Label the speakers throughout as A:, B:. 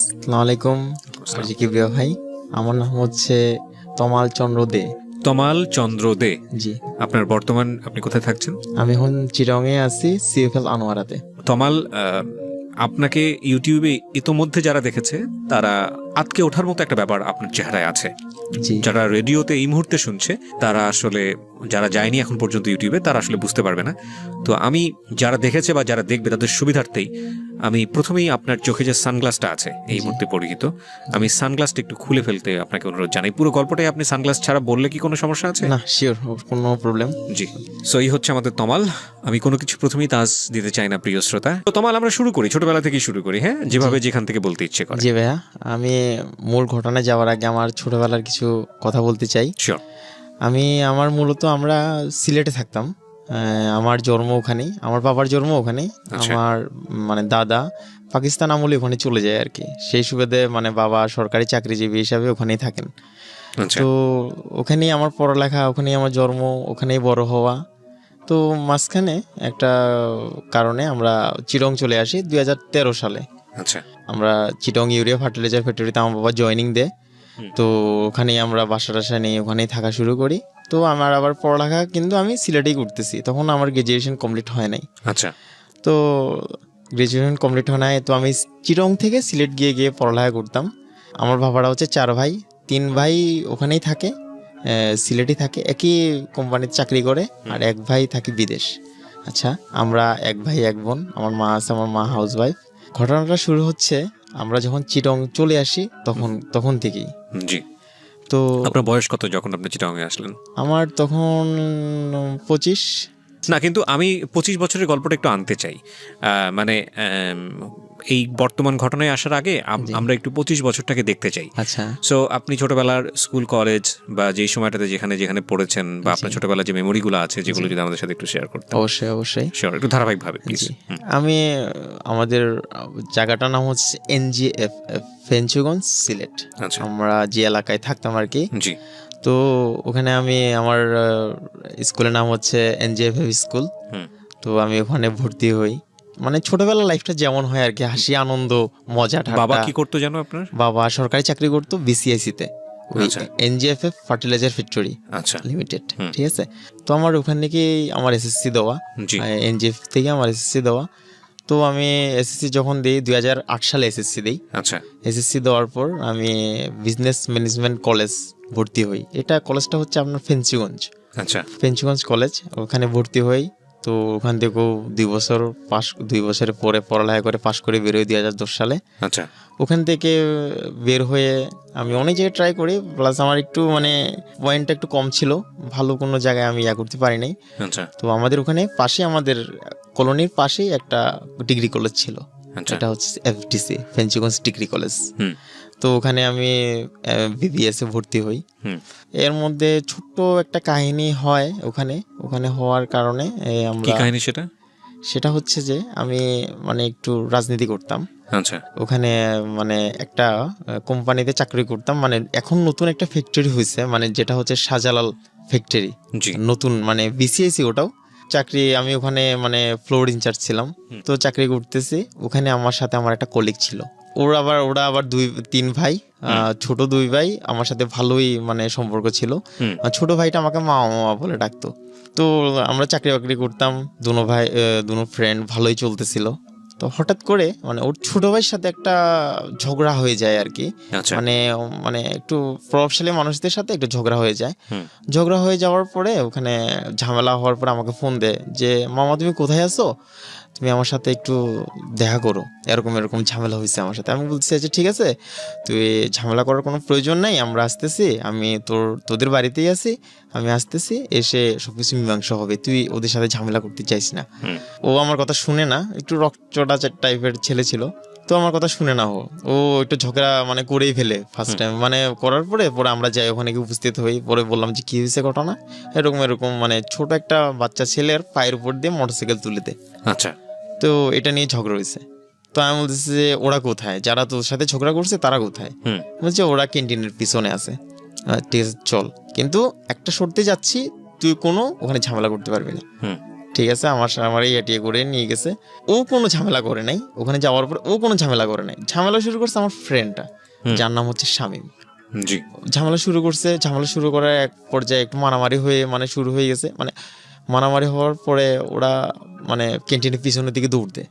A: আসসালামু আলাইকুম কিবরিয়া ভাই। আমার নাম হচ্ছে তমাল চন্দ্র দে।
B: তমাল চন্দ্র দে।
A: জি,
B: আপনার বর্তমান আপনি কোথায় থাকছেন?
A: আমি এখন চিরঙে আছি, সিএফএল আনোয়ারাতে।
B: তমাল, আপনাকে ইউটিউবে ইতোমধ্যে যারা দেখেছে তারা আটকে ওঠার মতো একটা ব্যাপার আপনার চেহারায় আছে।
A: জি,
B: যারা রেডিওতে এই মুহূর্তে শুনছে তারা আসলে, যারা যায়নি এখন পর্যন্ত ইউটিউবে, তারা আসলে বুঝতে পারবে না। তো আমি যারা দেখেছে বা যারা দেখবে তাদের সুবিধার্থেই আমি প্রথমেই আপনার চোখে যে সানগ্লাসটা আছে এই মুহূর্তে পরিহিত, আমি সানগ্লাসটা একটু খুলে ফেলতে আপনাকে অনুরোধ জানাই। পুরো গল্পটাই আপনি সানগ্লাস ছাড়া বললে কি কোনো সমস্যা আছে?
A: না, শিওর, কোনো প্রবলেম।
B: জি, সো এই হচ্ছে আমাদের তমাল। আমি কোনো কিছু প্রথমেই তাজ দিতে চাই না প্রিয় শ্রোতা। তো তমাল, আমরা শুরু করি, ছোটবেলা থেকেই শুরু করি, হ্যাঁ, যেভাবে যেখান থেকে বলতে ইচ্ছে করে।
A: জি ভাইয়া, আমি মূল ঘটনায় যাওয়ার আগে আমার ছোটবেলার কিছু কথা বলতে চাই।
B: শিওর।
A: মূলত আমরা সিলেটে থাকতাম। আমার জন্ম ওখানেই, আমার বাবার জন্ম ওখানেই।
B: আচ্ছা।
A: আমার দাদা পাকিস্তান আমলে ওখানে চলে যায় আর কি। সেই সুবাদে বাবা সরকারি চাকরিজীবী হিসাবে ওখানেই থাকেন।
B: আচ্ছা।
A: তো ওখানেই আমার পড়ালেখা, ওখানেই আমার জন্ম, ওখানেই বড় হওয়া। তো মাঝখানে একটা কারণে আমরা চিরং চলে আসি 2013 সালে।
B: আচ্ছা।
A: আমরা চিটং ইউরিয়া ফার্টিলাইজার ফ্যাক্টরিতে আমার বাবা জয়েনিং দেয়। তো ওখানেই আমরা বাসা টাসা নিয়ে ওখানেই থাকা শুরু করি। তো আমার আবার পড়ালেখা কিন্তু আমি সিলেটেই করতেছি, তখন আমার গ্রাজুয়েশন কমপ্লিট হয় নাই।
B: আচ্ছা।
A: তো গ্রাজুয়েশন কমপ্লিট হয় নাই, তো আমি চিটং থেকে সিলেট গিয়ে গিয়ে পড়ালেখা করতাম। আমার বাবারা হচ্ছে 4 ভাই, 3 ভাই ওখানেই থাকে, সিলেটই থাকে, একই কোম্পানিতে চাকরি করে, আর 1 ভাই থাকে বিদেশ। আচ্ছা, আমরা 1 ভাই 1 বোন। আমার মা আছে, আমার মা হাউস ওয়াইফ। ঘটনাটা শুরু হচ্ছে আমরা যখন চিটং চলে আসি তখন থেকেই।
B: জি।
A: তো
B: আপনার বয়স কত যখন আপনি চিটাগাংয়ে আসলেন?
A: আমার তখন 25।
B: না, কিন্তু আমি 25 বছরের গল্পটা একটু আনতে চাই। মানে এই বর্তমান ঘটনায় আসার আগে আমরা একটু 25 বছরটাকে দেখতে চাই।
A: আচ্ছা,
B: সো আপনি ছোটবেলার স্কুল কলেজ বা যেই সময়টাতে যেখানে যেখানে পড়েছেন বা আপনার ছোটবেলার যে মেমোরিগুলো আছে যেগুলো যদি আমাদের সাথে একটু শেয়ার করতেন।
A: অবশ্যই অবশ্যই।
B: শিওর, একটু ধারাবাহিকভাবে প্লিজ।
A: আমি আমাদের জায়গাটার নাম হচ্ছে NGF, ফেঞ্চুগঞ্জ, সিলেট।
B: আচ্ছা।
A: আমরা যে এলাকায় থাকতাম আর কি।
B: জি।
A: তো ওখানে আমি আমার স্কুলের নাম হচ্ছে NGF স্কুল। তো আমি ওখানে ভর্তি হই। ছোটবেলার লাইফটা যেমন হয় আর কি, হাসি আনন্দ মজা ঠাট্টা।
B: বাবা কি করতো জানো আপনার?
A: বাবা সরকারি চাকরি করতো BCIC-তে, ওই
B: আচ্ছা।
A: NGF ফার্টিলাইজার ফ্যাক্টরি
B: আচ্ছা।
A: লিমিটেড, ঠিক আছে। তো আমার ওখান থেকে আমার SSC দেওয়া,
B: জি।
A: NGF থেকে আমার SSC দেওয়া। তো আমি SSC যখন দিই 2008 সালে SSC দিই।
B: আচ্ছা।
A: SSC দেওয়ার পর আমি বিজনেস ম্যানেজমেন্ট কলেজ ভর্তি হই। এটা কলেজটা হচ্ছে আপনার ফেঞ্চুগঞ্জ।
B: আচ্ছা।
A: ফেঞ্চুগঞ্জ কলেজ, ওখানে ভর্তি হই। তো ওখান থেকেও 2 বছরের পরে পড়ালেখা করে পাশ করে বের হই 2010 সালে।
B: আচ্ছা।
A: ওখান থেকে বের হয়ে আমি অনেক জায়গায় ট্রাই করি, প্লাস আমার একটু পয়েন্টটা একটু কম ছিল, ভালো কোনো জায়গায় আমি করতে পারি নাই।
B: আচ্ছা।
A: তো আমাদের ওখানে পাশে, আমাদের কলোনির পাশেই একটা ডিগ্রি কলেজ ছিল।
B: আচ্ছা।
A: এটা হচ্ছে FDC, ফেঞ্চুগঞ্জ ডিগ্রি কলেজ।
B: হুম।
A: তো ওখানে আমি BBS এ ভর্তি হই। এর মধ্যে ছোট্ট একটা কাহিনী হয় ওখানে হওয়ার কারণে
B: কি
A: আমরা,
B: কাহিনী সেটা?
A: সেটা হচ্ছে যে আমি একটু রাজনীতি করতাম
B: আচ্ছা।
A: ওখানে। একটা কোম্পানিতে চাকরি করতাম। এখন নতুন একটা ফ্যাক্টরি হয়েছে, যেটা হচ্ছে শাহজালাল ফ্যাক্টরি,
B: জি।
A: নতুন BCIC ওটাও চাকরি। আমি ওখানে ফ্লোর ইনচার্জ ছিলাম। তো চাকরি করতেছি ওখানে, আমার সাথে আমার একটা কলিগ ছিল। ওরা আবার 2-3 ভাই, ছোট 2 ভাই আমার সাথে ভালোই সম্পর্ক ছিল। ছোট ভাইটা আমাকে মামা মামা বলে ডাকতো। তো আমরা চাকরি বাকরি করতাম, দুনো ফ্রেন্ড, ভালোই চলতেছিল। তো হঠাৎ করে ওর ছোট ভাইয়ের সাথে একটা ঝগড়া হয়ে যায় আর কি।
B: আচ্ছা।
A: একটু প্রভাবশালী মানুষদের সাথে একটু ঝগড়া হয়ে যায়। ঝগড়া হয়ে যাওয়ার পরে ওখানে ঝামেলা হওয়ার পরে আমাকে ফোন দেয় যে, মামা তুমি কোথায় আছো, তুমি আমার সাথে একটু দেখা করো, এরকম এরকম ঝামেলা হয়েছে আমার সাথে। আমি বলছি যে ঠিক আছে, তুই ঝামেলা করার কোনো প্রয়োজন নেই, আমরা আসতেছি, আমি তোদের বাড়িতেই আছি, আমি আসতেছি, এসে সবকিছু মীমাংসা হবে, তুই ওদের সাথে ঝামেলা করতে চাইস না। ও আমার কথা শুনে না, একটু রকচটা টাইপের ছেলে ছিল। তো আমার কথা শুনে না, ও একটু ঝগড়া করেই ফেলে ফার্স্ট টাইম। করার পরে আমরা যাই, ওখানে গিয়ে উপস্থিত হই। পরে বললাম যে কি হয়েছে ঘটনা, এরকম এরকম, ছোট একটা বাচ্চা ছেলের পায়ের উপর দিয়ে মোটরসাইকেল তুলে দেয়।
B: আচ্ছা।
A: তো এটা নিয়ে ঝগড়া হয়েছে। তো আমি বলতেছি যে ওরা কোথায়, যারা তোর সাথে ঝগড়া করছে তারা কোথায়? বলছে ওরা ক্যান্টিনের পিছনে আছে। ঠিক আছে চল, কিন্তু একটা শর্তে যাচ্ছি, তুই কোনো ওখানে ঝামেলা করতে পারবি না। ঠিক আছে, আমার ইয়ে করে নিয়ে গেছে। ও কোনো ঝামেলা করে নাই, ওখানে যাওয়ার পর ও কোনো ঝামেলা করে নাই। ঝামেলা শুরু করছে আমার ফ্রেন্ডটা, যার নাম হচ্ছে শামীম।
B: জি।
A: ঝামেলা শুরু করার এক পর্যায়ে একটু মারামারি হয়ে শুরু হয়ে গেছে। মারামারি হওয়ার পরে ওরা ক্যান্টিনের পিছনের দিকে দৌড় দেয়।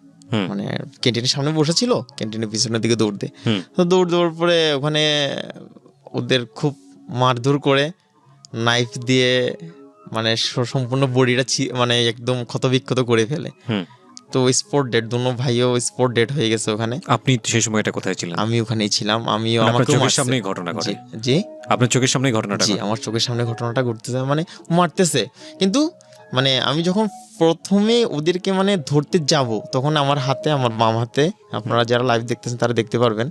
A: ক্যান্টিনের সামনে বসে ছিল, ক্যান্টিনের পিছনের দিকে দৌড় দেয়। তো দৌড় দেওয়ার পরে ওখানে ওদের খুব মারধর করে, নাইফ দিয়ে সম্পূর্ণ বডিটা একদম ক্ষতবিক্ষত করে ফেলে। তো স্পট ডেড, দুনো ভাইও স্পট ডেড হয়ে গেছে ওখানে।
B: আপনি সেই সময়টা কোথায় ছিলেন?
A: আমি ওখানেই ছিলাম। আমিও
B: আপনার চোখের সামনেই ঘটনা ঘটে?
A: জি,
B: আপনার চোখের সামনেই ঘটনাটা?
A: জি, আমার চোখের সামনে ঘটনাটা ঘটতেছে। মারতেছে, কিন্তু আমি যখন প্রথমে ওদেরকে ধরতে যাব, তখন আমার হাতে, আমার বাম হাতে, আপনারা যারা লাইভ দেখতেছেন তারা দেখতে পারবেন,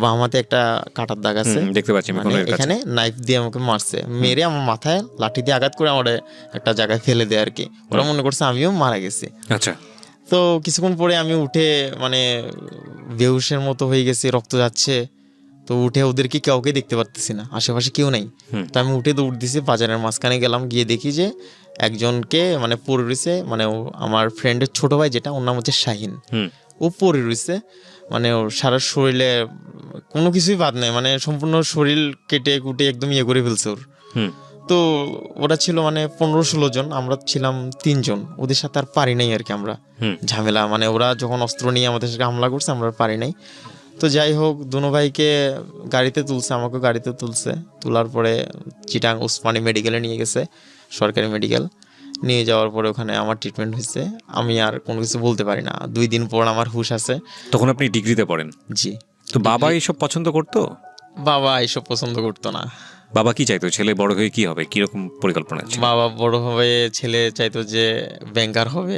A: বাম হাতে একটা কাটার দাগ আছে,
B: দেখতে পাচ্ছি।
A: এখানে নাইফ দিয়ে আমাকে মারছে, মেরে আমার মাথায় লাঠি দিয়ে আঘাত করে আমার একটা জায়গায় ফেলে দেয় আর কি। ওরা মনে করছে আমিও মারা গেছি।
B: আচ্ছা।
A: তো কিছুক্ষণ পরে আমি উঠে বেহুশের মতো হয়ে গেছি, রক্ত যাচ্ছে। তো উঠে ওদেরকে কাউকে দেখতে পারতেছি না, আশেপাশে কেউ নাই। তো আমি উঠে দৌড় দিছি, বাজারের মাঝখানে গেলাম, গিয়ে দেখি যে একজনকে পড়ে রয়েছে, আমার ফ্রেন্ডের ছোট ভাই যেটা, ওর নাম হচ্ছে শাহিন। ও পড়ে রয়েছে, ওর সারা শরীরে কোনো কিছুই বাদ নেই, সম্পূর্ণ শরীর কেটে কুটে একদম ইয়ে করে ফেলছে ওর। তো ওরা ছিল 15-16 জন, আমরা ছিলাম 3 জন। ওদের সাথে আর পারি নাই আর কি আমরা ঝামেলা, ওরা যখন অস্ত্র নিয়ে আমাদের সাথে হামলা করছে আমরা পারি নাই। তো যাই হোক, দুনো ভাইকে গাড়িতে তুলছে, আমাকে গাড়িতে তুলছে। তোলার পরে চিটাং ওসমানী মেডিকেলে নিয়ে গেছে, সরকারি মেডিকেল। নিয়ে যাওয়ার পরে ওখানে আমার ট্রিটমেন্ট হয়েছে। আমি আর কোনো কিছু বলতে পারি না। 2 দিন পর আমার হুঁশ আছে।
B: তখন আপনি ডিগ্রিতে পড়েন?
A: জি।
B: তো বাবা এইসব পছন্দ করতো?
A: বাবা এইসব পছন্দ করতো না।
B: বাবা কি চাইতো? ছেলে বড় হয়ে কি হবে, কিরকম পরিকল্পনা ছিল?
A: বাবা বড় হবে, ছেলে চাইতো যে ব্যাংকার হবে।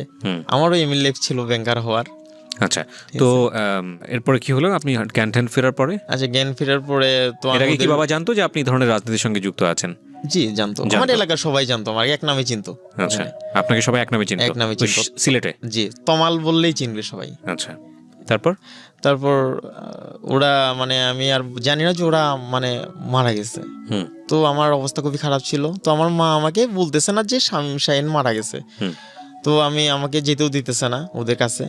A: আমারও এমএল লাইফ ছিল ব্যাংকার হওয়ার।
B: আচ্ছা, তো এরপরে কি হলো? আপনি জ্ঞান ফেরার পরে?
A: আচ্ছা, জ্ঞান ফেরার পরে তো
B: এর আগে কি বাবা জানতো যে আপনি ধরনের রাজনীতির সঙ্গে যুক্ত আছেন?
A: জি, জানতো। আমার এলাকার সবাই জানতো, আমার এক নামে চিনতো।
B: আচ্ছা, আপনাকে সবাই এক নামে চিনতো?
A: এক নামে চিনতো।
B: সিলেটে?
A: জি, তমাল বললেই চিনবে সবাই।
B: আচ্ছা, তারপর
A: ওরা আমি আর জানি না যে ওরা মারা গেছে। তো আমার অবস্থা খুবই খারাপ ছিল। তো আমার মা আমাকে বলতেছে না যে শামীম শাহিন মারা গেছে। তো আমাকে যেতেও দিতেছে না ওদের কাছে,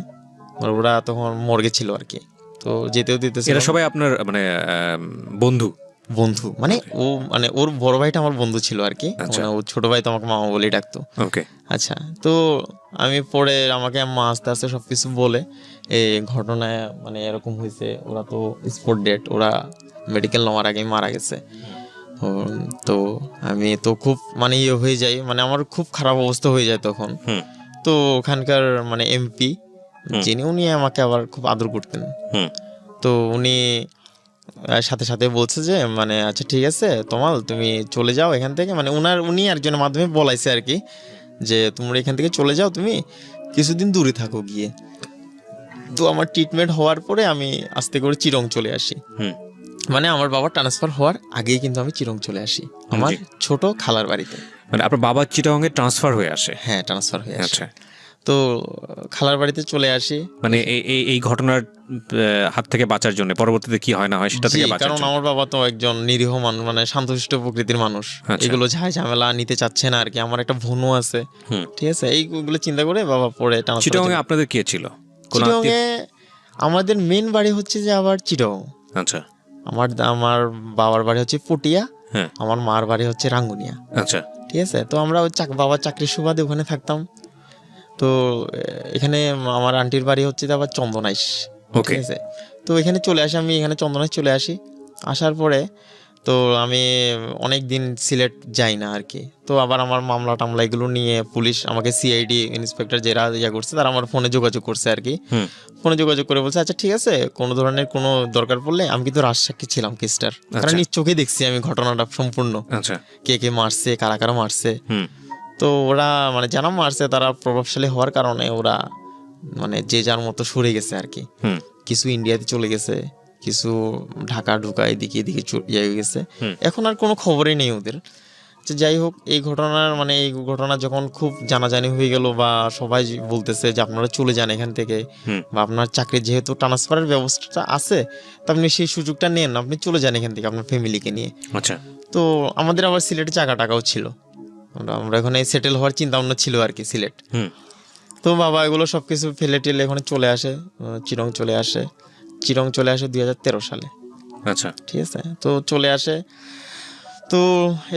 A: ওরা তখন মর্গে ছিল আর কি। তো যেতেও দিতেছে।
B: এরা সবাই আপনার বন্ধু?
A: বন্ধু ও ওর বড় ভাইটা আমার বন্ধু ছিল আর কি। ওর ছোট ভাই তো আমাকে মামা বলেই ডাকতো।
B: ওকে।
A: আচ্ছা, তো আমি পরে আমাকে আম্মা আস্তে আস্তে সবকিছু বলে, এই ঘটনায় এরকম হয়েছে, ওরা তো স্পট ডেড, ওরা মেডিকেল নেওয়ার আগে মারা গেছে। তো আমি তো খুব ইয়ে হয়ে যাই, আমার খুব খারাপ অবস্থা হয়ে যায় তখন। তো ওখানকার এমপি যিনি, উনি আমাকে আবার খুব আদর করতেন। তো উনি সাথে সাথে বলছে যে আচ্ছা ঠিক আছে তমাল, তুমি চলে যাও এখান থেকে। উনি একজনের মাধ্যমে বলাইছে আর কি, যে তোমরা এখান থেকে চলে যাও, তুমি কিছুদিন দূরে থাকো গিয়ে। তো আমার ট্রিটমেন্ট হওয়ার পরে আমি আস্তে করে চিরং চলে আসি। আমার বাবার ট্রান্সফার হওয়ার আগেই কিন্তু আমি চিরং চলে আসি আমার ছোট খালার বাড়িতে।
B: আপনার বাবা চিটাগংয়ে ট্রান্সফার হয়ে আসে?
A: হ্যাঁ, ট্রান্সফার হয়ে আসে।
B: আচ্ছা,
A: তো খালার বাড়িতে চলে আসি।
B: এই ঘটনার হাত থেকে বাঁচার জন্য পরবর্তীতে কি হয় না হয় সেটা থেকে বাঁচার জন্য?
A: কারণ আমার বাবা তো একজন নিরীহ মানুষ, শান্তশিষ্ট প্রকৃতির মানুষ। এগুলো ঝামেলা নিতে চাচ্ছে না আর কি। আমার একটা বোনও আছে, ঠিক আছে। এইগুলো চিন্তা করে বাবা পরে ট্রান্সফার।
B: চিটাগংয়ে আপনাদের কে ছিল?
A: চিটাগংয়ে আমাদের মেন বাড়ি হচ্ছে যে আবার চিটাগং।
B: আচ্ছা,
A: আমার বাবার বাড়ি হচ্ছে পটিয়া, আমার মার বাড়ি হচ্ছে রাঙ্গুনিয়া।
B: আচ্ছা,
A: ঠিক আছে। তো আমরা বাবার চাকরির সুবাদে ওখানে থাকতাম। তো এখানে আমার আন্টির বাড়ি হচ্ছে আবার চন্দনাইশ, ঠিক আছে। তো এখানে চলে আসি, আমি এখানে চন্দনাইশ চলে আসি। আসার পরে তো আমি অনেক দিন সিলেট যাই না আর কি। তো আবার আমার মামলা টামলা এগুলো নিয়ে পুলিশ আমাকে সিআইডি ইন্সপেক্টর যারা করছে তারা আমার ফোনে যোগাযোগ করছে আর কি। ফোনে যোগাযোগ করে বলছে আচ্ছা ঠিক আছে, কোনো ধরনের কোনো দরকার পড়লে, আমি কিন্তু রাজসাক্ষী ছিলাম কেসটার, কারণ নিজ চোখে দেখছি আমি ঘটনাটা সম্পূর্ণ, কে কে মারছে, কারা কারা মারছে। তো ওরা যারা মারছে তারা প্রভাবশালী হওয়ার কারণে ওরা যে যার মতো সরে গেছে আর কি। কিছু ইন্ডিয়াতে চলে গেছে, কিছু ঢাকা ঢুকা এদিকে এদিকে হয়ে গেছে। এখন আর কোনো খবরই নেই ওদের। যাই হোক, এই ঘটনা যখন খুব জানাজানি হয়ে গেল, বা সবাই বলতেছে যে আপনারা চলে যান এখান থেকে, বা আপনার চাকরির যেহেতু ট্রান্সফারের ব্যবস্থাটা আছে, তা আপনি সেই সুযোগটা নেন, আপনি চলে যান এখান থেকে আপনার ফ্যামিলিকে নিয়ে।
B: আচ্ছা।
A: তো আমাদের আবার সিলেটে জায়গা টাকাও ছিল, আমরা ওখানে সেটেল হওয়ার চিন্তা ভাবনা ছিল আর কি সিলেট। তো বাবা এগুলো সব কিছু ফেলে টেলে এখানে চলে আসে, চিরং চলে আসে। চিরং চলে আসে 2013 সালে।
B: আচ্ছা,
A: ঠিক আছে, তো চলে আসে। তো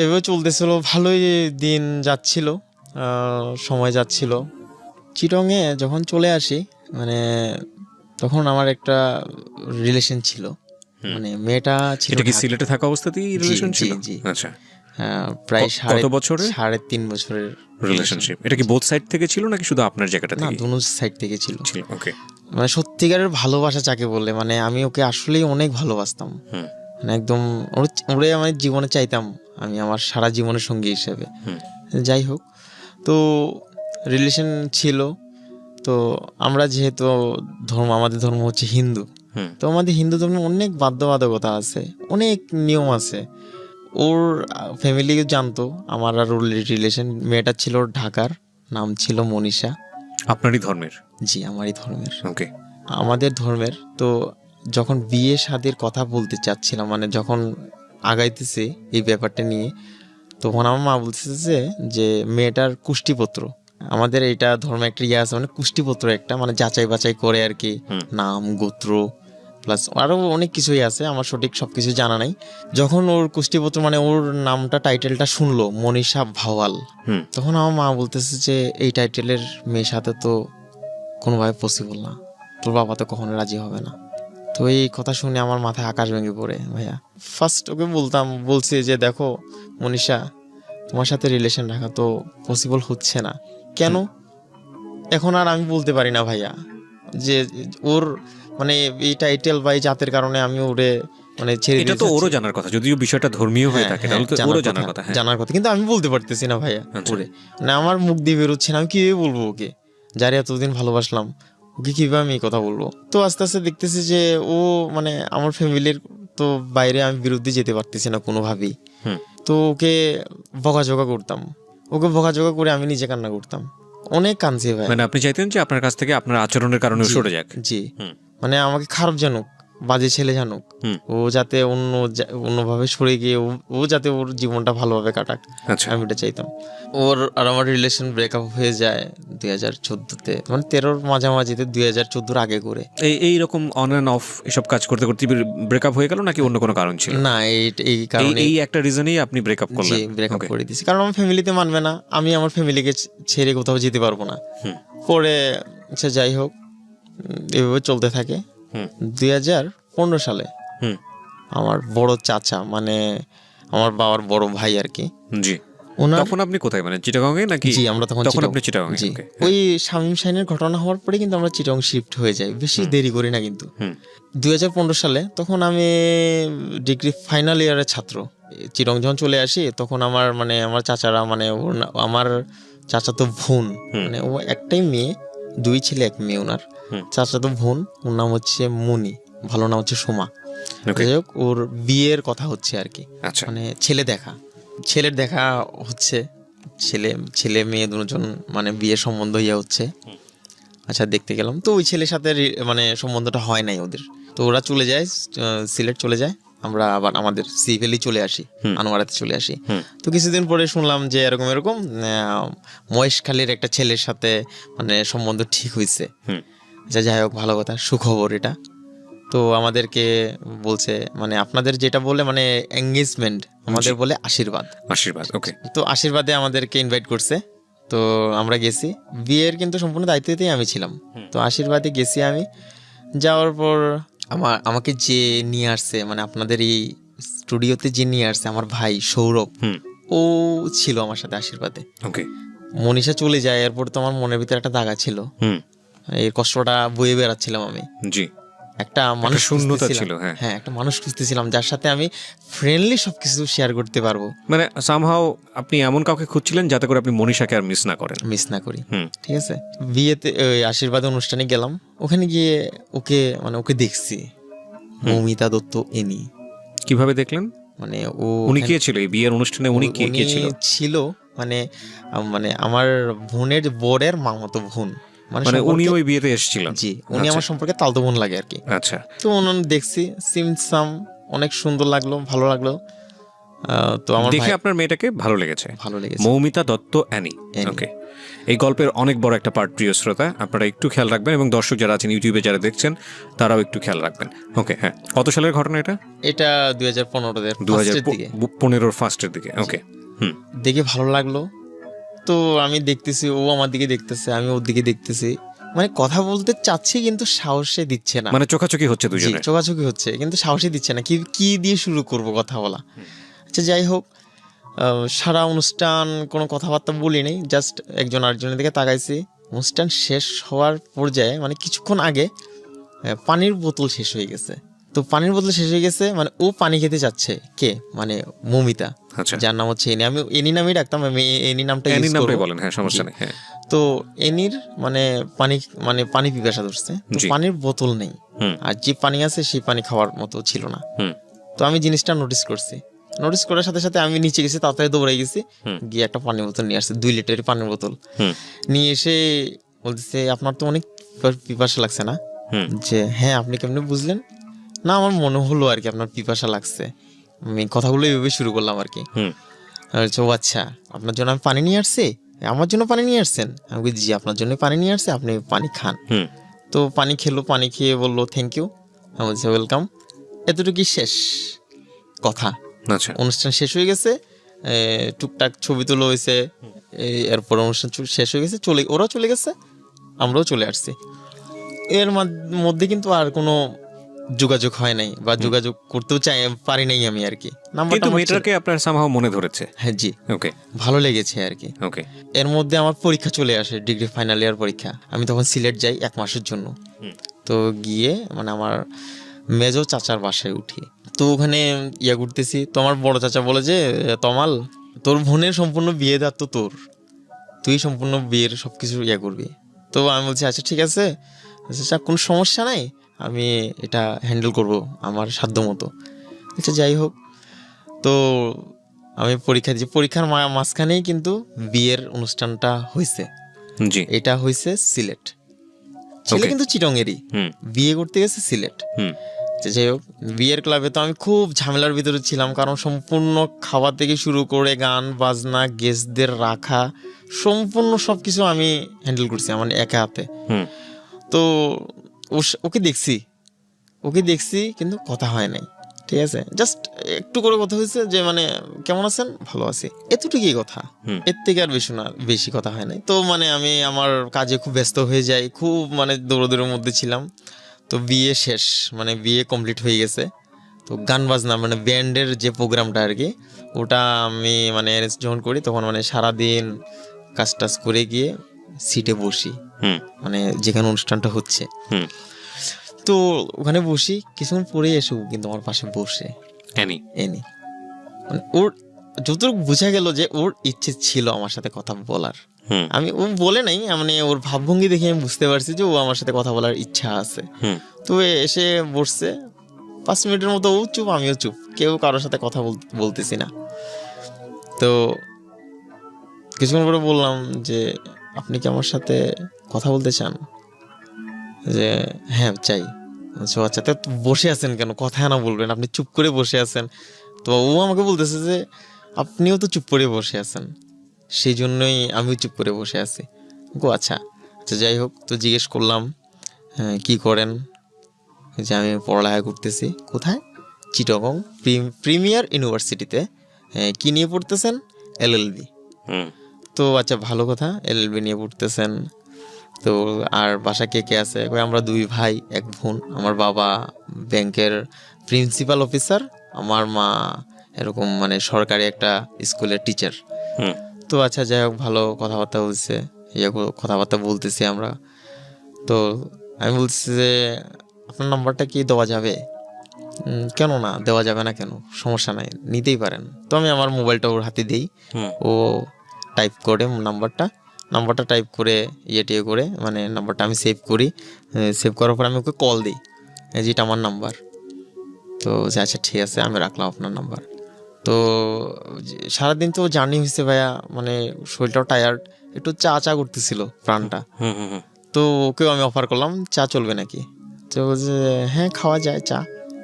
A: এভাবে চলতেছিল, ভালোই দিন যাচ্ছিল, সময় যাচ্ছিল। চিরংয়ে যখন চলে আসি মানে তখন আমার একটা রিলেশন ছিল, মানে মেয়েটা ছিল
B: এটা কি
A: ঢাকা-
B: সিলেটে থাকা অবস্থাতেই
A: জি,
B: রিলেশন
A: জি,
B: ছিল?
A: জি।
B: আচ্ছা,
A: প্রায়
B: কত বছরের
A: 3.5 বছরের
B: রিলেশনশিপ? এটা কি বোথ সাইড থেকে ছিল নাকি শুধু আপনার জায়গাটা
A: না,
B: থেকে
A: দুনো সাইড থেকে ছিল।
B: ছিল? ওকে।
A: মানে সত্যিকারের ভালোবাসা যাকে বলে, মানে আমি ওকে আসলেই অনেক ভালোবাসতাম,
B: হুম
A: মানে একদম ওরে আমি জীবনে চাইতাম, আমি আমার সারা জীবনের সঙ্গী হিসেবে।
B: হুম
A: যাই হোক, তো রিলেশন ছিল। তো আমরা যেহেতু আমাদের ধর্ম হচ্ছে হিন্দু,
B: হুম
A: তো আমাদের হিন্দু ধর্মে অনেক বাধ্যবাধকতা আছে, অনেক নিয়ম আছে। ওর ফ্যামিলি জানতো আমার আর ওর রিলেশন। মেয়েটা ছিল ঢাকার, নাম ছিল মনীষা।
B: আপনারই ধর্মের?
A: জি, আমারই ধর্মের,
B: ওকে।
A: আমাদের ধর্মের। তো যখন বিয়ে শাদির কথা বলতে চাচ্ছিলাম, মানে যখন আগাইতেছে এই ব্যাপারটা নিয়ে, তখন আমার মা বলতেছে যে মেয়েটার কুষ্টিপত্র, আমাদের এইটা ধর্মে একটা ইয়ে আছে, মানে কুষ্টিপত্র একটা, মানে যাচাই বাছাই করে আর কি, নাম গোত্র প্লাস আরও অনেক কিছুই আছে, আমার সঠিক সব কিছু জানা নাই। যখন ওর কুষ্টিপত্র মানে ওর নামটা টাইটেলটা শুনলো মনীষা ভাওয়াল, তখন আমার মা বলতেছে যে এই টাইটেলের মেয়ের সাথে তো কোনোভাবে পসিবল না, তোর বাবা তো কখনো রাজি হবে না। তো এই কথা শুনে আমার মাথায় আকাশ ভেঙে পড়ে ভাইয়া। ফার্স্ট ওকে বলছি যে দেখো মনীষা, তোমার সাথে রিলেশন রাখা তো পসিবল হচ্ছে না। কেন? এখন আর আমি বলতে পারি না ভাইয়া যে ওর মানে এই টাইটেল বা এই জাতের কারণে আমি ওরে মানে ছেড়ে
B: এটা তো ওরও জানার কথা, যদিও বিষয়টা ধর্মীয় হয়ে থাকে, তাহলে তো ওরও জানার কথা। হ্যাঁ,
A: জানার কথা, কিন্তু আমি বলতে পারতেছি না ভাইয়া
B: আচ্ছা।
A: ওরে, মানে আমার মুখ দিয়ে বেরোচ্ছে না, আমি কিভাবে বলবো ওকে, যারে এতদিন ভালোবাসলাম, ওকে কিভাবে আমি এই কথা বলবো? তো আস্তে আস্তে দেখতেছি যে ও মানে আমার ফ্যামিলির তো বাইরে আমি বিরুদ্ধে যেতে পারতেছি না কোনোভাবেই। তো ওকে বকাঝকা করতাম, ওকে বকাঝকা করে আমি নিজে কান্না করতাম, অনেক কাঁদছি ভাই।
B: মানে আপনি চাইতেন যে আপনার কাছ থেকে আপনার আচরণের কারণে ও সরে যাক?
A: জি, মানে আমাকে খারাপ জানুক, বাজে ছেলে জানুক, ও যাতে অন্যভাবে সরে গিয়ে ও যাতে ওর জীবনটা ভালোভাবে কাটাক,
B: আচ্ছা।
A: আমি এটা চাইতাম। ওর আর আমার রিলেশন ব্রেকআপ হয়ে যায় 2014-তে, মানে 13-র মাঝামাঝিতে, 2014-র আগে করে।
B: এইরকম অন অ্যান্ড অফ এসব কাজ করতে করতে ব্রেকআপ হয়ে গেল নাকি অন্য কোনো কারণ ছিল?
A: না, এই কারণে,
B: এই একটা রিজনেই আপনি ব্রেকআপ করলেন?
A: জি, ব্রেকআপ করে দিয়েছি, কারণ আমার ফ্যামিলিতে মানবে না, আমি আমার ফ্যামিলিকে ছেড়ে কোথাও যেতে পারবো না। পরে আচ্ছা যাই হোক, এভাবে চলতে থাকে। 2015 সালে আমার বড় চাচা, মানে আমার বাবার বড় ভাই আর কি,
B: জি,
A: ওনার,
B: তখন আপনি কোথায়, মানে চিটাগংয়ে নাকি?
A: জি, আমরা তখন
B: আপনি চিটাগংয়ে?
A: জি, ওই শামীম শাহিনের ঘটনা হওয়ার পরে কিন্তু আমরা চিটাগং শিফট হয়ে যাই, বেশি দেরি করি না কিন্তু। 2015 সালে তখন আমি ডিগ্রি ফাইনাল ইয়ারের ছাত্র, চিটাগং যখন চলে আসি তখন আমার মানে আমার চাচারা, মানে আমার চাচা তো বোন, মানে ও একটাই মেয়ে, 2 ছেলে 1 মেয়ে ওনার, চাচা তো বোন, ওর নাম হচ্ছে মনি, ভালো নাম হচ্ছে সোমা। যাই হোক, ওর বিয়ের কথা হচ্ছে আর কি, মানে ছেলের দেখা হচ্ছে, ছেলে মেয়ে দুজন, মানে বিয়ের সম্বন্ধ হচ্ছে। আচ্ছা, দেখতে গেলাম, তো ওই ছেলের সাথে মানে সম্বন্ধটা হয় নাই ওদের, তো ওরা চলে যায়, সিলেট চলে যায়, আমরা আবার আমাদের সিভিলি চলে আসি, আনোয়ারাতে চলে আসি। তো কিছুদিন পরে শুনলাম যে এরকম মহেশখালীর একটা ছেলের সাথে মানে সম্বন্ধ ঠিক হয়েছে। যাই হোক, ভালো কথা, সুখবর এটা। তো আমাদেরকে বলছে, মানে আপনাদের যেটা বলে মানে এঙ্গেজমেন্ট, আমাদের বলে আশীর্বাদ।
B: ওকে।
A: তো আশীর্বাদে আমাদেরকে ইনভাইট করছে, তো আমরা গেছি। বিয়ের কিন্তু সম্পূর্ণ দায়িত্বতেই আমি ছিলাম, তো আশীর্বাদে গেছি আমি। যাওয়ার পর আমাকে যে নিয়ে আসছে, মানে আপনাদের এই স্টুডিওতে যে নিয়ে আসছে, আমার ভাই সৌরভ, ও ছিল আমার সাথে আশীর্বাদে।
B: ওকে।
A: মনীষা চলে যায়, এরপর তো আমার মনের ভিতরে একটা দাগা ছিল, এই কষ্টটা বয়ে বেড়াচ্ছিলাম আমি।
B: জি,
A: একটা মানুষ
B: শূন্যতা ছিল।
A: হ্যাঁ, একটা মানুষ খুঁজতেছিলাম যার সাথে আমি ফ্রেন্ডলি সবকিছু শেয়ার করতে পারবো,
B: মানে সামহাও আপনি এমন কাউকে খুঁজছিলেন যাতে করে আপনি মনীষাকে আর মিস না করি।
A: ঠিক আছে, বিয়েতে ওই আশীর্বাদ অনুষ্ঠানে গেলাম, ওখানে গিয়ে ওকে দেখছি, মৌমিতা দত্ত এনি।
B: কিভাবে দেখলেন?
A: মানে
B: উনি কে ছিল এই বিয়ের অনুষ্ঠানে? উনি কে
A: ছিল? মানে আমার বোনের বরের মামাতো বোন,
B: মানে উনি ওই বিয়েতে এসেছিলেন?
A: জি, উনি আমার সম্পর্কে তালতো বোন লাগে আর কি।
B: আচ্ছা।
A: তো দেখছি সিমসাম, অনেক সুন্দর লাগলো, ভালো লাগলো। তো আমার
B: দেখে
A: ভাই
B: আপনার মেয়েটাকে ভালো লেগেছে।
A: ভালো লেগেছে।
B: মৌমিতা দত্ত অ্যানি।
A: অ্যানি।
B: ওকে, এই গল্পের অনেক বড় একটা পার্ট, প্রিয় শ্রোতা, আপনারা একটু খেয়াল রাখবেন এবং দর্শক যারা আছেন ইউটিউবে যারা দেখছেন তারাও একটু খেয়াল রাখবেন। ওকে, হ্যাঁ, কত সালের ঘটনা এটা?
A: এটা 2015-এর
B: 2015 ফার্স্টের দিকে। ওকে, হুম,
A: দেখে ভালো লাগলো। তো আমি দেখতেছি, ও আমার দিকে দেখতেছে, আমি ওর দিকে দেখতেছি, মানে কথা বলতে চাচ্ছি কিন্তু সাহসে দিচ্ছে না,
B: মানে চোখাচোখি হচ্ছে
A: জি,
B: দুজনে।
A: চোখাচোখি হচ্ছে কিন্তু সাহসই দিচ্ছে না, কি কি দিয়ে শুরু করব কথা বলা। আচ্ছা যাই হোক, সারা অনুষ্ঠান কোনো কথাবার্তা বলি নাই, জাস্ট একজন আরেকজনের দিকে তাকাইছি। অনুষ্ঠান শেষ হওয়ার পর্যায়ে মানে কিছুক্ষণ আগে পানির বোতল শেষ হয়ে গেছে। তো পানির বোতল শেষ হয়ে গেছে মানে ও পানি খেতে যাচ্ছে, কে মানে মৌমিতা,
B: আচ্ছা,
A: যার নাম হচ্ছে এনি, আমি এনি নামেই রাখতাম, আমি এনি নামটা
B: অ্যানির
A: ইউজ
B: নামটাই
A: করব।
B: বলেন, হ্যাঁ, সমস্যা নেই। হ্যাঁ,
A: তো এনির মানে পানি পিপাসা ধরছে, তো
B: জি।
A: পানির বোতল নেই,
B: হুম,
A: আর যে পানি আছে সেই পানি খাওয়ার মতো ছিল না।
B: হুম,
A: তো আমি জিনিসটা নোটিস করছি, নোটিস করার সাথে সাথে আমি নিচে গেছি, তাড়াতাড়ি দৌড়াই গেছি,
B: হুম,
A: গিয়ে একটা পানির বোতল নিয়ে আসছে, 2 লিটারের পানির বোতল
B: হুম,
A: নিয়ে এসে বলতেছে, আপনার তো অনেক পিপাসা লাগছে না?
B: হুম,
A: যে হ্যাঁ, আপনি কেমনে বুঝলেন? না, আমার মনে হলো আর কি আপনার পিপাসা লাগছে, আমি কথাগুলো এইভাবে শুরু করলাম আর কি।
B: হুম,
A: আর হচ্ছে, ও আচ্ছা, আপনার জন্য আমি পানি নিয়ে আসছি, আমার জন্য পানি নিয়ে আসছেন? আমি বলি, জি, আপনার জন্য পানি নিয়ে আসছে, আপনি পানি খান।
B: হুম,
A: তো পানি খেলো, পানি খেয়ে বললো থ্যাংক ইউ, আমি বলছি ওয়েলকাম। এতটুকুই শেষ কথা।
B: আচ্ছা,
A: অনুষ্ঠান শেষ হয়ে গেছে, টুকটাক ছবি তোলা হয়েছে, এরপর অনুষ্ঠান শেষ হয়ে গেছে, ওরাও চলে গেছে, আমরাও চলে আসছি। এর মধ্যে কিন্তু আর কোনো যোগাযোগ হয় নাই, বা যোগাযোগ করতেও পারি নাই আমি আর কি। নাম্বারটা
B: কিন্তু
A: আমার
B: মেয়েটাকে আপনার সামহাও মনে ধরেছে।
A: হ্যাঁ, জি,
B: ওকে,
A: ভালো লেগেছে আর কি।
B: ওকে,
A: এর মধ্যে আমার পরীক্ষা চলে আসে, ডিগ্রি ফাইনাল ইয়ার পরীক্ষা। আমি তখন সিলেট যাই 1 মাসের জন্য। তো গিয়ে মানে আমার মেজো চাচার বাসায় উঠি। তো ওখানে ঘুরতেছি, তো আমার বড় চাচা বলে যে, তমাল, তোর বোনের সম্পূর্ণ বিয়ে দেওয়ার তো তোর, তুই সম্পূর্ণ বিয়ের সবকিছু করবি। তো আমি বলছি আচ্ছা ঠিক আছে, আচ্ছা কোনো সমস্যা নাই, আমি এটা হ্যান্ডেল করব আমার সাধ্য মতো। আচ্ছা যাই হোক, তো আমি পরীক্ষা দিয়েছি, পরীক্ষার মাঝখানেই কিন্তু বিয়ের অনুষ্ঠানটা হয়েছে।
B: জি,
A: এটা হয়েছে সিলেট, ছেলে
B: Okay.
A: কিন্তু চিটংয়েরই,
B: হুম,
A: বিয়ে করতে গেছে সিলেট।
B: হুম,
A: তো যাই হোক, বিয়ের ক্লাবে তো আমি খুব ঝামেলার ভিতরে ছিলাম, কারণ সম্পূর্ণ খাবার থেকে শুরু করে গান বাজনা, গেস্টদের রাখা, সম্পূর্ণ সব কিছু আমি হ্যান্ডেল করছি আমার একা হাতে।
B: হুম,
A: তো ওকে দেখছি কিন্তু কথা হয় নাই, ঠিক আছে, জাস্ট একটু করে কথা হয়েছে যে মানে কেমন আছেন, ভালো আছি, এতটুকুই কথা,
B: হুম,
A: এর থেকে আর বেশি কথা হয় নাই। তো মানে আমি আমার কাজে খুব ব্যস্ত হয়ে যাই, খুব মানে দৌড়দৌড়ের মধ্যে ছিলাম। তো বিয়ে শেষ, মানে বিয়ে কমপ্লিট হয়ে গেছে। তো গান বাজনা মানে ব্যান্ডের যে প্রোগ্রামটা আর কি, ওটা আমি মানে অ্যারেঞ্জ যখন করি, তখন মানে সারাদিন কাজ টাজ করে গিয়ে সিটে বসি,
B: হুম,
A: মানে যেখানে অনুষ্ঠানটা হচ্ছে।
B: হুম,
A: তো ওখানে বসি, কিছুক্ষণ পরে এসে ও কিন্তু আমার পাশে বসে,
B: অ্যানি,
A: এনে মানে ওর যতটুকু বোঝা গেল যে ওর ইচ্ছে ছিল আমার সাথে কথা বলার।
B: হুম,
A: আমি ও বলে নাই, মানে ওর ভাবভঙ্গি দেখে আমি বুঝতে পারছি যে ও আমার সাথে কথা বলার ইচ্ছা আছে।
B: হুম,
A: তো এসে বসছে, 5 মিনিটের মতো ও চুপ, আমিও চুপ, কেউ কারোর সাথে কথা বলতেছি না। তো কিছুক্ষণ পরে বললাম যে, আপনি কি আমার সাথে কথা বলতে চান? যে হ্যাঁ চাই। আচ্ছা, তো বসে আছেন কেন, কথা না বলবেন, আপনি চুপ করে বসে আছেন? তো ও আমাকে বলতেছে যে, আপনিও তো চুপ করে বসে আছেন, সেই জন্যই আমিও চুপ করে বসে আছি। আচ্ছা আচ্ছা যাই হোক, তো জিজ্ঞেস করলাম, হ্যাঁ কি করেন? যে আমি পড়ালেখা করতেছি। কোথায়? চিটাগং প্রিমিয়ার ইউনিভার্সিটিতে। কি নিয়ে পড়তেছেন? এলএলবি।
B: হুম,
A: তো আচ্ছা ভালো কথা, এলএলবি নিয়ে পড়তেছেন। তো আর বাসা কে কে আছে? আমরা 2 ভাই 1 বোন। আমার বাবা ব্যাংকের প্রিন্সিপাল অফিসার, আমার মা এরকম মানে সরকারি একটা স্কুলের টিচার।
B: হুম,
A: তো আচ্ছা যাই হোক, ভালো কথাবার্তা বলছে, কথাবার্তা বলতেছি আমরা। তো আমি বলছি যে, আপনার নাম্বারটা কি দেওয়া যাবে? কেন না, দেওয়া যাবে না কেন, সমস্যা নাই, নিতেই পারেন। তো আমি আমার মোবাইলটা ওর হাতে দিই,
B: হুম,
A: ও টাইপ করে নাম্বারটা টাইপ করে টিয়ে করে মানে নাম্বারটা আমি সেভ করি। সেভ করার পর আমি ওকে কল দিই, যেটা আমার নাম্বার। তো আচ্ছা ঠিক আছে, আমি রাখলাম আপনার নাম্বার। তো সারাদিন তো জার্নি হয়েছে ভাইয়া, মানে শরীরটাও টায়ার্ড, একটু চা করতেছিল প্রাণটা।
B: হুম, হুম,
A: তো ওকেও আমি অফার করলাম, চা চলবে নাকি? তো বলছে হ্যাঁ খাওয়া যায় চা,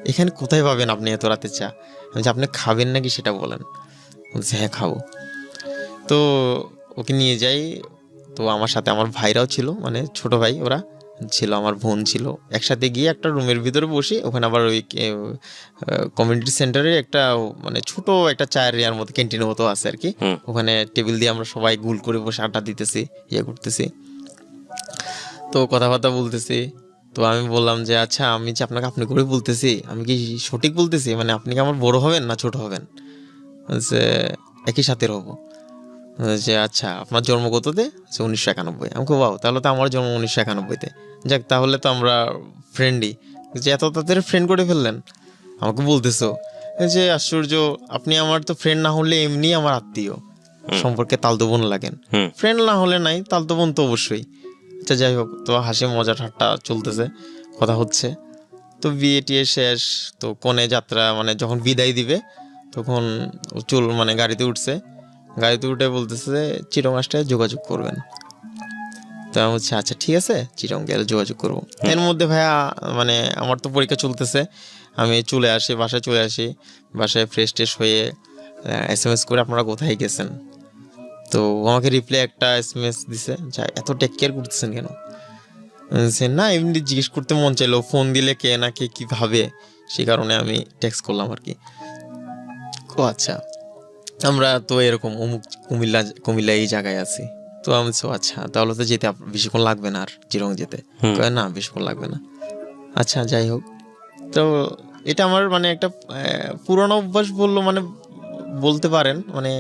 A: এখানে কোথায় পাবেন আপনি এত রাতে চা? আমি বলছি, আপনি খাবেন নাকি সেটা বলেন। বলছে হ্যাঁ খাবো। তো ওকে নিয়ে যাই। তো আমার সাথে আমার ভাইরাও ছিল, মানে ছোট ভাই ওরা ছিল, আমার বোন ছিল। একসাথে গিয়ে একটা রুমের ভিতরে বসে, ওখানে আবার ওই কমিউনিটি সেন্টারে একটা মানে ছোট একটা চায়ের ইয়ার মতো ক্যান্টিনের মতো আছে আর কি। ওখানে টেবিল দিয়ে আমরা সবাই গোল করে বসে আড্ডা দিতেছি, ইয়ে করতেছি, তো কথাবার্তা বলতেছি। তো আমি বললাম যে আচ্ছা আমি যে আপনাকে আপনি করে বলতেছি, আমি কি সঠিক বলতেছি? মানে আপনি কি আমার বড় হবেন না ছোট হবেন? যে একই সাথের হবো। যে আচ্ছা আপনার জন্ম কততে? 1991। আমি বাও, তাহলে তো আমার জন্ম 1991-তে। যাক, তাহলে তো আমরা ফ্রেন্ডই। যে এত তাড়াতাড়ি ফ্রেন্ড করে ফেললেন আমাকে বলতেছো। যে আশ্চর্য, আপনি আমার তো ফ্রেন্ড না হলে এমনি আমার আত্মীয়, সম্পর্কে তালতো বোন লাগেন, ফ্রেন্ড না হলে নাই, তালতো বোন তো অবশ্যই। আচ্ছা যাই হোক, তো হাসি মজা ঠাট্টা চলতেছে, কথা হচ্ছে। তো বিয়ে টিয়ে শেষ। তো কনে যাত্রা মানে যখন বিদায় দিবে তখন মানে গাড়িতে উঠছে। গাড়িতে উঠে বলতেছে চিটং আসলে যোগাযোগ করবেন। তো আমি বলছি আচ্ছা ঠিক আছে, চিটং গেলে যোগাযোগ করবো। এর মধ্যে ভাইয়া মানে আমার তো পরীক্ষা চলতেছে, আমি চলে আসি, বাসায় চলে আসি। বাসায় ফ্রেশ ট্রেশ হয়ে SMS করে আপনারা কোথায় গেছেন। তো আমাকে রিপ্লাই একটা SMS দিছে, যা এত টেক কেয়ার করতেছেন কেন? না এমনি জিজ্ঞেস করতে মন চাইলো, ফোন দিলে কে না কে কী ভাবে, সেই কারণে আমি টেক্সট করলাম আর কি। ও আচ্ছা, আমরা তো এরকম অমুক কুমিল্লা এই জায়গায় আছি। তো আমি তো আচ্ছা তাহলে তো যেতে বেশিক্ষণ লাগবে না আর চিরং যেতে? না বেশিক্ষণ লাগবে না। আচ্ছা যাই হোক, তো এটা আমার মানে একটা পুরনো অভ্যাস বললো, মানে বলতে পারেন। মানে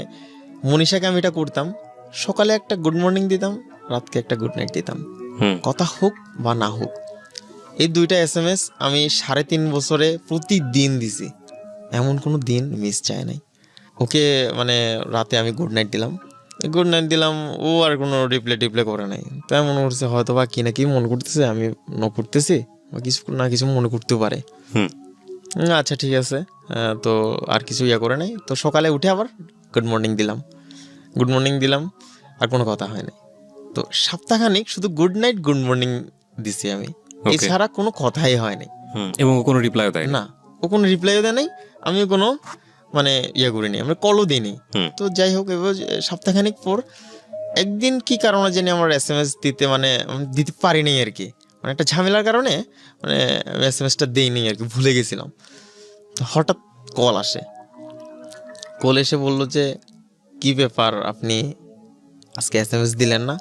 A: মনীষাকে আমি এটা করতাম, সকালে একটা গুড মর্নিং দিতাম, রাতকে একটা গুড নাইট দিতাম, কথা হোক বা না হোক। এই দুইটা SMS আমি 3.5 বছরে প্রতিদিন দিছি, এমন কোনো দিন মিস যায় নাই। ওকে মানে রাতে আমি গুড নাইট দিলাম, ও আর কোনো রিপ্লাই করে নাই। তাই মনে করছে হয়তো বা কি না কি মনে করতেছে, আমি করতেছি বা কিছু না কিছু মনে করতেও পারে। আচ্ছা ঠিক আছে, তো আর কিছু করে নাই। তো সকালে উঠে আবার গুড মর্নিং দিলাম, আর কোনো কথা হয় নাই। তো সপ্তাহখানিক শুধু গুড নাইট গুড মর্নিং দিছি আমি, এছাড়া কোনো কথাই হয় নাই।
B: এবং কোনো রিপ্লাইও দেয়
A: না, ও কোনো রিপ্লাইও দেয় নাই, আমিও কোনো মানে করিনি, আমরা কলও দিইনি। তো যাই হোক, এবার সপ্তাহখানিক পর একদিন কি কারণে জানি আমার SMS দিতে পারিনি আর কি, মানে একটা ঝামেলার কারণে মানে SMSটা দিইনি আর কি, ভুলে গেছিলাম। তো হঠাৎ কল এসে বললো যে কি ব্যাপার, আপনি আজকে SMS দিলেন না?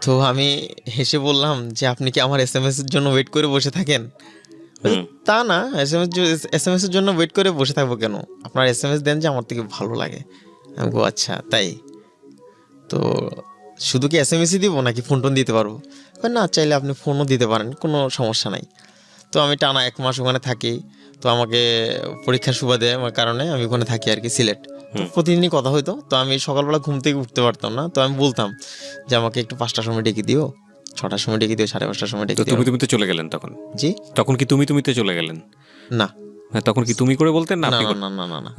A: তো আমি হেসে বললাম যে আপনি কি আমার SMS এর জন্য ওয়েট করে বসে থাকেন? তা না, SMS এর জন্য ওয়েট করে বসে থাকবো কেন, আপনার SMS দেন যে আমার থেকে ভালো লাগে। আমি বলবো আচ্ছা তাই, তো শুধু কি SMS দিব নাকি ফোন টোন দিতে পারবো? না, চাইলে আপনি ফোনও দিতে পারেন, কোনো সমস্যা নাই। তো আমি টানা 1 মাস ওখানে থাকি। তো আমাকে পরীক্ষার সুবাদে আমার কারণে আমি ওখানে থাকি আর কি, সিলেট। তো প্রতিদিনই কথা হইতো। তো আমি সকালবেলা ঘুম থেকে উঠতে পারতাম না, তো আমি বলতাম যে আমাকে একটু 5টার সময় ডেকে দিও, 6টার সময় ডেকে দিও, 5:30টার সময় ডেকে দিও।
B: তুমিতে চলে গেলেন তখন?
A: জি,
B: তখন কি তুমিতে চলে গেলেন?
A: না,
B: তখন কি তুমি করে বলতেন? না
A: না,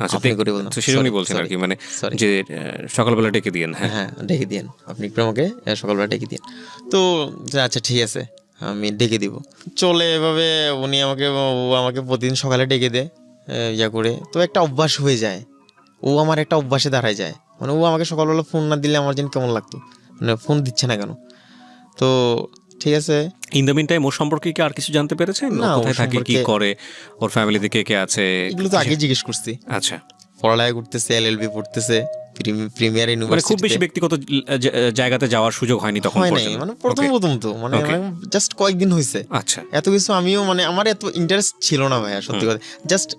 B: আচ্ছা,
A: আপনি করে বলতেন।
B: সেজন্যই বলছেন আর কি, মানে যে সকালবেলা ডেকে দিয়েন।
A: হ্যাঁ ডেকে দিয়েন, আপনি একটু আমাকে সকালবেলা ডেকে দিন। তো আচ্ছা ঠিক আছে, আমি ডেকে দিব। চলে এভাবে ও আমাকে প্রতিদিন সকালে ডেকে দেয় করে। তো একটা অভ্যাস হয়ে যায়, ও আমার একটা অভ্যাসে দাঁড়ায় যায়। মানে ও আমাকে সকালবেলা ফোন না দিলে আমার যেন কেমন লাগতো, মানে ফোন দিচ্ছে না কেন। তো ঠিক আছে,
B: ইন দ্য মিন টাইম ওর সম্পর্কে কি আর কিছু জানতে পেরেছেন?
A: না,
B: কোথায় থাকে, কি করে, ওর ফ্যামিলিতে কে কে আছে?
A: এগুলো তো আগে জিজ্ঞেস করছি।
B: আচ্ছা,
A: পড়ালেখা করতেছে, LLB পড়তেছে, প্রিমিয়ার
B: মানে
A: ইউনিভার্সিটি।
B: খুব বেশি ব্যক্তিগত জায়গাতে যাওয়ার সুযোগ হয়নি তখন পর্যন্ত?
A: মানে প্রথম তো মানে জাস্ট কয়েকদিন হয়েছে।
B: আচ্ছা,
A: এত কিছু আমিও মানে আমার এত ইন্টারেস্ট ছিল না ভাইয়া, সত্যি কথা। জাস্ট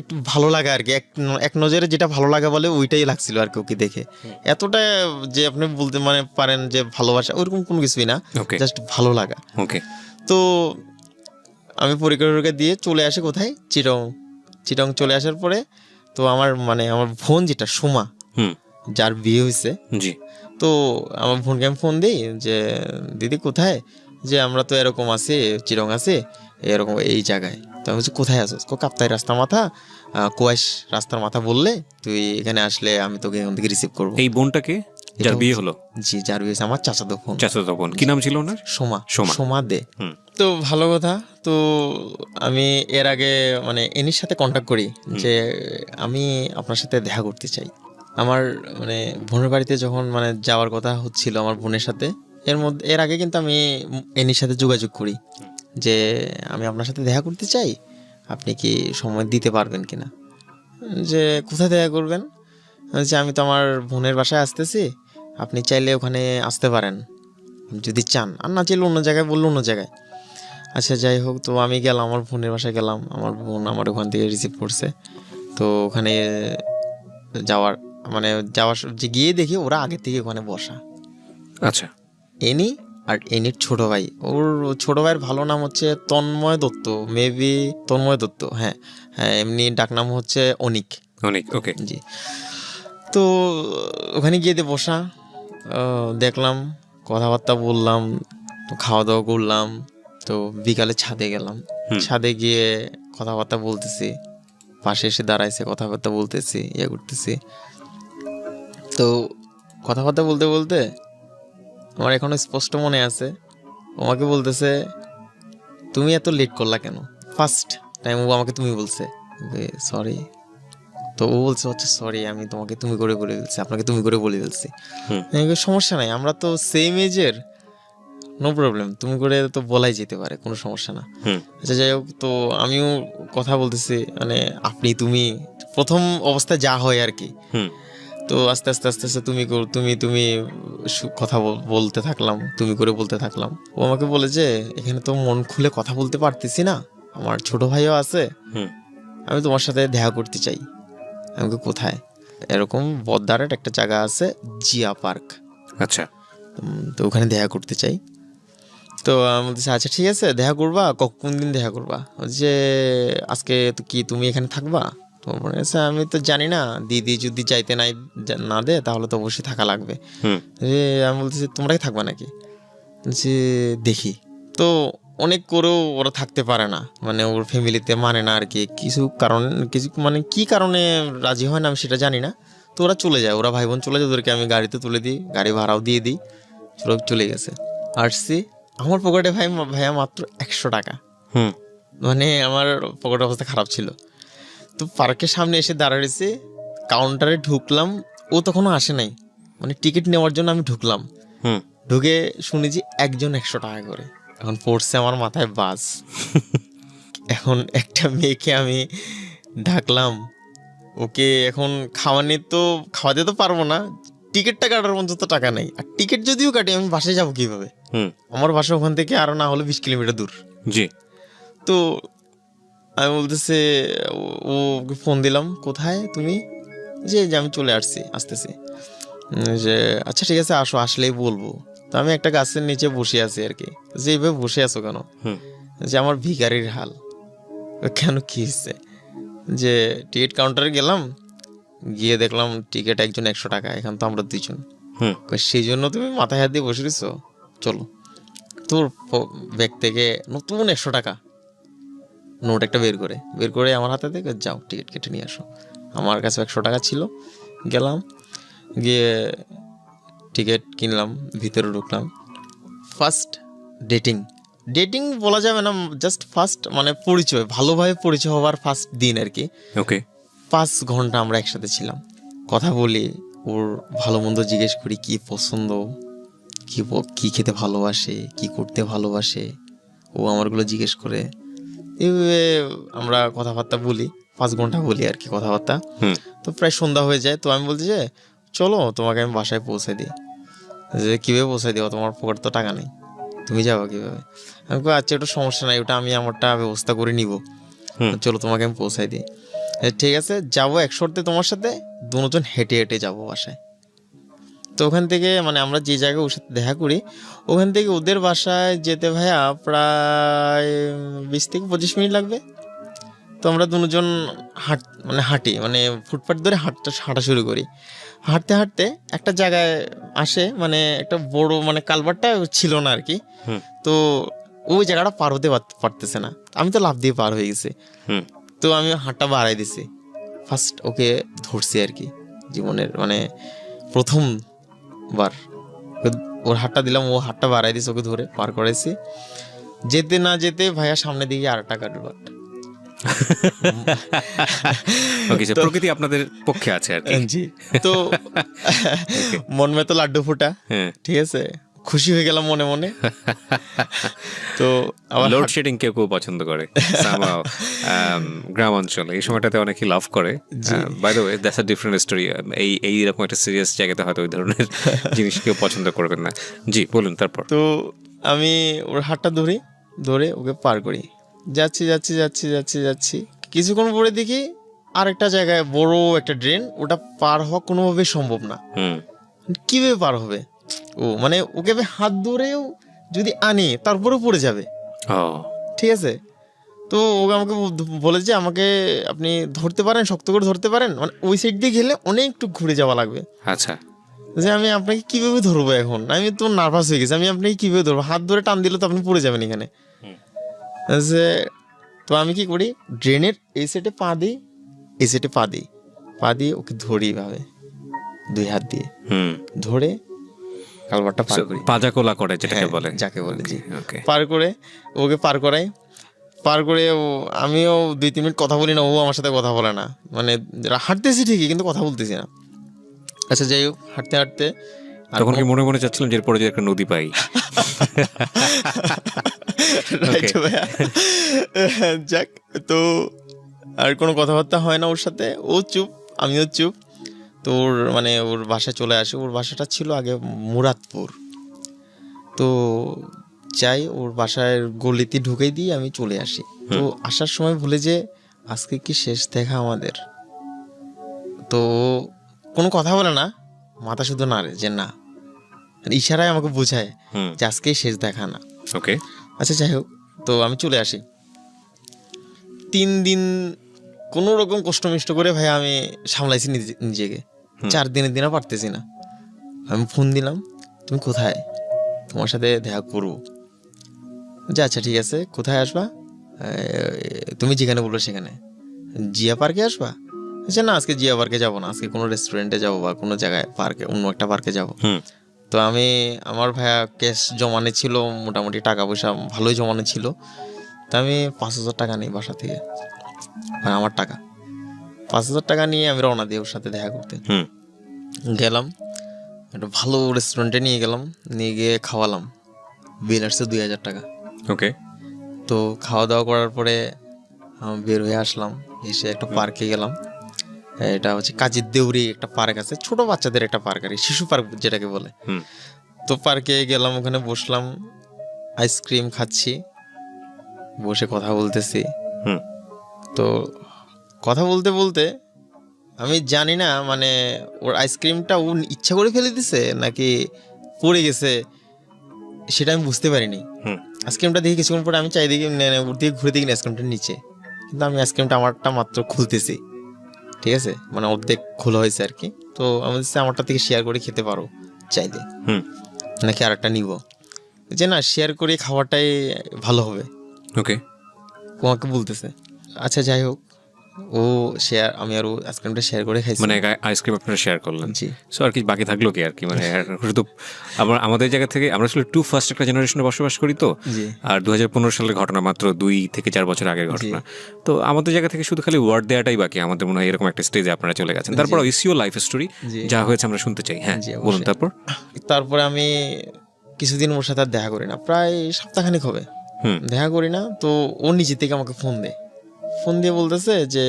A: একটু ভালো লাগা আর কি, এক নজরে যেটা ভালো লাগা বলে ওইটাই লাগছিল আর কি ওকে দেখে। এতটা যে আপনি বলতে মানে পারেন যে ভালোবাসা, ওইরকম কোনো কিছুই না, জাস্ট ভালো লাগা।
B: ওকে।
A: তো আমি পরীক্ষা দিয়ে চলে আসি কোথায়, চিটং চলে আসার পরে তো আমার বোন যেটা সোমা, যার বিয়ে হয়েছে,
B: জি,
A: তো আমার বোনকে আমি ফোন দিই যে দিদি কোথায়, যে আমরা তো এরকম আছি, চিরং আছে এরকম এই জায়গায়। তো আমি বলছি কোথায় আছো? কাপ্তাই রাস্তার মাথা, কোয়াইশ রাস্তার মাথা বললে তুই এখানে আসলে আমি তোকে এখান থেকে রিসিভ করবো।
B: এই বোনটাকে যার বিয়ে হলো?
A: জি, যার বিয়ে হয়েছে আমার চাচাতো বোন।
B: চাচাতো বোন, কি নাম ছিল ওনার?
A: সোমা।
B: সোমা।
A: সোমা দে। তো ভালো কথা। তো আমি এর আগে মানে এনির সাথে কন্ট্যাক্ট করি যে আমি আপনার সাথে দেখা করতে চাই। আমার মানে বোনের বাড়িতে যখন মানে যাওয়ার কথা হচ্ছিল আমার বোনের সাথে, এর আগে কিন্তু আমি এনির সাথে যোগাযোগ করি যে আমি আপনার সাথে দেখা করতে চাই, আপনি কি সময় দিতে পারবেন কিনা। যে কোথায় দেখা করবেন, যে আমি তো আমার বোনের বাসায় আসতেছি, আপনি চাইলে ওখানে আসতে পারেন যদি চান, আর না চাইলে অন্য জায়গায়, বললো অন্য জায়গায়। আচ্ছা যাই হোক, তো আমি গেলাম আমার বোনের বাসায় গেলাম, আমার বোন আমার ওখান থেকে রিসিভ করছে। তো ওখানে যে গিয়ে দেখি ওরা আগে থেকে ওখানে বসা।
B: আচ্ছা।
A: এনি আর এনির ছোট ভাই, ওর ছোট ভাইয়ের ভালো নাম হচ্ছে তন্ময় দত্ত, মেবি তন্ময় দত্ত, হ্যাঁ হ্যাঁ, এমনি ডাকনাম হচ্ছে অনিক।
B: অনিক, ওকে।
A: জি। তো ওখানে গিয়ে বসা, দেখলাম, কথাবার্তা বললাম, তো খাওয়া দাওয়া করলাম। তো বিকালে ছাদে গেলাম, ছাদে গিয়ে কথাবার্তা বলতেছি, পাশে এসে দাঁড়াইছে, কথাবার্তা বলতেছি, ইয়ে করতেছি। তো কথাবার্তা বলতে বলতে আমার এখনো স্পষ্ট মনে আছে, আমাকে বলতেছে তুমি এত লেট করলা কেন। ফার্স্ট টাইম ও আমাকে তুমি বলছে, সরি। তো ও বলছে আচ্ছা সরি, আমি তোমাকে তুমি করে বলে ফেলছি, আপনাকে তুমি করে বলে ফেলছি। সমস্যা নাই, আমরা তো সেম এজের, নো প্রবলেম, তুমি করে তো বলাই যেতে পারে, কোনো সমস্যা না। আচ্ছা যাই হোক, তো আমিও কথা বলতেছি, মানে আপনি তুমি প্রথম অবস্থায় যা হয় আর কি। তো আস্তে আস্তে আস্তে আস্তে তুমি তুমি তুমি কথা বলতে থাকলাম, তুমি করে বলতে থাকলাম। ও আমাকে বলে যে এখানে তো মন খুলে কথা বলতে পারতেছি না, আমার ছোট ভাইও আছে, আমি তোমার সাথে দেখা করতে চাই। আমাকে কোথায়, এরকম বদ্দারের একটা জায়গা আছে জিয়া পার্ক।
B: আচ্ছা।
A: তো ওখানে দেখা করতে চাই। তো আমি বলতেছি আচ্ছা ঠিক আছে, দেখা করবা, কোন দিন দেখা করবা। যে আজকে তো কি তুমি এখানে থাকবা? তো মনে হচ্ছে আমি তো জানি না, দিদি যদি যাইতে না দে তাহলে তো অবশ্যই থাকা লাগবে। যে আমি বলতেছি তোমরা কি থাকবা নাকি? যে দেখি। তো অনেক করেও ওরা থাকতে পারে না, মানে ওর ফ্যামিলিতে মানে না আর কি, কিছু মানে কি কারণে রাজি হয় না আমি সেটা জানি না। তো ওরা চলে যায়, ওরা ভাই বোন চলে যায়, ওদেরকে আমি গাড়িতে তুলে দিই, গাড়ি ভাড়াও দিয়ে দিই, চলে গেছে। আসছি, আমার পকেটে ভাইয়া মাত্র 100 টাকা। মানে আমার পকেটের অবস্থা খারাপ ছিল। তো পার্কের সামনে এসে দাঁড়িয়েছে, কাউন্টারে ঢুকলাম, ও তখনও আসে নাই, মানে টিকিট নেওয়ার জন্য আমি ঢুকলাম। ঢুকে শুনেছি একজন 100 টাকা করে। এখন পড়ছে আমার মাথায় বাজ। এখন একটা মেয়েকে আমি ডাকলাম, ওকে এখন খাওয়াতে তো পারবো না, টিকিটটা কাটার পর্যন্ত টাকা নেই, আর টিকিট যদিও কাটি আমি বাসায় যাবো কিভাবে? আমার বাসা ওখান থেকে আরো না হলে 20 কিলোমিটার দূর।
B: জি।
A: তো আমি বলতেছে, ওকে ফোন দিলাম, কোথায় তুমি? যে আমি চলে আসতেছি। যে আচ্ছা ঠিক আছে আসো, আসলেই বলবো। তো আমি একটা গাছের নিচে বসে আছি আর কি। যে এইভাবে বসে আছো কেন? যে আমার ভিখারির হাল। কেন, কি হচ্ছে? যে টিকিট কাউন্টারে গেলাম, গিয়ে দেখলাম টিকিট একজন 100 টাকা, এখন তো আমরা দুইজন, সেই জন্য তুমি মাথায় হাত দিয়ে বসে রয়েছো, চলো। তোর ব্যাগ থেকে নতুন 100 টাকা নোট একটা বের করে আমার হাতে থেকে, যাও টিকিট কেটে নিয়ে আসো। আমার কাছে 100 টাকা ছিল, গেলাম, গিয়ে টিকিট কিনলাম, ভিতরে ঢুকলাম। ফার্স্ট ডেটিং বলা যাবে না, জাস্ট ফার্স্ট মানে পরিচয়, ভালোভাবে পরিচয় হওয়ার ফার্স্ট দিন আর কি।
B: ওকে।
A: 5 ঘন্টা আমরা একসাথে ছিলাম, কথা বলি, ওর ভালো মন্দ জিজ্ঞেস করি, কি পছন্দ, কি খেতে ভালোবাসে, কি করতে ভালোবাসে, ও আমারগুলো জিজ্ঞেস করে। এইভাবে আমরা কথাবার্তা বলি, 5 ঘন্টা বলি আর কি কথাবার্তা। তো প্রায় সন্ধ্যা হয়ে যায়। তো আমি বলছি যে চলো তোমাকে আমি বাসায় পৌঁছে দিই। যে কীভাবে পৌঁছে দিও, তোমার পকেট তো টাকা নেই, তুমি যাবো কীভাবে? আমি বলি আচ্ছা একটু সমস্যা নাই, ওটা আমি আমারটা ব্যবস্থা করে নিব, চলো তোমাকে আমি পৌঁছাই দিই। ঠিক আছে যাবো একসাথে, তোমার সাথে দুজন হেঁটে হেঁটে যাবো বাসায়। তো ওখান থেকে মানে আমরা যে জায়গায় ওর সাথে দেখা করি, ওখান থেকে ওদের বাসায় যেতে ভাইয়া প্রায় 20 থেকে 25 মিনিট লাগবে। তো আমরা দুজন হাঁটি, মানে ফুটপাথ ধরে হাঁটা শুরু করি। হাঁটতে হাঁটতে একটা জায়গায় আসে, মানে একটা বড় মানে কালভারটা ছিল না আর কি। তো ওই জায়গাটা পার হতে পারতেছে না, আমি তো লাফ দিয়ে পার হয়ে গেছি। তো আমি হাঁটটা বাড়াই দিছি, ফার্স্ট ওকে ধরছি আর কি, জীবনের মানে প্রথম বার। ওর হাতটা দিলাম, ও হাতটা বাড়াই দিয়েছে, ওকে ধরে পার করাইছি। যেতে না যেতে ভাইয়া সামনে দিকে আর একটা কাটবার।
B: ওকে, প্রকৃতি আপনাদের পক্ষে আছে আর কি।
A: জি। তো মন মে তো লাড্ডু ফুটা,
B: হ্যাঁ,
A: ঠিক আছে, খুশি হয়ে গেলাম মনে মনে। তো আবার
B: লোডশেডিং কেউ কেউ পছন্দ করে somehow, গ্রাম অঞ্চলে এই সময়টাতে অনেকেই লাভ করে। By the way that's a different story. এইরকম একটা সিরিয়াস জায়গাতে হয়তো ওই ধরনের জিনিস কেউ পছন্দ করবেন না। জি বলুন তারপর।
A: তো আমি ওর হাতটা ধরে ওকে পার করি, যাচ্ছি যাচ্ছি যাচ্ছি যাচ্ছি যাচ্ছি, কিছুক্ষণ পরে দেখি আরেকটা জায়গায় বড় একটা ড্রেন, ওটা পার হওয়া কোনোভাবেই সম্ভব না। কিভাবে পার হবে ও, মানে ওকে আমি হাত ধরেও যদি আনি তারপরেও পড়ে যাবে, ঠিক আছে। তো ওকে আমাকে বলেছে আমাকে আপনি ধরতে পারেন, শক্ত করে ধরতে পারেন, মানে ওই সাইড দিয়ে গেলে অনেকটু ঘুরে যাওয়া লাগবে।
B: আচ্ছা,
A: যে আমি আপনাকে কিভাবে ধরবো এখন, আমি তো নার্ভাস হয়ে গেছি, আমি আপনাকে কিভাবে ধরবো, হাত ধরে টান দিলে তো আপনি পড়ে যাবেন এখানে। যে তো আমি কি করি, ড্রেনের এই সাইডে পা দিই, এই সাইডে পা দিই ওকে ধরি ভাবে, দুই হাত দিয়ে ধরে কালভারটা পার করি,
B: পাজাকোলা করে যেটাকে বলে,
A: যাকে বলে। জি, পার করে ওকে পার করাই, পার করে আমিও 2-3 মিনিট কথা বলি না, ও আমার সাথে কথা বলে না, মানে হাঁটতেছি ঠিকই কিন্তু কথা বলতেছি না। আচ্ছা যাই হোক, হাঁটতে হাঁটতে
B: তখন কি মনে মনে চাচ্ছিলাম যে এরপরে যে একটা নদী পাই।
A: যাক, তো আর কোনো কথাবার্তা হয় না ওর সাথে, ও চুপ, আমিও চুপ। তো ওর মানে ওর বাসায় চলে আসে, ওর বাসাটা ছিল আগে মুরাদপুর। তো যাই, ওর বাসায় গলিতে ঢুকে দিয়ে আমি চলে আসি। তো আসার সময় বলে যে আজকে কি শেষ দেখা আমাদের। তো কোনো কথা বলে না, মাথা শুধু নাড়ে যে না, ইশারায় আমাকে বোঝায় যে আজকেই শেষ দেখা না।
B: ওকে,
A: আচ্ছা যাই হোক, তো আমি চলে আসি। 3 দিন কোনো রকম কষ্ট মিষ্ট করে ভাই আমি সামলাইছি নিজেকে। 4 দিনের দিনও পারতেছি না। আমি ফোন দিলাম, তুমি কোথায়, তোমার সাথে দেখা করবো। যে আচ্ছা ঠিক আছে, কোথায় আসবা, তুমি যেখানে বললো সেখানে। জিয়া পার্কে আসবা? আচ্ছা না, আজকে জিয়া পার্কে যাবো না, আজকে কোনো রেস্টুরেন্টে যাবো বা কোনো জায়গায় পার্কে, অন্য একটা পার্কে যাবো। তো আমি, আমার ভাইয়া ক্যাশ জমানো ছিল, মোটামুটি টাকা পয়সা ভালোই জমানো ছিল। তো আমি 5,000 টাকা নিই বাসা থেকে, মানে আমার টাকা 5,000 টাকা নিয়ে আমি রওনা দিই ওর সাথে দেখা করতে। গেলাম একটা ভালো রেস্টুরেন্টে, নিয়ে গেলাম, নিয়ে গিয়ে খাওয়ালাম, বিল আসছে 2,000 টাকা।
B: ওকে,
A: তো খাওয়া দাওয়া করার পরে বের হয়ে আসলাম, এসে একটা পার্কে গেলাম। এটা হচ্ছে কাজীর দেউরি একটা পার্ক আছে, ছোট বাচ্চাদের একটা পার্ক আর কি, শিশু পার্ক যেটাকে বলে। তো পার্কে গেলাম, ওখানে বসলাম, আইসক্রিম খাচ্ছি, বসে কথা বলতেছি। তো কথা বলতে বলতে আমি জানি না মানে ওর আইসক্রিমটা ও ইচ্ছা করে ফেলে দিছে নাকি পড়ে গেছে, সেটা আমি বুঝতে পারিনি। আইসক্রিমটা দেখি কিছুক্ষণ পরে আমি চাই দেখি ওর দিকে ঘুরে দেখি আইসক্রিমটা নিচে, কিন্তু আমি আইসক্রিমটা আমারটা মাত্র খুলতেছি, ঠিক আছে, মানে অর্ধেক খোলা হয়েছে আর কি। তো আমি আমারটা থেকে শেয়ার করে খেতে পারো চাইলে, নাকি আর একটা নিব, যে না শেয়ার করে খাওয়াটাই ভালো হবে।
B: ওকে,
A: তোমাকে বলতেছে। আচ্ছা যাই হোক, ও শেয়ার, আমি আর ও আইসক্রিমটা শেয়ার করে খাইছি,
B: মানে আইসক্রিম আপনারা শেয়ার করলেন।
A: জি।
B: সো আর কি বাকি থাকলো কি আর কি, মানে শুধু আমাদের জায়গা থেকে আমরা আসলে টু ফার্স্ট একটা জেনারেশনে বসবাস করি তো। আর 2015 সালের ঘটনা, মাত্র 2 থেকে 4 বছর আগের ঘটনা। তো আমাদের জায়গা থেকে শুধু খালি ওয়ার্ড দেওয়াটাই বাকি। আমাদের মনে হয় এরকম একটা স্টেজে আপনারা চলে গেছেন। তারপর ইসিও লাইফ স্টোরি যা হয়েছে আমরা শুনতে চাই। হ্যাঁ বলুন।
A: তারপরে আমি কিছুদিন ওর সাথে আর দেখা করি না, প্রায় সপ্তাহখানিক হবে দেখা করি না। তো ও নিজে থেকে আমাকে ফোন দিয়ে বলতেছে যে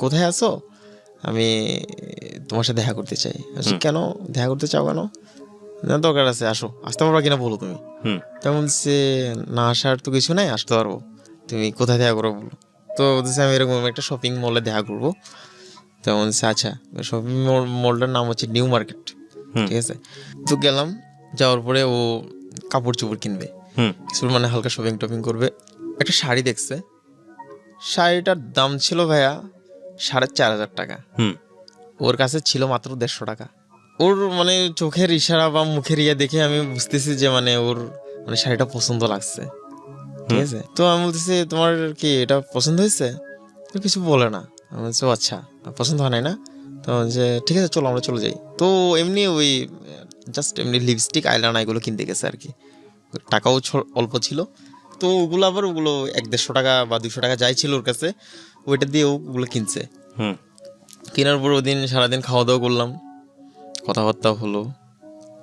A: কোথায় আছো, আমি তোমার সাথে দেখা করতে চাই। কেন দেখা করতে চাও, কেন, না দরকার আছে, আসো, আসতে পারবা কিনা বলো তুমি। তেমন বলছে না আসার তো কিছু নাই, আসতে পারবো, তুমি কোথায় দেখা করো বলো। তো বলতেছে আমি এরকম একটা শপিং মলে দেখা করবো। তেমন বলছে আচ্ছা, শপিং মলটার নাম হচ্ছে নিউ মার্কেট, ঠিক আছে। তো গেলাম, যাওয়ার পরে ও কাপড় চোপড় কিনবে, মানে হালকা শপিং টপিং করবে। একটা শাড়ি দেখছে, শাড়িটার দাম ছিল ভাইয়া 4,500 টাকা। ওর কাছে ছিল মাত্র 150 টাকা। ওর মানে চোখের ইশারা বা মুখের ইয়া দেখে আমি বুঝতেছি যে মানে ওর মানে শাড়িটা পছন্দ লাগছে, ঠিক আছে। তো আমি বলতেছি তোমার কি এটা পছন্দ হয়েছে, কিছু বলে না। আমি বলছি আচ্ছা পছন্দ হয় নাই না, তো যে ঠিক আছে চলো আমরা চলে যাই। তো এমনি ওই জাস্ট এমনি লিপস্টিক আইলাইনার এগুলো কিনতে গেছে আর কি, টাকাও অল্প ছিল। তো ওগুলো আবার ওগুলো 100-150 টাকা বা 200 টাকা যাই ছিল ওর কাছে, ওইটা দিয়ে ওগুলো কিনছে। কেনার পর ওদিন সারাদিন খাওয়া দাওয়া করলাম, কথাবার্তা হলো,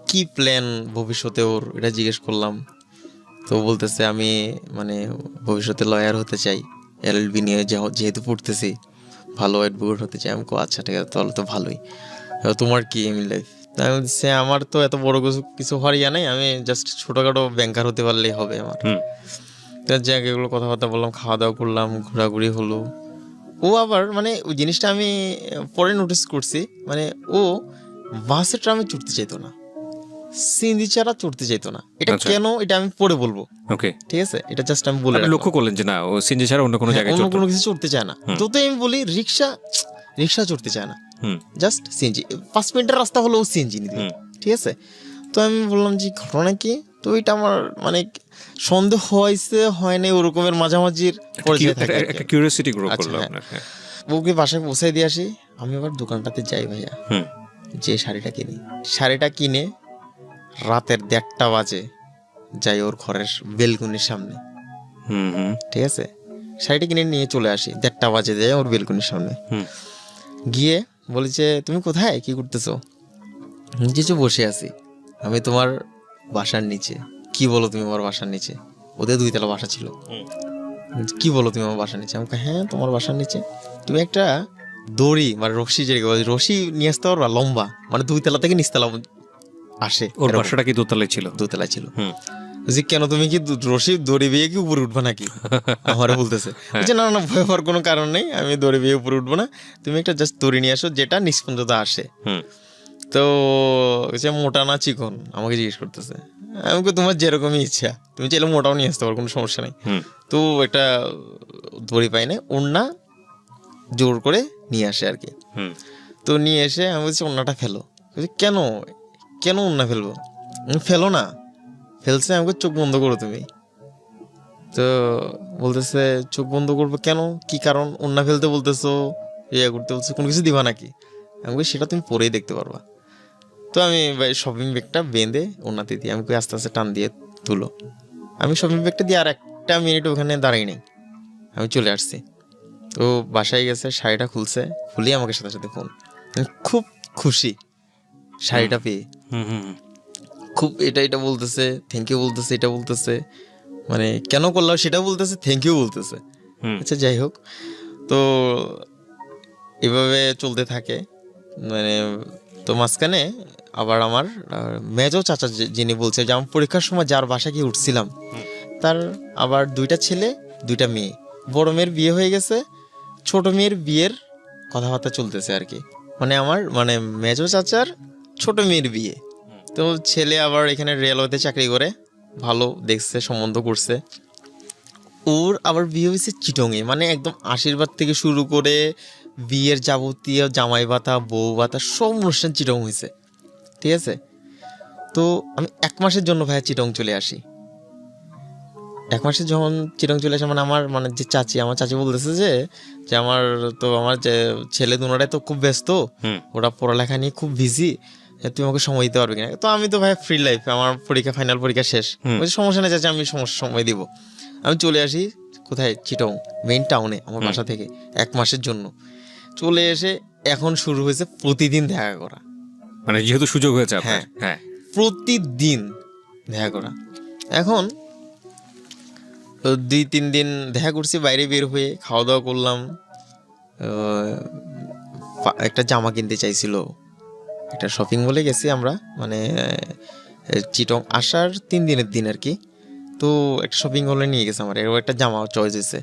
A: কি প্ল্যান ভবিষ্যতে ওর এটা জিজ্ঞেস করলাম। তো বলতেছে আমি মানে ভবিষ্যতে লয়ার হতে চাই, LLB নিয়ে যেহেতু পড়তেছি, ভালো অ্যাডভোকেট হতে চাই। আমি আচ্ছা ঠিক আছে তাহলে তো ভালোই, তোমার কি এম লাইফ? আমি বলছি আমার তো এত বড় কিছু হওয়ার ইয়া নেই, আমি জাস্ট ছোটোখাটো ব্যাংকার হতে পারলেই হবে আমার। যাক এগুলো কথাবার্তা বললাম, খাওয়া দাওয়া করলাম, ঘোরাঘুরি হলো। ও আবার মানে ওই জিনিসটা আমি পরে নোটিস করছি, মানে ও বাসে ট্রামে চড়তে চাইতো না, সিএনজি ছাড়া চড়তে চাইতো না। এটা কেন এটা আমি পরে বলবো,
B: ওকে
A: ঠিক আছে? এটা জাস্ট আমি বলে
B: লক্ষ্য করলেন যে না ও সিএনজি ছাড়া অন্য কোনো জায়গায়
A: অন্য কোনো কিছু চড়তে চায় না। যতই আমি বলি রিক্সা চড়তে চায় না, জাস্ট সিএনজি। 5 মিনিটের রাস্তা হলো ও সিএনজি নিতে, ঠিক আছে? তো আমি বললাম যে ঘটনা কি? তো এটা আমার মানে সন্দেহ হয় না ওরকমের মাঝামাঝির পর্যায়ে থাকে,
B: একটা কিউরিওসিটি গ্রো করলো আপনার।
A: ওকে বাসায় পৌঁছাই দিয়ে আসি, আমি আবার দোকানটাতে যাই ভাইয়া, যে শাড়িটা কিনে রাতের 1:30 বাজে যাই ওর ঘরের বেলকুনির সামনে, ঠিক আছে? শাড়িটা কিনে নিয়ে চলে আসি, 1:30 বাজে যাই ওর বেলকুনির সামনে গিয়ে বলি যে তুমি কোথায়, কি করতেছো? কিছু বসে আছি, আমি তোমার বাসার নিচে। কি বলো তুমি আমার বাসার নিচে? ওদের 2 তলা বাসা ছিল। কি বলো তুমি আমার বাসার নিচে? আমাকে হ্যাঁ তোমার বাসার নিচে। তুমি একটা দড়ি মানে রশি, যেটাকে রশি নিয়ে আসতে পারবা, লম্বা, মানে 2 তলা থেকে নিচতলা আসে।
B: ওর বাসাটা কি দোতলায় ছিল?
A: দোতলায় ছিল। যে কেন তুমি কি রশি দড়ি বেয়ে কি উপরে উঠবা নাকি? আমারে বলতেছে যে না না ভয় হওয়ার কোনো কারণ নেই, আমি দড়ি বেয়ে উপরে উঠবো না, তুমি একটা জাস্ট দড়ি নিয়ে আসো যেটা নিচ পর্যন্ত আসে। তো সে মোটা না চিকন আমাকে জিজ্ঞেস করতেছে। আমাকে তোমার যেরকমই ইচ্ছা, তুমি চাইলে মোটাও নিয়ে আসতে পারো, কোনো সমস্যা নেই। তো একটা দড়ি পাই না, ওড়না জোর করে নিয়ে আসে আর কি। তো নিয়ে এসে আমি বলছি ওড়নাটা ফেলো। কেন কেন ওড়না ফেলবো? ফেলো না। ফেলছে, আমাকে চোখ বন্ধ করো তুমি। তো বলতেছে চোখ বন্ধ করবো কেন, কি কারণ? ওড়না ফেলতে বলতেছো, ইয়ে করতে বলছো, কোনো কিছু দিবা নাকি? আমি সেটা তুমি পরেই দেখতে পারবা। তো আমি শপিং ব্যাগটা বেঁধে ওড়নাতে দিয়ে আমি আস্তে আস্তে টান দিয়ে তুলো। আমি শপিং ব্যাগটা দিয়ে আর 1 মিনিট ওখানে দাঁড়াই নেই, আমি চলে আসছি। তো বাসায় গেছে, শাড়িটা খুলছে, খুলিয়ে আমাকে সাথে সাথে ফোন। খুব খুশি শাড়িটা পেয়ে, খুব এটা বলতেছে, থ্যাংক ইউ বলতেছে, এটা বলতেছে, মানে কেন করলাম সেটা বলতেছে, থ্যাংক ইউ বলতেছে। আচ্ছা যাই হোক, তো এভাবে চলতে থাকে। মানে তো মাঝখানে আবার আমার মেজো চাচা যিনি বলছে যে আমার পরীক্ষার সময় যার বাসায় গিয়ে উঠছিলাম, তার আবার 2টা ছেলে 2টা মেয়ে। বড় মেয়ের বিয়ে হয়ে গেছে, ছোট মেয়ের বিয়ের কথাবার্তা চলতেছে আর কি। মানে আমার মানে মেজো চাচার ছোট মেয়ের বিয়ে। তো ছেলে আবার এখানে রেলওয়েতে চাকরি করে, ভালো দেখছে, সম্বন্ধ করছে। ওর আবার বিয়ে হয়েছে চিটংয়ে, মানে একদম আশীর্বাদ থেকে শুরু করে বিয়ের যাবতীয় জামাই ভাতা, বউ ভাতা সব অনুষ্ঠান চিটং হয়েছে, ঠিক আছে? তো আমি 1 মাসের জন্য ভাইয়া চিটং চলে আসি। 1 মাসে যখন চিটং চলে আসে, মানে আমার মানে যে আমার চাচি বলতেছে যে আমার যে ছেলে দুনোটাই তো খুব ব্যস্ত, ওরা পড়ালেখা নিয়ে খুব বিজি, তুমি আমাকে সময় দিতে পারবে কিনা? তো আমি তো ভাই ফ্রি লাইফ, আমার ফাইনাল পরীক্ষা শেষ, সমস্যা নেই চাচি, আমি সময় দিব। আমি চলে আসি কোথায়, চিটং মেইন টাউনে আমার বাসা থেকে 1 মাসের জন্য চলে এসে এখন শুরু হয়েছে প্রতিদিন দেখা করা,
B: মানে যেহেতু সুযোগ হয়েছে।
A: হ্যাঁ প্রতিদিন দেখা করা। এখন 2-3 দিন দেখা করছি, বাইরে বের হয়ে খাওয়া দাওয়া করলাম। একটা জামা কিনতে চাইছিল, একটা শপিং মলে গেছি আমরা, মানে চিটং আসার 3 দিনের দিন আর কি। তো একটা শপিং মলে নিয়ে গেছে আমার, এরও একটা জামা চয়েস হয়েছে।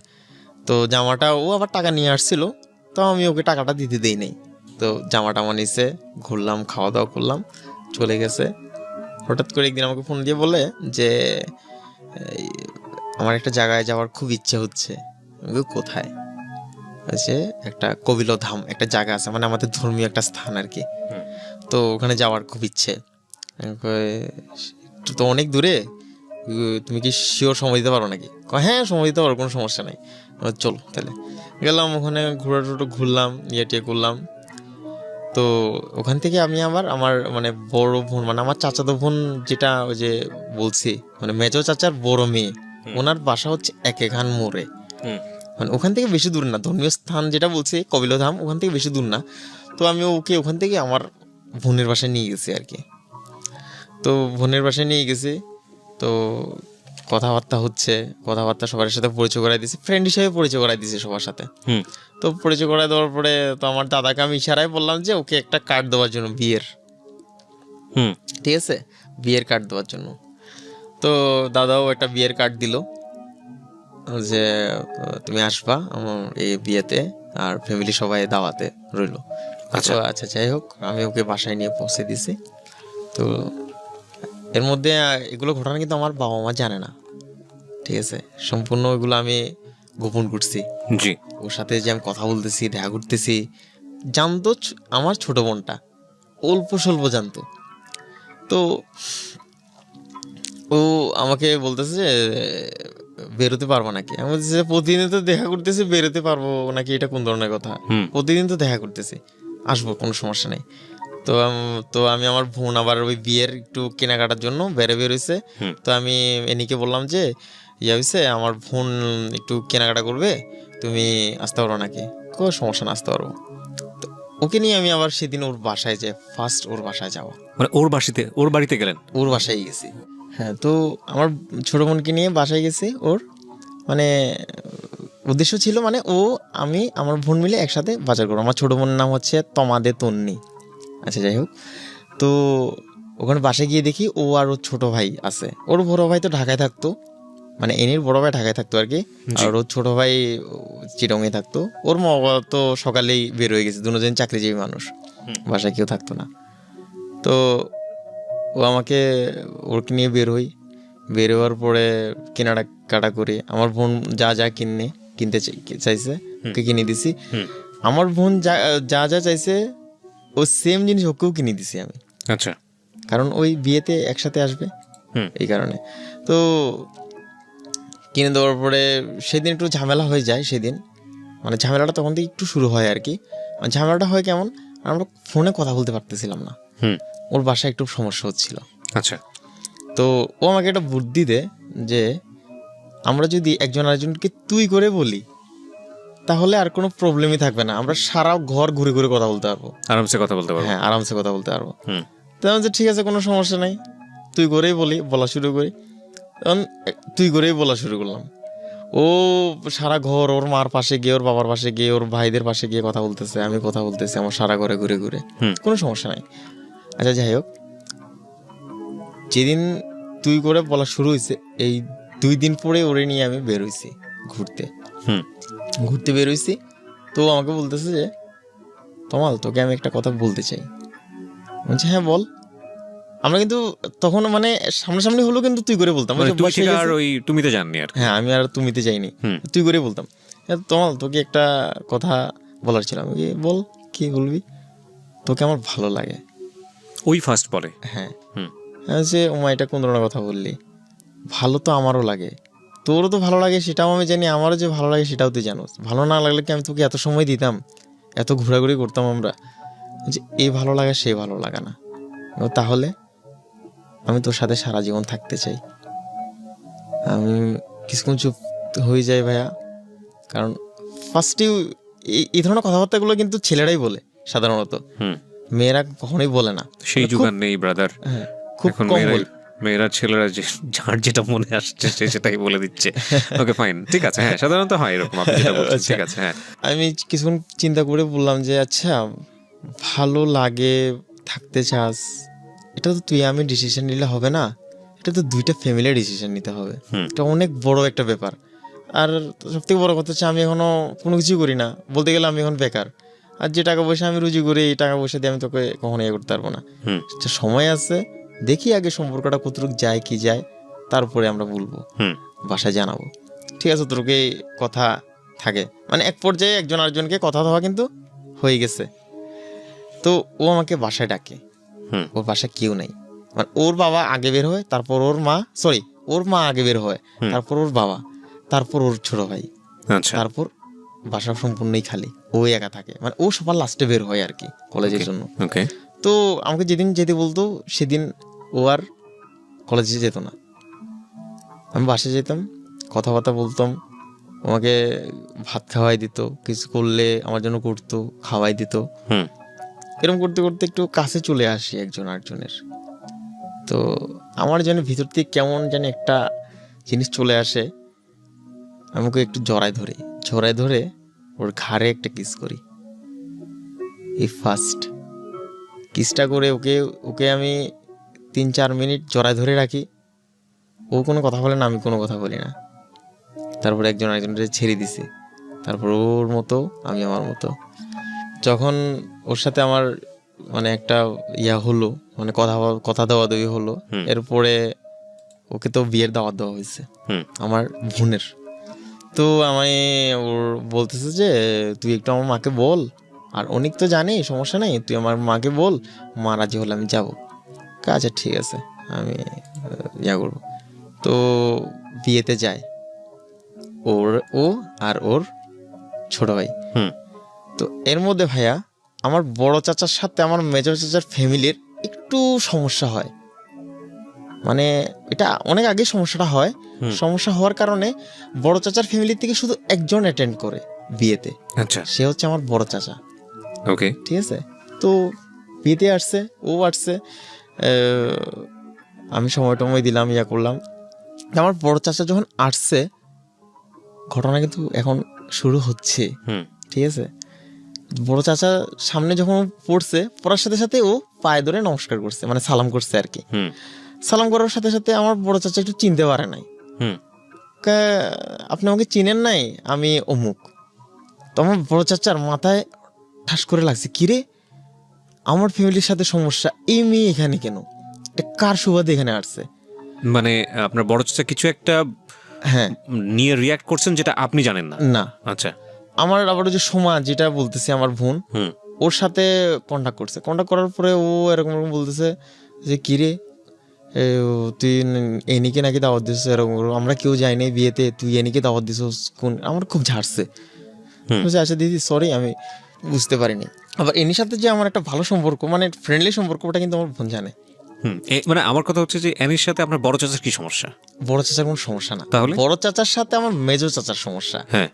A: তো জামাটা ও আবার টাকা নিয়ে আসছিল, তো আমি ওকে টাকাটা দিতে দেই নাই। তো জামাটা আমার নিচে ঘুরলাম, খাওয়া দাওয়া করলাম, চলে গেছে। হঠাৎ করে একদিন আমাকে ফোন দিয়ে বলে যে আমার একটা জায়গায় যাওয়ার খুব ইচ্ছে হচ্ছে। কোথায়? আছে একটা কবিলধাম একটা জায়গা আছে, মানে আমাদের ধর্মীয় একটা স্থান আর কি। তো ওখানে যাওয়ার খুব ইচ্ছে। তো অনেক দূরে, তুমি কি শিওর সময় দিতে পারো নাকি? হ্যাঁ সময় দিতে পারো, কোনো সমস্যা নেই, চলো তাহলে। গেলাম ওখানে, ঘোরাটা ঘুরলাম, টিয়ে করলাম। তো ওখান থেকে আমি আমার মানে বড় বোন, মানে আমার চাচাতো বোন, যেটা ওই যে বলছি মানে মেজো চাচার বড় মেয়ে, ওনার বাসা হচ্ছে একেখান মোড়ে। মানে ওখান থেকে বেশি দূর না, ধর্মীয় স্থান যেটা বলছি কপিলধাম, ওখান থেকে বেশি দূর না। তো আমি ওকে ওখান থেকে আমার বোনের বাসায় নিয়ে গেছি আর কি। তো বোনের বাসায় নিয়ে গেছি, তো কথাবার্তা হচ্ছে, কথাবার্তা সবার সাথে পরিচয় করাই দিয়েছি, ফ্রেন্ড হিসেবে পরিচয় করাই দিয়েছি সবার সাথে। তো পরিচয় করাই দেওয়ার পরে তো আমার দাদাকে আমি ইশারায় বললাম যে ওকে একটা কার্ড দেওয়ার জন্য, বিয়ের, ঠিক আছে, বিয়ের কার্ড দেওয়ার জন্য। তো দাদাও একটা বিয়ের কার্ড দিল যে তুমি আসবা আমার এই বিয়েতে, আর ফ্যামিলি সবাই দাওয়াতে রইলো। আচ্ছা আচ্ছা, যাই হোক, আমি ওকে বাসায় নিয়ে পৌঁছে দিছি। তো এর মধ্যে এগুলো ঘটনা কিন্তু আমার বাবা মা জানে না, ঠিক আছে, সম্পূর্ণ এগুলো আমি গোপন করছি।
B: জি,
A: ওর সাথে যে আমি কথা বলতেছি, দেখা করতেছি, জানতো আমার ছোট বোনটা, অল্প স্বল্প জানতো। তো ও আমাকে বলতেছে যে বেরোতে পারবো নাকি, আমি বলতেছি যে প্রতিদিন তো দেখা করতেছি, বেরোতে পারবো নাকি, এটা কোন ধরনের কথা, প্রতিদিন তো দেখা করতেছি, আসবো, কোনো সমস্যা নেই। তো আমি আমার বোন আবার ওই বিয়ের একটু কেনাকাটার জন্য বেরোইছে। তো আমি এনিকে বললাম যে ইয়া হয়েছে, আমার বোন একটু কেনাকাটা করবে, তুমি আসতে পারো নাকি, কোনো সমস্যা না, আসতে পারবো। তো ওকে নিয়ে আমি আবার সেদিন ওর বাসায় যাই, ফার্স্ট ওর বাসায় যাওয়া,
B: মানে ওর বাড়িতে গেলেন?
A: ওর বাসায় গেছি, হ্যাঁ। তো আমার ছোট বোনকে নিয়ে বাসায় গেছি ওর, মানে উদ্দেশ্য ছিল মানে আমি আমার বোন মিলে একসাথে বাজার করবো। আমার ছোট বোনের নাম হচ্ছে তমাদে তন্নি। আচ্ছা, যাই হোক, তো ওখানে বাসায় গিয়ে দেখি ও আর ওর ছোট ভাই আছে। ওর বড় ভাই তো ঢাকায় থাকতো, মানে এনির বড় ভাই ঢাকায় থাকতো আর কি, আর ওর ছোট ভাই চিটংয়ে থাকতো। ওর মা বাবা তো সকালেই বের হয়ে গেছে, দুজন চাকরিজীবী মানুষ, বাসায় কেউ থাকতো না। তো ও আমাকে ওকে নিয়ে বের হওয়ার পরে কেনাকাটা করে আমার বোন যা যা কিনতে চাইছে ওকে কিনে দিছি। আমার বোন যা যা চাইছে ও সেম জিনিস ওকেও কিনে দিছি আমি।
B: আচ্ছা,
A: কারণ ওই বিয়েতে একসাথে আসবে, এই কারণে। তো কিনে দেওয়ার পরে সেদিন একটু ঝামেলা হয়ে যায়, সেদিন মানে ঝামেলাটা তখন থেকে একটু শুরু হয় আর কি। ঝামেলাটা হয় কেমন, আমরা ফোনে কথা বলতে পারতেছিলাম না, ওর বাসায় একটু সমস্যা হচ্ছিল।
B: আচ্ছা,
A: তো ও আমাকে একটা বুদ্ধি দেয় যে আমরা যদি একজন আরেকজনকে তুই করে বলি তাহলে আর কোনো প্রবলেমই থাকবে না, আমরা সারা ঘর ঘুরে ঘুরে কথা বলতে পারবো,
B: আরামসে কথা বলতে পারবো।
A: হ্যাঁ, আরামসে কথা বলতে পারবো। তো আমি ঠিক আছে, কোনো সমস্যা নাই, তুই করেই বলা শুরু করি। তখন তুই করেই বলা শুরু করলাম। ও সারা ঘর, ওর মার পাশে গিয়ে, ওর বাবার পাশে গিয়ে, ওর ভাইদের পাশে গিয়ে কথা বলতেছে, আমি কথা বলতেছি আমার সারা ঘরে ঘুরে ঘুরে, কোনো সমস্যা নাই। আচ্ছা, যাই হোক, যেদিন তুই করে বলা শুরু হয়েছে এই 2 দিন পরে ওরে নিয়ে আমি বেরোইছি ঘুরতে বেরোইছি। তো আমাকে বলতেছে যে তমাল, তোকে আমি একটা কথা বলতে চাই। বলছি, হ্যাঁ বল। আমরা কিন্তু তখন মানে সামনাসামনি হলো, কিন্তু তুই করে বলতাম,
B: তুমিতে যাননি আর।
A: হ্যাঁ, আমি আর তুমিতে যাইনি, তুই করে বলতাম। তমাল, তোকে একটা কথা বলার ছিল। আমি বল, কি বলবি? তোকে আমার ভালো লাগে।
B: ওই ফার্স্ট বলে?
A: হ্যাঁ। যে ওমা, এটা কোন ধরনের কথা বললি? ভালো তো আমারও লাগে, তোরও তো ভালো লাগে সেটাও আমি জানি, আমারও যে ভালো লাগে সেটাও তুই জানোস। ভালো না লাগলে কি আমি তোকে এত সময় দিতাম, এত ঘোরাঘুরি করতাম আমরা? যে এই ভালো লাগা সে ভালো লাগা না, তাহলে আমি তোর সাথে সারা জীবন থাকতে চাই। আমি কিছুক্ষণ চুপ হয়ে যাই ভাইয়া, কারণ ফার্স্টে এই ধরনের কথাবার্তাগুলো কিন্তু ছেলেরাই বলে সাধারণত, মেয়েরা কখনোই বলে না।
B: সেই যুগান নেই ব্রাদার,
A: হ্যাঁ, খুব কম বলে।
B: মেয়েরা ছেলেরা যার যেটা মনে আসছে সে সেটাই বলে দিচ্ছে। ওকে, ফাইন, ঠিক আছে, হ্যাঁ, সাধারণত হয় এরকম, আপনি যেটা বলছেন, ঠিক আছে। হ্যাঁ,
A: আমি কিছুক্ষণ চিন্তা করে বললাম যে আচ্ছা, ভালো লাগে, থাকতে চাস, এটা তো তুই আমি ডিসিশন নিলে হবে না, এটা তো 2টা ফ্যামিলির ডিসিশন নিতে হবে, এটা অনেক বড় একটা ব্যাপার। আর সবথেকে বড় কথা হচ্ছে আমি এখনো কোনো কিছুই করি না, বলতে গেলে আমি এখন বেকার, আর যে টাকা পয়সা আমি রুজি করি এই টাকা পয়সা দিয়ে আমি তোকে কখনো ইয়ে করতে পারবো না। সময় আছে, দেখি আগে সম্পর্কটা কতটুকু যায় কি যায়, তারপরে আমরা বলবো, বাসায় জানাবো। ঠিক আছে, তোকে কথা থাকে, মানে এক পর্যায়ে একজন আরেকজনকে কথা দেওয়া কিন্তু হয়ে গেছে। তো ও আমাকে বাসায় ডাকে, ওর বাসায় কেউ নাই, মানে ওর বাবা আগে বের হয়, তারপর ওর মা আগে বের হয়, তারপর ওর বাবা, তারপর ওর ছোট ভাই, তারপর বাসা সম্পূর্ণই খালি, ও একা থাকে, মানে ও সবার লাস্টে বের হয় আর কি কলেজের জন্য।
B: ওকে।
A: তো আমাকে যেদিন যেতে বলতো সেদিন ও আর কলেজে যেত না, আমি বাসায় যেতাম, কথাবার্তা বলতাম, আমাকে ভাত খাওয়াই দিত, কিছু করলে আমার জন্য করতো, খাওয়াই দিত। এরকম করতে করতে একটু কাছে চলে আসি একজন আরেকজনের। তো আমার যেন ভিতর থেকে কেমন যেন একটা জিনিস চলে আসে, আমি ওকে একটু জড়ায় ধরে ওর ঘাড়ে একটা কিস করি। এই ফার্স্ট কিসটা করে ওকে ওকে আমি 3-4 মিনিট জড়ায় ধরে রাখি। ও কোনো কথা বলে না, আমি কোনো কথা বলি না। তারপর একজন আরেকজনের ছেড়ে দিছি, তারপর ওর মতো আমি আমার মতো। যখন ওর সাথে আমার মানে একটা হলো, মানে কথা দেওয়া দেওয়ি হলো, এরপরে ওকে তো বিয়ের দাওয়াত দেওয়া হয়েছে আমার বোনের। তো আমি ওর বলতেছে যে তুই একটু আমার মাকে বল, আর অনেক তো জানি, সমস্যা নেই, তুই আমার মাকে বল, মা রাজি হলে আমি যাবো। আচ্ছা ঠিক আছে, আমি করবো। তো বিয়েতে যায় ও আর ওর ছোট ভাই। তো এর মধ্যে ভাইয়া আমার বড় চাচার সাথে আমার মেজর চাচার ফ্যামিলির একটু সমস্যা হয়, মানে এটা অনেক আগে সমস্যাটা হয়। সমস্যা হওয়ার কারণে বড় চাচার ফ্যামিলি থেকে শুধু একজন অ্যাটেন্ড করে বিয়েতে।
B: আচ্ছা,
A: সে হচ্ছে আমার বড় চাচা।
B: ওকে,
A: ঠিক আছে। তো বিয়েতে আসছে, ও আসছে, আমি সময় দিলাম, করলাম। আমার বড় চাচা যখন আসছে, ঘটনা কিন্তু এখন শুরু হচ্ছে। ঠিক আছে। বড় চাচা সামনে যখন পড়ছে, পড়ার সাথে সাথে ও পায়ে ধরে নমস্কার করছে, মানে সালাম করছে আর কি। সালাম করার সাথে সাথে আমার বড় চাচা একটু চিনতে পারে নাই, আপনি আমাকে চিনেন নাই, আমি অমুক। তো আমার বড় চাচার মাথায় ঠাস করে লাগছে, কিরে আমার ফ্যামিলির সাথে সমস্যা, এই মেয়ে এখানে কেন, কার সুবাদে এখানে আসছে?
B: মানে আপনার বড় চাচা কিছু একটা নিয়ে রিয়াক্ট করছেন যেটা আপনি জানেন না?
A: না।
B: আচ্ছা।
A: আমার আবার যে সোমা যেটা বলতেছে আমার বোন, ওর সাথে কন্ট্যাক্ট করছে। কন্ট্যাক্ট করার পরে ও এরকম বলতেছে যে কিরে তুই এনিকে নাকি দাওয়াত দিছিস, এরকম আমরা কেউ যাইনি বিয়েতে, তুই এনিকে দাওয়াত দিছিস কোন? আমার খুব ঝাড়ছে। আচ্ছা দিদি সরি, আমি বুঝতে পারিনি। আবার এনির সাথে যে আমার একটা ভালো সম্পর্ক, মানে ফ্রেন্ডলি সম্পর্ক, ওটা কিন্তু আমার বোন জানে।
B: মানে আমার কথা হচ্ছে যে এনির সাথে আপনার বড় চাচার কি সমস্যা?
A: বড় চাচার কোনো সমস্যা না,
B: তাহলে
A: বড় চাচার সাথে আমার মেজর চাচার সমস্যা।
B: হ্যাঁ।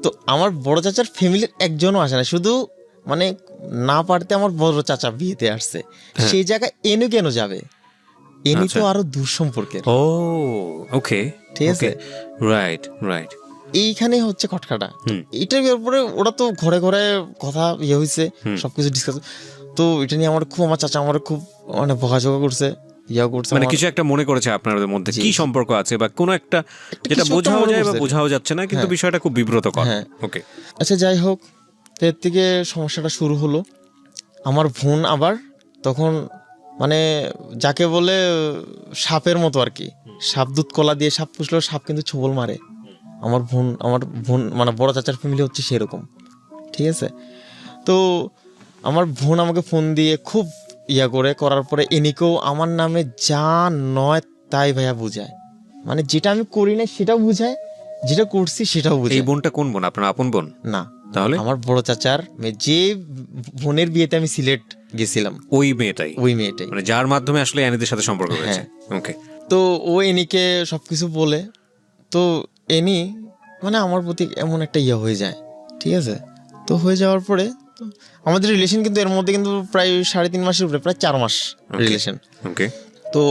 A: তো আমার বড় চাচার ফ্যামিলির একজনও আসে না, শুধু মানে না পারতে আমার বড় চাচা বিয়েতে আসছে, সেই জায়গায় এনু কেন যাবে? এনি তো আরো দূর সম্পর্কের।
B: ও ওকে,
A: ঠিক আছে,
B: রাইট রাইট।
A: এইখানে হচ্ছে খটকাটা। এটার ব্যাপারে ওরা তো ঘরে ঘরে কথা হয়েছে, সবকিছু ডিসকাস। তো এটা নিয়ে আমার চাচা আমার খুব মানে বকাঝকা করছে,
B: মানে কিছু একটা মনে করেছে আপনাদের মধ্যে, কি সম্পর্ক আছে বা কোনো একটা যেটা বোঝাও যায় বা বোঝাও যাচ্ছে না, কিন্তু বিষয়টা খুব বিব্রতকর। ওকে,
A: আচ্ছা যাই হোক, এর থেকে সমস্যাটা শুরু হলো। আমার বোন আবার তখন মানে যাকে বলে সাপের মতো আর কি, সাপ দুধ কলা দিয়ে সাপ পুষলেও সাপ কিন্তু ছোবল মারে। আমার বোন মানে বড় চাচার ফ্যামিলি হচ্ছে সেরকম। ঠিক আছে। তো আমার বোন আমাকে ফোন দিয়ে খুব করার পরে এনিকেও আমার নামে যা নয় তাই ভাইয়া বুঝায়, মানে যেটা আমি করি না সেটাও বুঝায়, যেটা করছি সেটাও বুঝায়।
B: এই বোনটা কোন বোন? আপনার আপন বোন?
A: না।
B: তাহলে
A: আমার বড় চাচার যে বোনের বিয়েতে আমি সিলেট গেছিলাম, ওই মেয়েটাই,
B: মানে যার মাধ্যমে আসলে এনিদের সাথে সম্পর্ক হয়েছে। ওকে।
A: তো ও এনিকে সবকিছু বলে, তো এনি মানে আমার প্রতি এমন একটা হয়ে যায়। ঠিক আছে। তো হয়ে যাওয়ার পরে আমাদের রিলেশন কিন্তু এর মধ্যে কিন্তু প্রায় 3.5 মাসের উপরে, প্রায় 4 মাস রিলেশন।
B: ওকে।
A: তো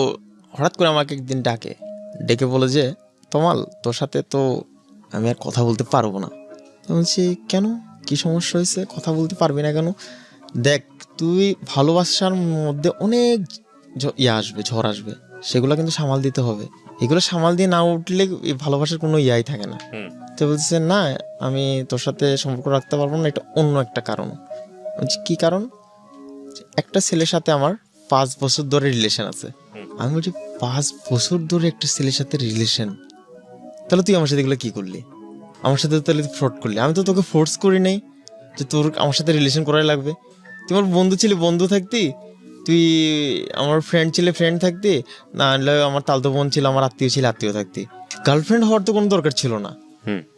A: হঠাৎ করে আমাকে একদিন ডেকে বলে যে তমাল, তোর সাথে তো আমি আর কথা বলতে পারবো না। তো বলছি কেন, কি সমস্যা হয়েছে, কথা বলতে পারবি না কেন? দেখ তুই ভালোবাসার মধ্যে অনেক আসবে, ঝড় আসবে, সেগুলো কিন্তু সামাল দিতে হবে। এগুলো সামাল দিয়ে না উঠলে ভালোবাসার কোনো থাকে না। তো বলছে না, আমি তোর সাথে সম্পর্ক রাখতে পারবো না, এটা অন্য একটা কারণ। বলছি কি কারণ? একটা ছেলের সাথে আমার 5 বছর ধরে রিলেশন আছে। আমি বলছি 5 বছর ধরে একটা ছেলের সাথে রিলেশন, তাহলে তুই আমার সাথে এগুলো কি করলি? আমার সাথে তাহলে ফ্রড করলি। আমি তো তোকে ফোর্স করি নাই যে তোর আমার সাথে রিলেশন করাই লাগবে। তুই আমার বন্ধু ছিলি, বন্ধু থাকতি, তুই আমার ফ্রেন্ড ছিলে, ফ্রেন্ড থাকতি, না হলে আমার তালতো বোন ছিল, আমার আত্মীয় ছিল, আত্মীয় থাকতি। গার্লফ্রেন্ড হওয়ার তো কোনো দরকার ছিল না।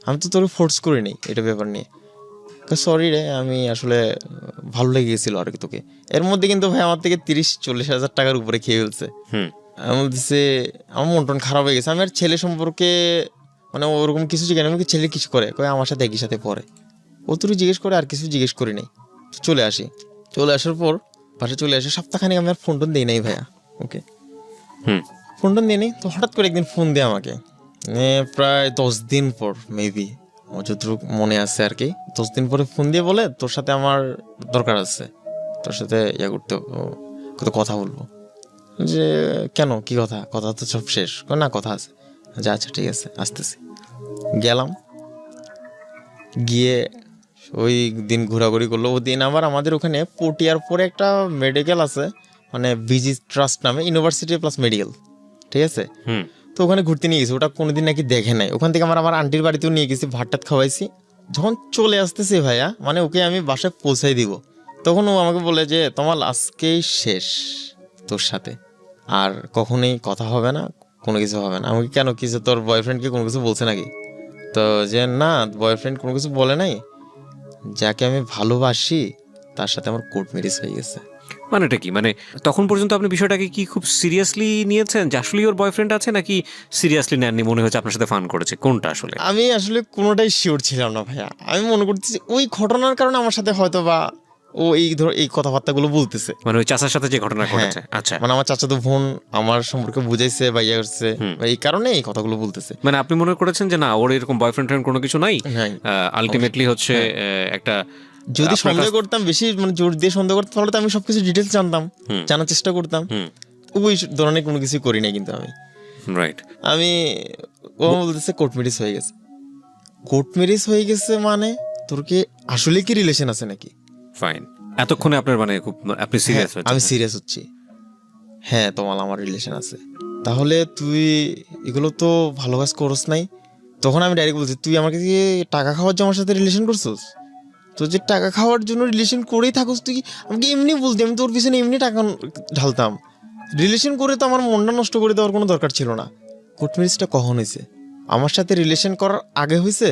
A: আমি তো তোর ফোর্স করি নাই এটা ব্যাপার নিয়ে। সরি রে, আমি আসলে ভালো লেগে গেছিল আর কি তোকে। এর মধ্যে কিন্তু ভাই আমার থেকে 30-40 হাজার টাকার উপরে খেয়ে ফেলছে। আমি বলতেছে আমার মন টন খারাপ হয়ে গেছে। আমি আর ছেলে সম্পর্কে মানে ওরকম কিছু জিজ্ঞেস, আমি ছেলে কিছু করে কয় আমার সাথে একই সাথে পড়ে, ও তুই জিজ্ঞেস করে আর কিছু জিজ্ঞেস করি নাই। চলে আসি, চলে আসার পর বাসে চলে আসে সপ্তাহখানিক আমি আর ফোন টোন দিই নাই ভাইয়া ওকে। ফোন টোন দিয়ে নেই তো হঠাৎ করে একদিন ফোন দেয় আমাকে, প্রায় 10 দিন পর মেবি, আমার যতটুকু মনে আছে আর কি। 10 দিন পরে ফোন দিয়ে বলে তোর সাথে আমার দরকার আছে, তোর সাথে ইয়া করতে কথা বলবো। যে কেন, কি কথা? কথা তো সব শেষ। না কথা আছে। যে আচ্ছা ঠিক আছে আসতেছি। গেলাম, গিয়ে ওই দিন ঘোরাঘুরি করলো। ওই দিন আবার আমাদের ওখানে পটিয়ার পরে একটা মেডিকেল আছে, মানে বিজি ট্রাস্ট নামে, ইউনিভার্সিটি প্লাস মেডিকেল, ঠিক আছে। তো ওখানে ঘুরতে নিয়ে গেছি, ওটা কোনোদিন নাকি দেখে নাই। ওখান থেকে আমার আন্টির বাড়িতেও নিয়ে গেছি, ভাত টাত খাওয়াইছি। যখন চলে আসতেছি ভাইয়া, মানে ওকে আমি বাসায় পৌঁছাই দিব, তখন ও আমাকে বলে যে তোমার আজকেই শেষ তোর সাথে, আর কখনোই কথা হবে না, কোনো কিছু হবে না। আমাকে কেন, কিছু তোর বয়ফ্রেন্ডকে কোনো কিছু বলছে নাকি? তো যে না, বয়ফ্রেন্ড কোনো কিছু বলে নাই, যাকে আমি ভালোবাসি তার সাথে আমার কোর্ট ম্যারেজ হয়ে গেছে।
B: মানে এটা কি, মানে তখন পর্যন্ত আপনি বিষয়টাকে কি খুব সিরিয়াসলি নিয়েছেন যে আসলে ওর বয়ফ্রেন্ড আছে, নাকি সিরিয়াসলি নেননি, মনে হচ্ছে আপনার সাথে ফান করেছে, কোনটা আসলে?
A: আমি আসলে কোনোটাই শিওর ছিলাম না ভাইয়া। আমি মনে করতেছি ওই ঘটনার কারণে আমার সাথে হয়তো বা ও এই কথাবার্তাগুলো বলতেছে,
B: মানে ওই চাচার সাথে যে ঘটনা ঘটেছে। আচ্ছা,
A: মানে আমার চাচাতো বোন আমার সম্পর্কে বুঝাইছে বা ইয়ে করছে, এই কারণে এই কথাগুলো বলতেছে।
B: মানে আপনি মনে করেছেন যে না, ওর এরকম বয়ফ্রেন্ড কোনো কিছু নাই,
A: হ্যাঁ,
B: আলটিমেটলি হচ্ছে একটা,
A: যদি সন্দেহ করতাম বেশি, মানে জোর দিয়ে সন্দেহ করতাম, তাহলে তো আমি সবকিছু ডিটেলস জানতাম, জানার চেষ্টা করতাম। ওই ধরনের কোনো কিছু করি না কিন্তু আমি।
B: রাইট।
A: আমি ও বলতেছে কোর্ট ম্যারেজ হয়ে গেছে। কোর্ট ম্যারেজ হয়ে গেছে মানে তোর কি আসলে কি রিলেশন আছে নাকি?
B: ফাইন, এতক্ষণে আপনার মানে খুব আপনি সিরিয়াস হচ্ছেন?
A: আমি সিরিয়াস হচ্ছি। হ্যাঁ তোমার আমার রিলেশন আছে, তাহলে তুই এগুলো তো ভালো কাজ করস নাই। তখন আমি ডাইরেক্ট বলছি তুই আমাকে কি টাকা খাওয়ার জন্য আমার সাথে রিলেশন করছিস? তো যে টাকা খাওয়ার জন্য রিলেশন করেই থাকুস তুই, আমাকে এমনি বলতি, আমি তোর পিছনে এমনি টাকা ঢালতাম। রিলেশন করে তো আমার মনটা নষ্ট করে দেওয়ার কোনো দরকার ছিল না। কোর্ট ম্যারেজটা কখন হয়েছে? আমার সাথে রিলেশন করার আগে হয়েছে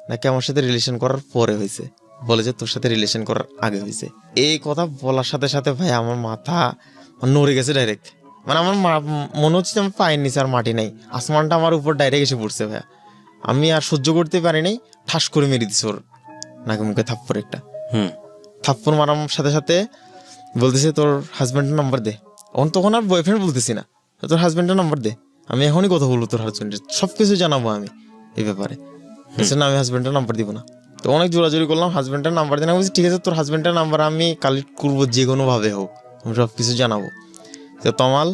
A: নাকি আমার সাথে রিলেশন করার পরে হয়েছে? বলে যে তোর সাথে রিলেশন করার আগে হয়েছে। এই কথা বলার সাথে সাথে ভাই আমার মাথা নড়ে গেছে ডাইরেক্ট। মানে আমার মনে হচ্ছে আমার পায়ের নিচে আর মাটি নাই, আসমানটা আমার উপর ডাইরেক্ট এসে পড়ছে ভাইয়া। আমি আর সহ্য করতে পারি নাই, ঠাস করে মেরে দিছে ওর নাকি মুখে থাপ্পড় একটা। থাপ্পড় মারার সাথে সাথে বলতেছে তোর হাজব্যান্ডের নাম্বার দে। তখন আর বয়ফ্রেন্ড বলতেছি না, তোর হাজব্যান্ডের নাম্বার দে, আমি এখনই কথা বলবো তোর হাজব্যান্ডের, সব কিছু জানাবো আমি এই ব্যাপারে। না আমি হাজব্যান্ডের নাম্বার দিব না। তো অনেক জোরাজোরি করলাম, হাজব্যান্ডের নাম্বার দিন। আমি বলছি ঠিক আছে তোর হাজব্যান্ডের নাম্বার আমি কালেক্ট করবো, যে কোনোভাবে হোক আমি সব কিছু জানাবো। তো তমাল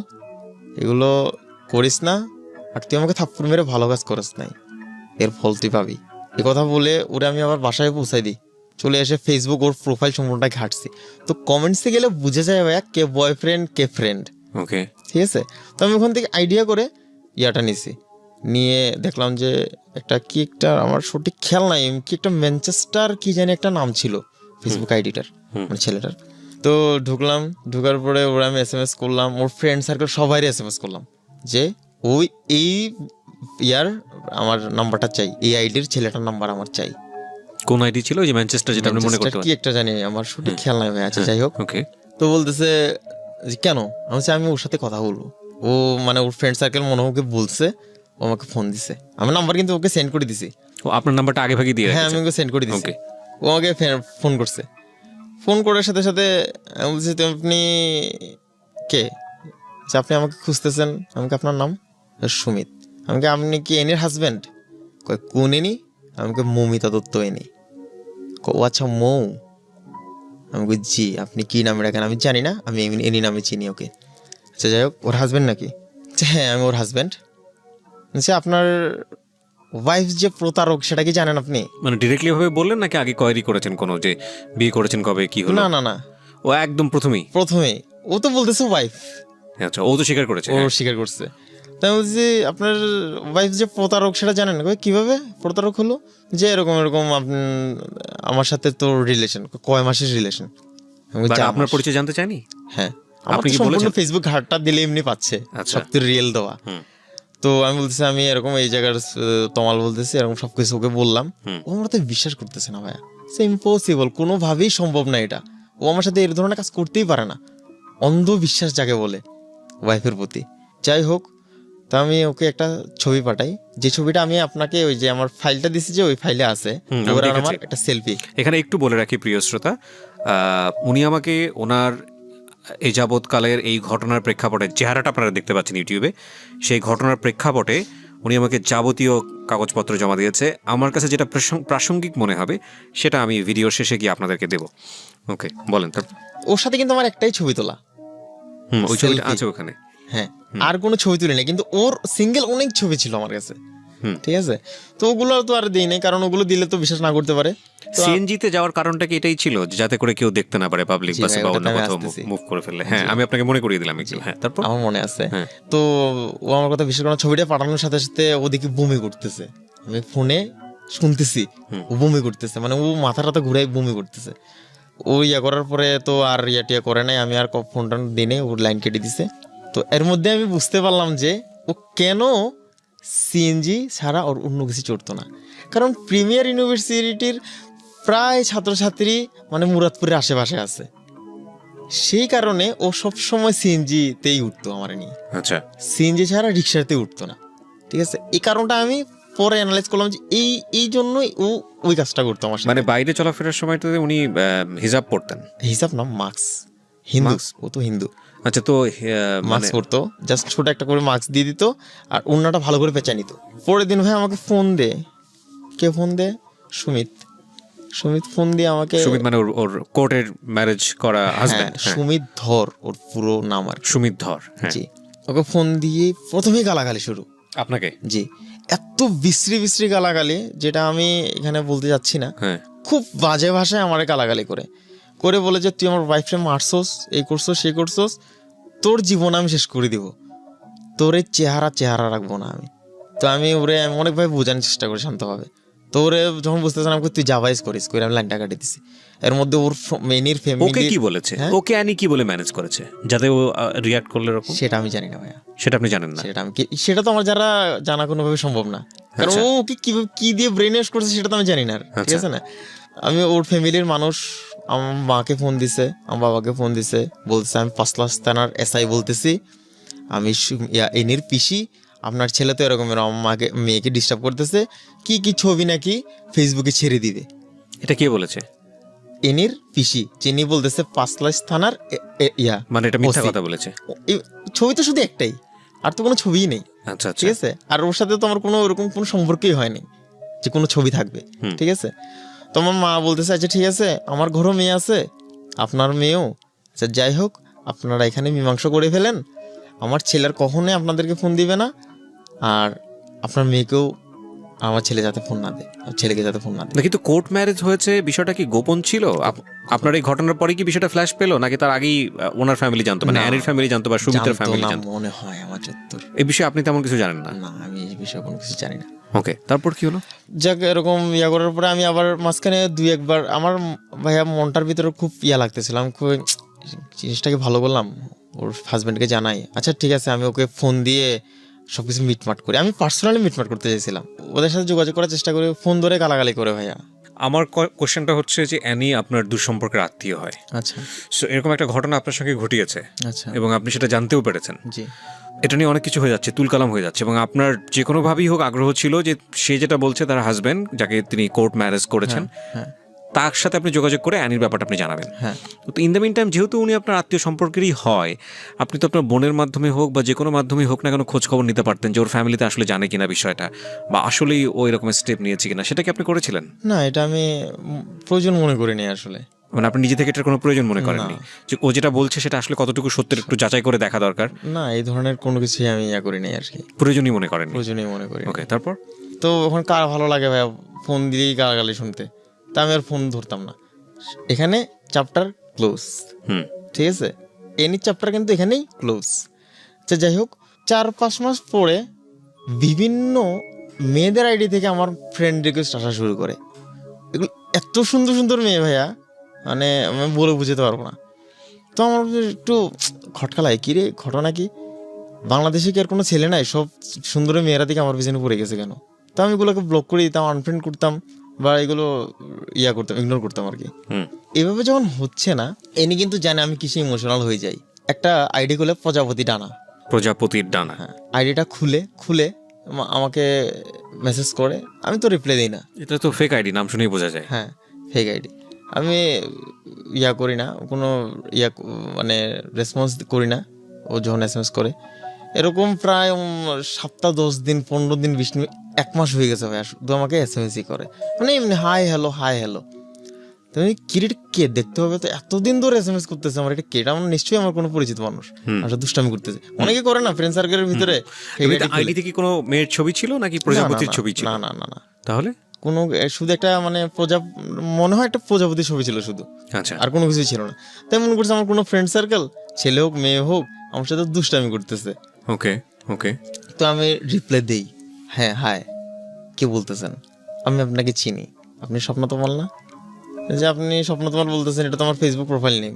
A: এগুলো করিস না, আর তুই আমাকে থাপ্পড় মেরে ভালো কাজ করিস নাই, এর ফল তুই পাবি। এ কথা বলে ওরে আমি আবার বাসায় পৌঁছাই দিই। চলে এসে ফেসবুক ওর প্রোফাইল সম্পূর্ণটা ঘাটছি। তো কমেন্টসে গেলে বুঝে যায় ভাইয়া কে বয়ফ্রেন্ড কে ফ্রেন্ড।
B: ওকে,
A: ঠিক আছে। তো আমি ওখান থেকে আইডিয়া করে ইয়াটা নিছি, নিয়ে দেখলাম যে একটা আমার সঠিক খেয়াল নাই, কি একটা ম্যানচেস্টার কি জানি একটা নাম ছিল ফেসবুক আইডিটার, মানে ছেলেটার। তো ঢুকলাম, ঢুকার পরে ওরা আমি SMS করলাম, ওর ফ্রেন্ড সার্কেল সবাই SMS করলাম যে ওই এই ইয়ার আমার নাম্বারটা চাই, এই আইডির ছেলেটার নাম্বার আমার চাই।
B: কোন আইডি ছিল যে ম্যানচেস্টার, যেটা আপনি মনে করতে
A: কি একটা জানি, আমার সঠিক খেয়াল নাই ভাই। আচ্ছা যাই হোক।
B: ওকে।
A: তো বলতেছে কেন? আমি ওর সাথে কথা বলবো। ও মানে ওর ফ্রেন্ড সার্কেল মনে ওকে বলছে, ও আমাকে ফোন দিছে। আমার নাম্বার কিন্তু ওকে সেন্ড করে দিছি।
B: ও আপনার নাম্বারটা আগে ভাগে দিয়ে?
A: হ্যাঁ আমি ওকে সেন্ড করে দিছি। ও আমাকে ফোন করছে। ফোন করার সাথে সাথে আমি বলছি আপনি কে? যে আপনি আমাকে খুঁজতেছেন, আমাকে আপনার নাম সুমিত। আমাকে আপনি কি এনির হাজব্যান্ড? কয় কোন এনি? আমাকে মৌমিতা দত্ত এনি। ও আচ্ছা মৌ। আমি বলি জি, আপনি কি নামে রাখেন আমি জানি না, আমি এনি নামে চিনি ওকে। আচ্ছা যাই হোক, ওর হাজব্যান্ড নাকি? হ্যাঁ আমি ওর হাজব্যান্ড। আচ্ছা আপনার ওয়াইফ যে প্রতারক সেটা কি জানেন আপনি?
B: মানে ডিরেক্টলি ভাবে বললেন নাকি আগে কোয়েরি করেছেন কোনো, যে বিয়ে করেছেন কবে, কি হলো?
A: না না,
B: ও একদম প্রথমেই
A: ও তো বলতেছে ওয়াইফ।
B: আচ্ছা, ও তো স্বীকার করেছে।
A: ও স্বীকার করছে। তাই বলছি আপনার ওয়াইফ যে প্রতারক সেটা জানেন? কিভাবে প্রতারক হলো? যে এরকম আপনি আমার সাথে তো রিলেশন, কয় মাসের রিলেশন?
B: আপনার পরিচয় জানতে চাইনি?
A: হ্যাঁ,
B: আপনি কি
A: সম্পূর্ণ
B: বলেছেন?
A: ফেসবুক ঘাটটা দিলে এমনি পাচ্ছে, সব তো রিয়েল দেওয়া। তো আমি বলতেছি আমি এরকম এই জায়গার তমাল বলতেছি, এরকম সবকিছু ওকে বললাম। ও আমার তো বিশ্বাস করতেছে না ভাইয়া, সে ইম্পসিবল, কোনোভাবেই সম্ভব না এটা। ও আমার সাথে এই ধরনের কাজ করতেই পারে না, অন্ধ বিশ্বাস যাকে বলে ওয়াইফের প্রতি। যাই হোক, তো আমি ওকে একটা ছবি পাঠাই, যে ছবিটা আমি আপনাকে ওই যে আমার ফাইলটা দিছি যে ওই ফাইলে আছে, ওর আর আমার একটা সেলফি।
B: এখানে একটু বলে রাখি প্রিয় শ্রোতা, উনি আমাকে ওনার এই যাবৎকালের এই ঘটনার প্রেক্ষাপটে, চেহারাটা আপনারা দেখতে পাচ্ছেন ইউটিউবে, সেই ঘটনার প্রেক্ষাপটে উনি আমাকে যাবতীয় কাগজপত্র জমা দিয়েছে। আমার কাছে যেটা প্রাসঙ্গিক মনে হবে সেটা আমি ভিডিওর শেষে গিয়ে আপনাদেরকে দেব। ওকে, বলেন। তার
A: ওর সাথে কিন্তু আমার একটাই ছবি তোলা,
B: ওই ছবিটা আছে ওখানে।
A: হ্যাঁ, আর কোনো ছবি তুলি না, কিন্তু ওর সিঙ্গেল অনেক ছবি ছিল আমার কাছে, ঠিক আছে। তো ওগুলো তো আর দিই নাই, কারণ ওগুলো দিলে তো বিশ্বাস না করতে পারে।
B: সিএনজিতে যাওয়ার কারণটা কি এটাই ছিল, যাতে করে কেউ দেখতে না পারে পাবলিক বাসে বা অন্য কোথাও মুভ করে ফেললে? হ্যাঁ, আমি আপনাকে মনে করিয়ে দিলাম একটু। হ্যাঁ, তারপর
A: আমার মনে আছে। তো ও আমার কথা বিশ্বাস করার, ছবিটা পাঠানোর সাথে সাথে ওদিকে বমি করতেছে, আমি ফোনে শুনতেছি ও বমি করতেছে, মানে ও মাথাটা ঘুরাই বমি করতেছে। ও ইয়া করার পরে তো আর টিয়া করে নাই, আমি আর ফোনটা দিনে ওর লাইন কেটে দিছে। তো এর মধ্যে আমি বুঝতে পারলাম যে ও কেন সিএনজি ছাড়া ওর অন্য কিছু চড়তো না। কারণ প্রিমিয়ার ইউনিভার্সিটির প্রায় ছাত্রছাত্রী মানে মুরাদপুরের আশেপাশে আছে, সেই কারণে ও সবসময় সিএনজিতেই উঠতো আমার নিয়ে।
B: আচ্ছা,
A: সিএনজি ছাড়া রিক্সাতে উঠতো না, ঠিক আছে। এই কারণটা আমি পরে অ্যানালাইজ করলাম যে এই জন্যই ও ওই কাজটা করতো আমার সাথে।
B: মানে বাইরে চলাফেরার সময় তো উনি হিজাব পড়তেন?
A: হিসাব না, মাস্ক, হিন্দু, ও তো হিন্দু।
B: আচ্ছা, তো
A: মাস্ক পরতো, জাস্ট ছোট একটা করে মাস্ক দিয়ে দিত আর ওড়নাটা ভালো করে পেঁচা নিত। পরের দিন ভাই আমাকে ফোন দে, কে ফোন দে? সুমিত ফোন দিয়ে আমাকে,
B: সুমিত মানে ওর কোর্টের ম্যারেজ করা হাজবেন্ড?
A: সুমিত ধর ওর পুরো নাম আর কি।
B: সুমিত ধর,
A: জি। ওকে ফোন দিয়ে প্রথমেই গালাগালি শুরু।
B: আপনাকে?
A: জি, এত বিশ্রী গালাগালি যেটা আমি এখানে বলতে যাচ্ছি না।
B: হ্যাঁ,
A: খুব বাজে ভাষায় আমার গালাগালি করে বলে যে তুই আমার ওয়াইফকে মারছোস, এই করছোস, সেই করছোস, তোর জীবন আমি শেষ করে দিব, তোর এই চেহারা রাখবো না আমি। তো আমি ওরে অনেকভাবে বোঝানোর চেষ্টা করি শান্তভাবে। তো ওরে যখন বুঝতেছে না, তুই জাভাইজ করিস করে আমি লাইনটা কাটিয়ে দিছি। এর মধ্যে ওর মেনির ফ্যামিলি
B: ওকে কি বলেছে, ওকে আনি কি বলে ম্যানেজ করেছে যাতে ও রিয়াক্ট করলে এরকম?
A: সেটা আমি জানি না ভাইয়া,
B: সেটা আপনি জানেন না?
A: সেটা তো আমার যারা জানা কোনোভাবে সম্ভব না, কারণ ও ওকে কি দিয়ে ব্রেন ওয়াশ করছে সেটা তো আমি জানি না, ঠিক আছে না। আমি ওর ফ্যামিলির মানুষ, আমার মাকে ফোন দিছে, আমার বাবাকে ফোন দিছে, বলছে আমি 5 লাখ থানার এসআই বলতেছি, আমি এনির পিসি, আপনার ছেলে তো এরকম আমার মেয়েকে ডিস্টার্ব করতেছে, কি ছবি নাকি ফেসবুকে ছেড়ে দিবে।
B: এটা কে বলেছে?
A: এনির পিসি চিনি বলতেছে 5 লাখ থানার
B: মানে এটা মিথ্যা কথা বলেছে?
A: ছবি তো শুধু একটাই, আর তো কোনো ছবিই নেই।
B: আচ্ছা,
A: ঠিক আছে, আর ওর সাথে তো আমার কোনো ওরকম কোনো সম্পর্কই হয়নি যে কোনো ছবি থাকবে, ঠিক আছে। তো আমার মা বলতেছে আচ্ছা ঠিক আছে, আমার ঘরও মেয়ে আছে, আপনার মেয়েও, আচ্ছা যাই হোক, আপনারা এখানে মীমাংসা করে ফেলেন, আমার ছেলের কখনোই আপনাদেরকে ফোন দিবে না, আর আপনার মেয়েকেও আমার ছেলে যাতে ফোন না দেয়, ছেলেকে যাতে ফোন না দেয়।
B: কিন্তু কোর্ট ম্যারেজ হয়েছে, বিষয়টা কি গোপন ছিল? আপনার এই ঘটনার পরে কি বিষয়টা ফ্ল্যাশ পেলো, নাকি তার আগেই ওনার ফ্যামিলি জানতো, মানে অ্যানির ফ্যামিলি জানতো বা সুমিতের ফ্যামিলি জানতো?
A: মনে হয় আমার যতদূর।
B: এই বিষয়ে আপনি তেমন কিছু জানেন না?
A: না, আমি এই বিষয়ে কোনো কিছু জানি না।
B: ওকে, তারপর কি হলো?
A: যাক, এরকম করার পরে আমি আবার মাঝখানে 2-1 বার আমার ভাইয়া মনটার ভিতরে খুব লাগতেছিলাম, খুব জিনিসটাকে ভালো বললাম, ওর হাজব্যান্ডকে জানাই, আচ্ছা ঠিক আছে, আমি ওকে ফোন দিয়ে সবকিছু মিটমাট করি। আমি পার্সোনালি মিটমাট করতে চাইছিলাম, ওদের সাথে যোগাযোগ করার চেষ্টা করি, ফোন ধরে গালাগালি করে ভাইয়া।
B: আমার কোশ্চেনটা হচ্ছে যে অ্যানি আপনার দুঃসম্পর্কের আত্মীয় হয়,
A: আচ্ছা,
B: সো এরকম একটা ঘটনা আপনার সঙ্গে ঘটিয়েছে,
A: আচ্ছা,
B: এবং আপনি সেটা জানতেও পেরেছেন।
A: জি,
B: এটা নিয়ে অনেক কিছু হয়ে যাচ্ছে, তুলকালাম হয়ে যাচ্ছে, এবং আপনার যে কোনোভাবেই হোক আগ্রহ ছিল যে সে যেটা বলছে তার হাজব্যান্ড, যাকে তিনি কোর্ট ম্যারেজ করেছেন,
A: হ্যাঁ,
B: তার সাথে আপনি যোগাযোগ করে অ্যানির ব্যাপারটা আপনি জানাবেন।
A: হ্যাঁ।
B: তো ইন দ্য মিন টাইম, যেহেতু উনি আপনার আত্মীয় সম্পর্কেরই হয়, আপনি তো আপনার বোনের মাধ্যমে হোক বা যে কোনো মাধ্যমে হোক না কেন খোঁজ খবর নিতে পারতেন যে ওর ফ্যামিলিতে আসলে জানে কিনা বিষয়টা, বা আসলেই ও এরকম স্টেপ নিয়েছে কিনা, সেটা কি আপনি করেছিলেন?
A: না, এটা আমি প্রয়োজন মনে করিনি আসলে।
B: মানে আপনি নিজে থেকে এটার কোনো প্রয়োজন মনে করেননি যে ও যেটা বলছে সেটা আসলে কতটুকু সত্যের একটু যাচাই করে দেখা দরকার?
A: না, এই ধরনের কোনো কিছুই আমি করিনি আর কি,
B: প্রয়োজনই মনে করেন?
A: প্রয়োজনই মনে করি।
B: ওকে, তারপর?
A: তো ওখানে কার ভালো লাগে ভাইয়া ফোন দিয়েই গালাগালি শুনতে, তা আমি আর ফোন ধরতাম না। এখানে চ্যাপ্টার ক্লোজ, ঠিক আছে, এনি চ্যাপ্টার কিন্তু এখানেই ক্লোজ। আচ্ছা যাই হোক, 4-5 মাস পরে বিভিন্ন মেয়েদের আইডি থেকে আমার ফ্রেন্ড রিকোয়েস্ট আসা শুরু করে। এগুলো এত সুন্দর সুন্দর মেয়ে ভাইয়া, মানে আমি বলে বুঝতে পারবো না। তো আমার একটু খটকা লাগে, কী রে ঘটনা কি? বাংলাদেশে কি আর কোনো ছেলে নাই? সব সুন্দরী মেয়েরা দিকে আমার পিছনে পড়ে গেছে কেন? তো আমি এগুলোকে ব্লক করে দিতাম, আনফ্রেন্ড করতাম, বা এগুলো করতাম, ইগনোর করতাম আর কি। এভাবে যখন হচ্ছে না, এনি কিন্তু জানে আমি কিসে ইমোশনাল হয়ে যাই। একটা আইডি খুলে প্রজাপতির ডানা, হ্যাঁ, আইডিটা খুলে আমাকে মেসেজ করে, আমি তো রিপ্লাই দিই না।
B: এটা তো ফেক আইডি, নাম শুনেই বোঝা যায়।
A: হ্যাঁ, ফেক আইডি। আমি করি না কোনো, মানে রেসপন্স করি না ও যখন SMS করে। এরকম প্রায় সপ্তাহ 10 দিন 15 দিন 20 দিন 1 মাস হয়ে গেছে ভাই, শুধু আমাকে SMS করে, মানে এমনি হাই হ্যালো। তুমি কিরিট কে দেখতে হবে, তো এতদিন ধরে SMS করতেছে আমার, এটা কেটা? আমার নিশ্চয়ই আমার কোনো পরিচিত মানুষ, আসলে দুষ্টামি করতেছে। অনেকে করে না ফ্রেন্ড সার্কেলের ভিতরে।
B: আইডিতে কি কোনো মেয়ের ছবি ছিল নাকি প্রজাপতির ছবি ছিল?
A: না।
B: তাহলে
A: কোনো শুধু একটা মানে মনে হয় একটা প্রজাপতির ছবি ছিল শুধু,
B: আচ্ছা,
A: আর কোনো কিছুই ছিল না। তাই মনে করছে আমার কোনো ফ্রেন্ড সার্কেল, ছেলে হোক মেয়ে হোক, আমার সাথে দুষ্টামি করতেছে।
B: ওকে।
A: তো আমি রিপ্লাই দেই, হ্যাঁ হাই, কে বলতেছেন? আমি আপনাকে চিনি, আপনি স্বপ্ন তোমাল না? যে আপনি স্বপ্ন তোমাল বলতেছেন, এটা তো আমার ফেসবুক প্রোফাইল নেম,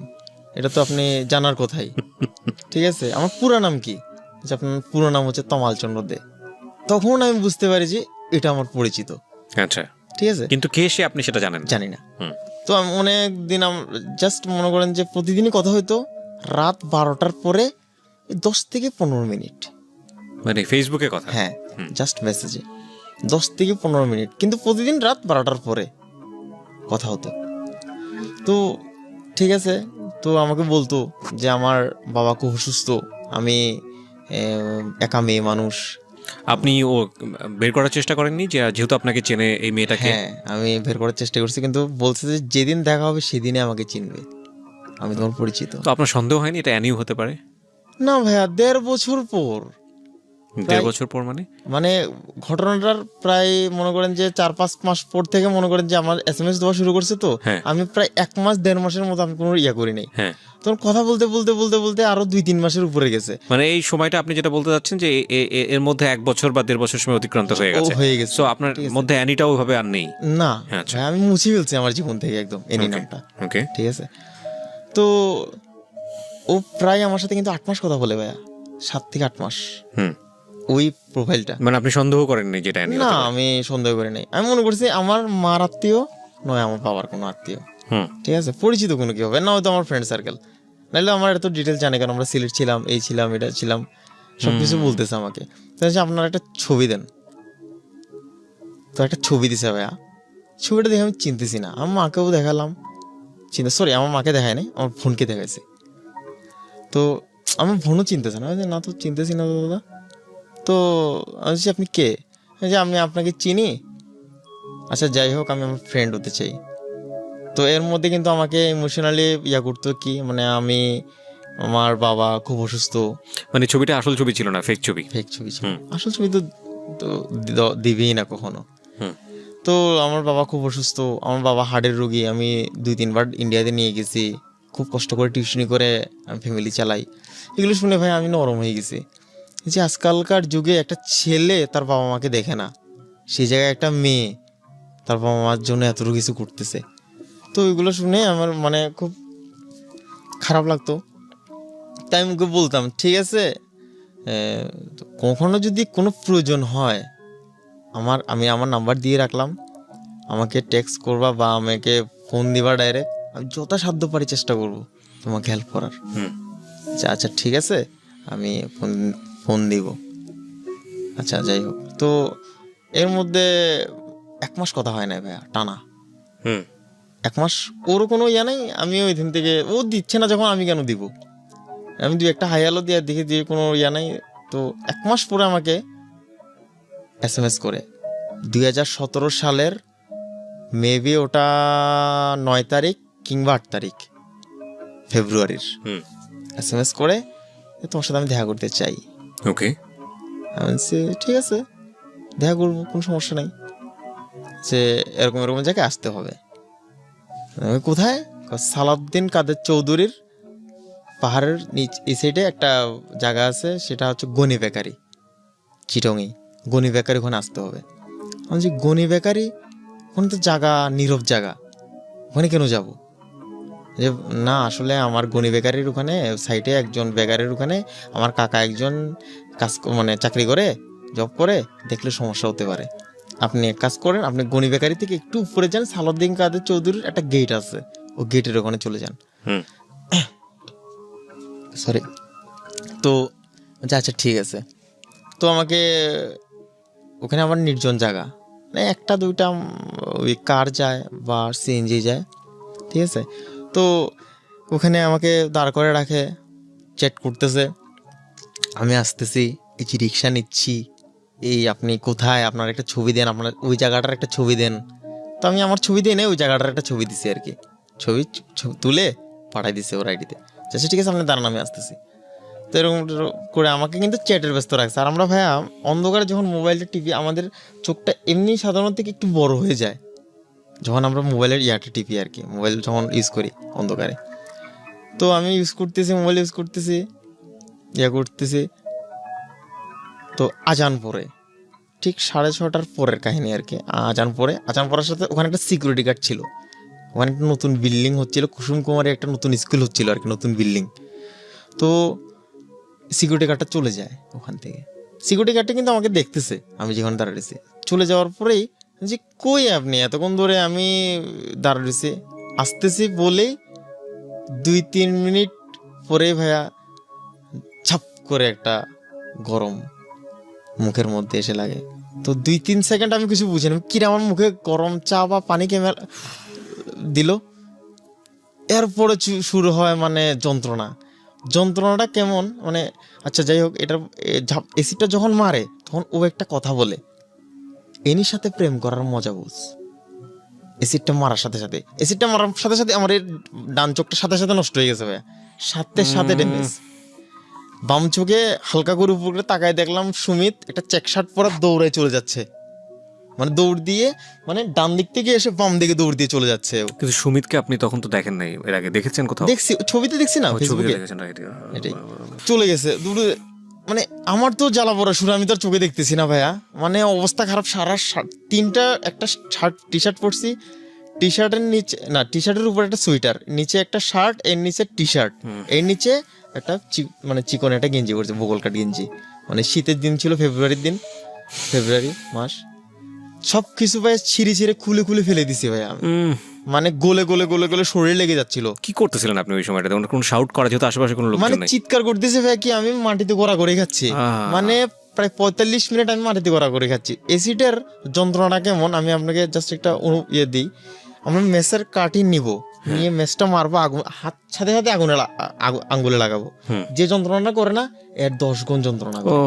A: এটা তো আপনি জানার কোথায়? ঠিক আছে, আমার পুরো নাম কি? যে আপনার পুরো নাম হচ্ছে তমাল চন্দ্র দে। তখন আমি বুঝতে পারি যে এটা আমার পরিচিত।
B: আচ্ছা,
A: ঠিক আছে,
B: কিন্তু কে সে আপনি সেটা জানি না।
A: তো আমি অনেক দিন জাস্ট মনে করেন যে প্রতিদিনই কথা হইতো, রাত 12টার পরে 10 থেকে 15 মিনিট,
B: মানে ফেসবুকে কথা?
A: হ্যাঁ, জাস্ট মেসেজে 10 থেকে 15 মিনিট, কিন্তু প্রতিদিন রাত 12টার পরে কথা হতো। তো ঠিক আছে, তো আমাকে বলতো যে আমার বাবা খুব অসুস্থ, আমি একা মেয়ে মানুষ।
B: আপনি বের করার চেষ্টা করেননি যে যেহেতু আপনাকে চেনে এই মেয়েটাকে?
A: হ্যাঁ, আমি বের করার চেষ্টা করছি, কিন্তু বলছে যে যেদিন দেখা হবে সেদিনে আমাকে চিনবে, আমি তোমার পরিচিত।
B: তো আপনার সন্দেহ হয়নি এটা অ্যানিও হতে পারে?
A: না ভাইয়া, 1.5 বছর পর।
B: 1.5 বছর পর মানে
A: ঘটনাটার প্রায় মনে করেন যে 4-5 মাস পর থেকে মনে করেন যে আমার SMS দেওয়া শুরু করছে। তো আমি প্রায় 1 মাস 1.5 মাসের মতো আমি কোনো করি নাই। তখন কথা বলতে আরো 2-3 মাসের উপরে গেছে।
B: মানে এই সময়টা আপনি যেটা বলতে চাচ্ছেন যে এর মধ্যে 1 বছর বা 1.5 বছর সময় অতিক্রান্ত হয়ে গেছে। সো আপনার মধ্যে অ্যানিটাও ওইভাবে আর নেই?
A: না, আমি মুছে ফেলছি আমার জীবন থেকে একদম এনি নামটা।
B: ওকে,
A: ঠিক আছে। তো ও প্রায় আমার সাথে কিন্তু 8 মাস কথা বলে ভাইয়া, 7 থেকে 8 মাস। ওই প্রোফাইলটা,
B: মানে আপনি সন্দেহ করেননি যেটা?
A: না, আমি সন্দেহ করি নাই। আমি মনে করছি আমার মার আত্মীয় নয়, আমার বাবার কোনো আত্মীয়। ঠিক আছে, পরিচিত কোনো কি হবে না, হয়তো আমার ফ্রেন্ড সার্কেল, নাহলে আমার এত ডিটেল জানে কেন? আমরা সিলেট ছিলাম, এই ছিলাম, এটা ছিলাম, সবকিছু বলতেছে আমাকে। তো আপনার একটা ছবি দেন, তো একটা ছবি দিছে ভাইয়া। ছবিটা দেখে আমি চিনতেছি না, আমার মাকেও দেখালাম, আমার মাকে দেখায় নাই, আমার বোনকে দেখাইছে। তো আমার বোনও চিনতেছে না, না তো চিনতেছি না দাদা। তো আমি বলছি আপনি কে? যে আমি আপনাকে চিনি, আচ্ছা যাই হোক, আমি আমার ফ্রেন্ড হতে চাই। তো এর মধ্যে কিন্তু আমাকে ইমোশনালি করতো কি, মানে আমার বাবা খুব অসুস্থ।
B: মানে ছবিটা আসল ছবি ছিল না, ফেক ছবি
A: ছিল। আসল ছবি তো দিবেই না কখনো। তো আমার বাবা খুব অসুস্থ, আমার বাবা হার্টের রোগী, আমি 2-3 বার ইন্ডিয়াতে নিয়ে গেছি, খুব কষ্ট করে টিউশনি করে আমি ফ্যামিলি চালাই। এগুলো শুনে ভাই আমি নরম হয়ে গেছি, যে আজকালকার যুগে একটা ছেলে তার বাবা মাকে দেখে না, সেই জায়গায় একটা মেয়ে তার বাবা মার জন্য এত কিছু করতেছে। তো ওইগুলো শুনে আমার মানে খুব খারাপ লাগতো। তাই আমি বলতাম ঠিক আছে, কখনো যদি কোনো প্রয়োজন হয় আমি আমার নাম্বার দিয়ে রাখলাম, আমাকে টেক্সট করবা বা আমাকে ফোন দিবা ডাইরেক্ট, আমি যথাসাধ্য পারি চেষ্টা করব তোমাকে হেল্প করার। আচ্ছা ঠিক আছে, আমি ফোন দিব। আচ্ছা যাই হোক, তো এর মধ্যে 1 মাস কথা হয় না ভাইয়া, টানা 1 মাস। ওরও কোনো নেই, আমি ওই দিন থেকে ও দিচ্ছে না যখন আমি কেন দিব, আমি 2-একটা হাই হ্যালো দিয়ে দিয়ে কোনো নাই। তো 1 মাস পরে আমাকে SMS করে 2017 সালের মেবি ওটা 9 তারিখ কিংবা 8 তারিখ ফেব্রুয়ারির SMS করে, তোমার সাথে আমি দেখা করতে চাই।
B: ওকে,
A: আমি বলছি ঠিক আছে, দেখা করবো, কোনো সমস্যা নাই, যে এরকম জায়গায় আসতে হবে। কোথায়? সালাউদ্দিন কাদের চৌধুরীর পাহাড়ের এই সাইডে একটা জায়গা আছে, সেটা হচ্ছে গনি বেকারি, চিটংয়ে গনি বেকারি, ওখানে আসতে হবে। আমি বলছি গনি বেকারি, ওখানে তো জায়গা নীরব জায়গা, ওখানে কেন যাব? যে না আসলে আমার গনি বেকারির ওখানে সাইটে একজন বেকারির ওখানে আমার কাকা একজন মানে চাকরি করে, জব করে, দেখলে সমস্যা হতে পারে। আপনি এক কাজ করেন, আপনি গনি বেকারি থেকে একটু উপরে যান, সালাউদ্দিন কাদের চৌধুরীর একটা গেট আছে, ও গেটের ওখানে চলে যান। সরি। তো আচ্ছা ঠিক আছে। তো আমাকে ওখানে আমার নির্জন জায়গা, মানে একটা দুইটা ওই কার যায় বা সিএনজি যায়, ঠিক আছে। তো ওখানে আমাকে দাঁড় করে রাখে, চ্যাট করতেছে, আমি আসতেছি, এই যে রিক্সা নিচ্ছি, এই আপনি কোথায়, আপনার একটা ছবি দেন, আপনার ওই জায়গাটার একটা ছবি দেন। তো আমি আমার ছবি দিয়ে ওই জায়গাটার একটা ছবি দিছি আর কি, ছবি তুলে পাঠাই দিছে ওর আইডিতে। আচ্ছা ঠিক আছে আপনি দাঁড়ান আমি আসতেছি। তো এরকম করে আমাকে কিন্তু চ্যাটের ব্যস্ত রাখছে। আর আমরা ভাইয়া অন্ধকারে যখন মোবাইলটা টিপি, আমাদের চোখটা এমনি সাধারণত থেকে একটু বড় হয়ে যায় যখন আমরা মোবাইলের ইয়াটা টিপি আর কি, মোবাইল যখন ইউজ করি অন্ধকারে। তো আমি ইউজ করতেছি, মোবাইল ইউজ করতেছি, করতেছি। তো আজান পরে ঠিক 6:30টার পরের কাহিনী আর কি, আজান পড়ার সাথে ওখানে একটা সিকিউরিটি গার্ড ছিল, ওখানে একটা নতুন বিল্ডিং হচ্ছিল, কুসুম কুমারে একটা নতুন স্কুল হচ্ছিল আর কি, নতুন বিল্ডিং। তো সিকিউরিটি গার্ডটা চলে যায় ওখান থেকে। সিকিউরিটি গার্ডটা কিন্তু আমাকে দেখতেছে আমি যেখানে দাঁড়িয়েছি। চলে যাওয়ার পরেই যে কই আপনি, এতক্ষণ ধরে আমি দাঁড়িয়েছি, আসতেছি বলেই 2-3 মিনিট পরে ভাইয়া ছাপ করে একটা গরম মুখের মধ্যে এসে লাগে। তো 2-3 সেকেন্ড আমি কিছু বুঝিনি, কিরে আমার মুখে গরম চা বা পানি কেমন দিল। এরপরে শুরু হয় মানে যন্ত্রণাটা কেমন মানে, আচ্ছা যাই হোক, এটার এসিডটা যখন মারে তখন ও একটা কথা বলে, এনির সাথে প্রেম করার মজা বুঝ। এসিডটা মারার সাথে সাথে আমার এই ডান চোখটা সাথে নষ্ট হয়ে গেছে ভাইয়া, সাথে ড্যামেজ। বাম চোখে হালকা করে উপর করে তাকায় দেখলাম সুমিত একটা চেক শার্ট পরা দৌড়ায় চলে যাচ্ছে, মানে দৌড় দিয়ে, মানে ডান দিক থেকে এসে বাম দিকে দৌড় দিয়ে চলে যাচ্ছে।
B: কিন্তু সুমিতকে আপনি তখন তো দেখেন নাই, এর আগে দেখেছেন কোথাও?
A: দেখছি, ছবিতে দেখছি না, ফেসবুকে এটাই চলে গেছে দৌড়ে। মানে আমার তো জ্বালা পড়া শুরু, আমি তো চোখে দেখতেছি না ভাইয়া, মানে অবস্থা খারাপ। সারা তিনটা, একটা শার্ট টি শার্ট পরছি, টি শার্টের নিচে না, টি শার্টের উপর একটা সোয়েটার, নিচে একটা শার্ট, এর নিচে টি শার্ট, এর নিচে একটা মানে চিকন একটা গেঞ্জি পরছে, বগল কাট গেঞ্জি। মানে শীতের দিন ছিল, ফেব্রুয়ারি মাস। সব কিছু ভাই ছিঁড়ে খুলে ফেলে দিছি ভাই আমি, মানে গলে শরীরে লেগে যাচ্ছিল।
B: কি করতেছিলেন আপনি ওই সময়টাতে? কোনো শাউট করা যেহেতু আশেপাশে কোনো লোকজন
A: মানে
B: নেই?
A: চিৎকার করতেছে ভাই, কি আমি মাটিতে গড়াগড়ি খাচ্ছি, মানে প্রায় 45 মিনিট আমি মাটিতে গড়াগড়ি খাচ্ছি। এসিডের যন্ত্রণা কেমন আমি আপনাকে জাস্ট একটা দিই। আমরা মেসের কাঠি নিয়ে মেসটা মারবো, হাত সাথে আঙ্গুলে লাগাবো, যে যন্ত্রণাটা করে না এর 10 গুণ যন্ত্রণা করে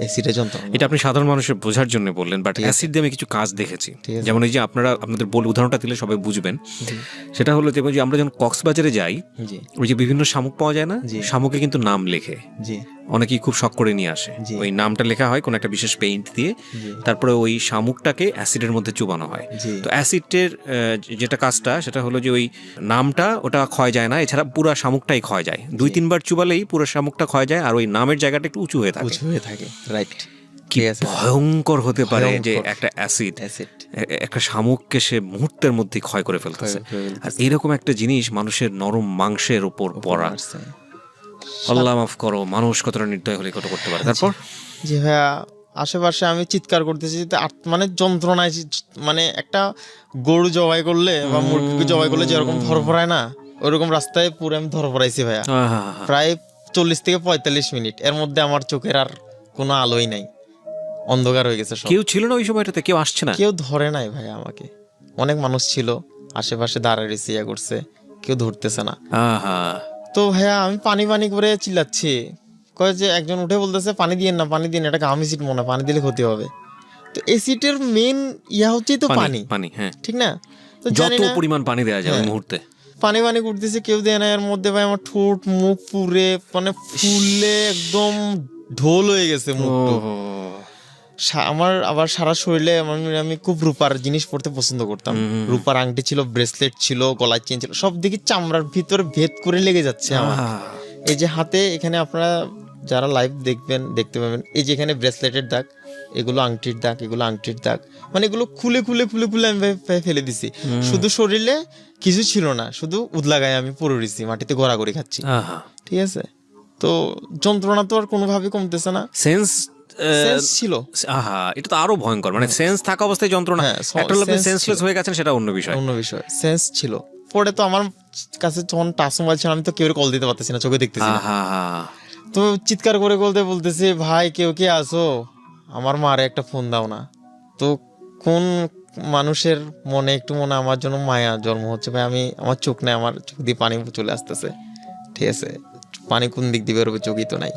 A: অ্যাসিডের যন্ত্রণা।
B: এটা আপনি সাধারণ মানুষের বোঝার জন্য বললেন, বাট অ্যাসিড দিয়ে আমি কিছু কাজ দেখেছি। যেমন এই যে আপনাদের উদাহরণটা দিলে সবাই বুঝবেন, সেটা হলো যে আমরা যখন কক্সবাজারে যাই, ওই যে বিভিন্ন শামুক পাওয়া যায় না, শামুকে কিন্তু নাম লেখে, অনেকেই খুব শখ করে নিয়ে আসে, ওই নামটা লেখা হয় কোনো একটা বিশেষ পেইন্ট দিয়ে, তারপরে ওই শামুকটাকে অ্যাসিডের মধ্যে চুবানো হয়। তো অ্যাসিডের যেটা কাজটা সেটা হলো যে ওই নামটা ওটা ক্ষয় যায় না, এছাড়া পুরো শামুকটাই ক্ষয় যায়। 2-3 বার চুবালেই পুরো শামুকটা ক্ষয় যায়, আর ওই নামের জায়গাটা একটু উঁচু হয়ে থাকে। রাইট। কি ভয়ঙ্কর হতে পারে যে একটা অ্যাসিড একটা শামুককে সে মুহূর্তের মধ্যে ক্ষয় করে ফেলতেছে। আর এইরকম একটা জিনিস মানুষের নরম মাংসের উপর পড়া, আল্লাহ মাফ করো, মানুষ কতটা নির্দয় হলে কত করতে পারে। তারপর
A: জি ভাইয়া, আশেপাশে আমি চিৎকার করতেছি, মানে যন্ত্রণায়, মানে একটা গরু জবাই করলে বা মুরগিকে জবাই করলে যেরকম ধরফরায় না, ওইরকম রাস্তায় পুরো আমি ধরফরাইছি ভাইয়া, প্রায় 40 থেকে 45 মিনিট। এর মধ্যে আমার চোখের আর কোনো আলোই নাই, অন্ধকার হয়ে গেছে।
B: কেউ ছিল না ওই সময়টাতে? কেউ আসছে না?
A: কেউ ধরে নাই ভাই আমাকে, অনেক মানুষ ছিল আশেপাশে দাঁড়ায় ইয়া করছে, কেউ ধরতেছে না। তো ভাইয়া আমি পানি করে চিল্লাচ্ছি, কয়ে যে একজন উঠে বলতেছে পানি দিয়েন না, এটা গাম এসিড মনে, পানি দিলে ক্ষতি হবে। তো এসিডের মেন হচ্ছে তো পানি,
B: হ্যাঁ
A: ঠিক না? তো
B: যত পরিমাণ পানি দেওয়া যায় ওই মুহূর্তে
A: পানি করতেছে, কেউ দেয় না। এর মধ্যে ভাই আমার ঠোঁট মুখ পুরে মানে ফুলে একদম ঢোল হয়ে গেছে মুখটা। আমার আবার সারা শরীরে আমি খুব রূপার জিনিস পড়তে পছন্দ করতাম, রূপার আংটি ছিল, ব্রেসলেট ছিল, গলার চেন ছিল, সব দিকে চামড়ার ভিতরে ভেদ করে লেগে যাচ্ছে আমার। এই যে হাতে এখানে আপনারা যারা লাইভ দেখতে পাবেন, এই যে এখানে ব্রেসলেটের দাগ, এগুলো আংটির দাগ, এগুলো আংটির দাগ, মানে এগুলো খুলে খুলে খুলে খুলে আমি ফেলে দিছি। শুধু শরীরে কিছু ছিল না, শুধু উদলা গায়ে আমি পড়ে রয়েছি, মাটিতে গড়াগড়ি খাচ্ছি। ঠিক আছে, তো যন্ত্রণা তো আর কোনোভাবেই কমতেছে না।
B: সেন্স
A: ছিল,
B: এটা তো আরো ভয়ঙ্কর, মানে সেন্স থাকা অবস্থায় যন্ত্রণা। একটা হলো আপনি সেন্সলেস হয়ে গেছেন, সেটা অন্য বিষয়।
A: সেন্স ছিল। পরে তো আমার কাছে যখন টাচ মোবাইল ছিল, আমি তো কেউ কল দিতে পারতেছি না, চোখে দেখতেছি না। তো চিৎকার করে বলতেছি, ভাই কেউ কে আসো, আমার মারে একটা ফোন দাও না। তো কোন মানুষের মনে একটু মনে আমার জন্য মায়া জন্ম হচ্ছে ভাই, আমার চোখ নেই, আমার চোখ দিয়ে পানি চলে আসতেছে। ঠিক আছে, পানি কোন দিক দিয়ে বেরোবে, চোখই তো নাই।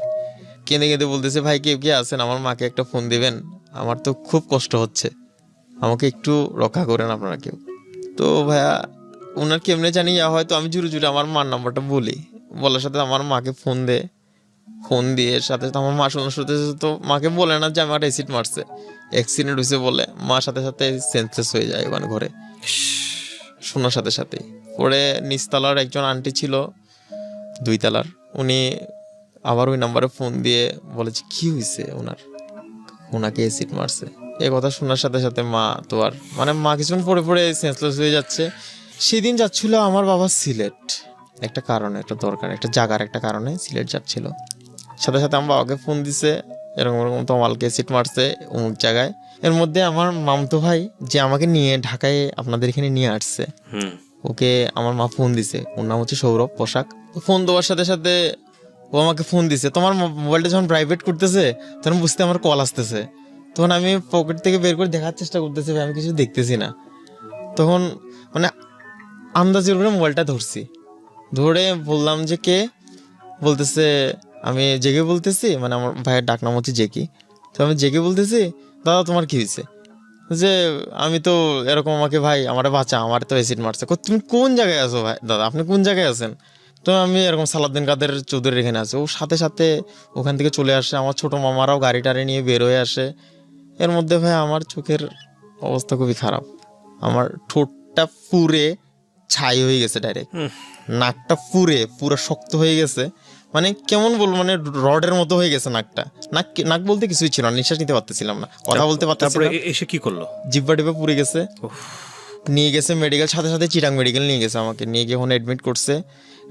A: কেঁদে কেঁদে বলতেছে, ভাই কেউ কে আছেন, আমার মাকে একটা ফোন দিবেন, আমার তো খুব কষ্ট হচ্ছে, আমাকে একটু রক্ষা করেন আপনারা কেউ। তো ভাইয়া ওনার কেমনে জানি হয়তো আমি জুড়ে জুড়ে আমার মার নাম্বারটা বলার সাথে আমার মাকে ফোন দিয়ে সাথে আমার মা শুনতে তো মাকে বলে না যে আমার অ্যাসিড মারছে, অ্যাক্সিডেন্ট হয়েছে বলে, মার সাথে সাথে সেন্সলেস হয়ে যায় ওখানে ঘরে শোনার সাথে সাথে। পরে নিচতলার একজন আন্টি ছিল, 2 তলার, উনি আবার ওই নাম্বারে ফোন দিয়ে বলেছে কি হয়েছে ওনাকে অ্যাসিড মারছে। এই কথা শোনার সাথে সাথে মা তো আর মানে মা কিছুক্ষণ পরে সেন্সলেস হয়ে যাচ্ছে। সেদিন যাচ্ছিল আমার বাবা সিলেট, একটা কারণে, একটা দরকার, একটা জায়গার একটা কারণে সিলেট যাচ্ছিল। সাথে সাথে আমার বাবাকে ফোন দিছে, এরকম তোমালকে অ্যাসিড মারছে অমুক জায়গায়। এর মধ্যে আমার মামতো ভাই যে আমাকে নিয়ে ঢাকায় আপনাদের এখানে নিয়ে আসছে, ওকে আমার মা ফোন দিছে, ওর নাম হচ্ছে সৌরভ পোশাক। ফোন দেওয়ার সাথে সাথে ও আমাকে ফোন দিছে, তোমার মোবাইলটা যখন প্রাইভেট করতেছে তখন বুঝতে আমার কল আসতেছে, তখন আমি পকেট থেকে বের করে দেখার চেষ্টা করতেছি, আমি কিছু দেখতেছি না। তখন মানে আন্দাজের উপরে মোবাইলটা ধরে বললাম যে কে, বলতেছে আমি জেগে বলতেছি, মানে আমার ভাইয়ের ডাক নাম হচ্ছে জেকি। তো আমি জেগে বলতেছি, দাদা তোমার কি হয়েছে? যে আমি তো এরকম, আমাকে ভাই আমার বাঁচা, আমার তো অ্যাসিড মারছে। তুমি কোন জায়গায় আছো ভাই, দাদা আপনি কোন জায়গায় আছেন? তো আমি এরকম সালাউদ্দিন কাদের চৌধুরীর এখানে আছে। ও সাথে সাথে ওখান থেকে চলে আসে, আমার ছোটো মামারাও গাড়ি টাড়ি নিয়ে বের হয়ে আসে। এর মধ্যে ভাই আমার চোখের অবস্থা খুবই খারাপ, আমার ঠোঁটটা পুরে ছাই হয়ে গেছে ডাইরেক্ট, নাকটা পুরো শক্ত হয়ে গেছে, মানে কেমন বলবো, মানে রডের মতো হয়ে গেছে নাকটা। নাক বলতে কিছুই ছিল না, নিঃশ্বাস নিতে পারতেছিলাম না, কথা বলতে পারতেছিলাম।
B: এসে কি করলো?
A: জিহ্বা টিপা পুড়ে গেছে, নিয়ে গেছে মেডিকেল, সাথে সাথে চিটাং মেডিকেল নিয়ে গেছে আমাকে, নিয়ে গিয়ে ওখানে অ্যাডমিট করছে।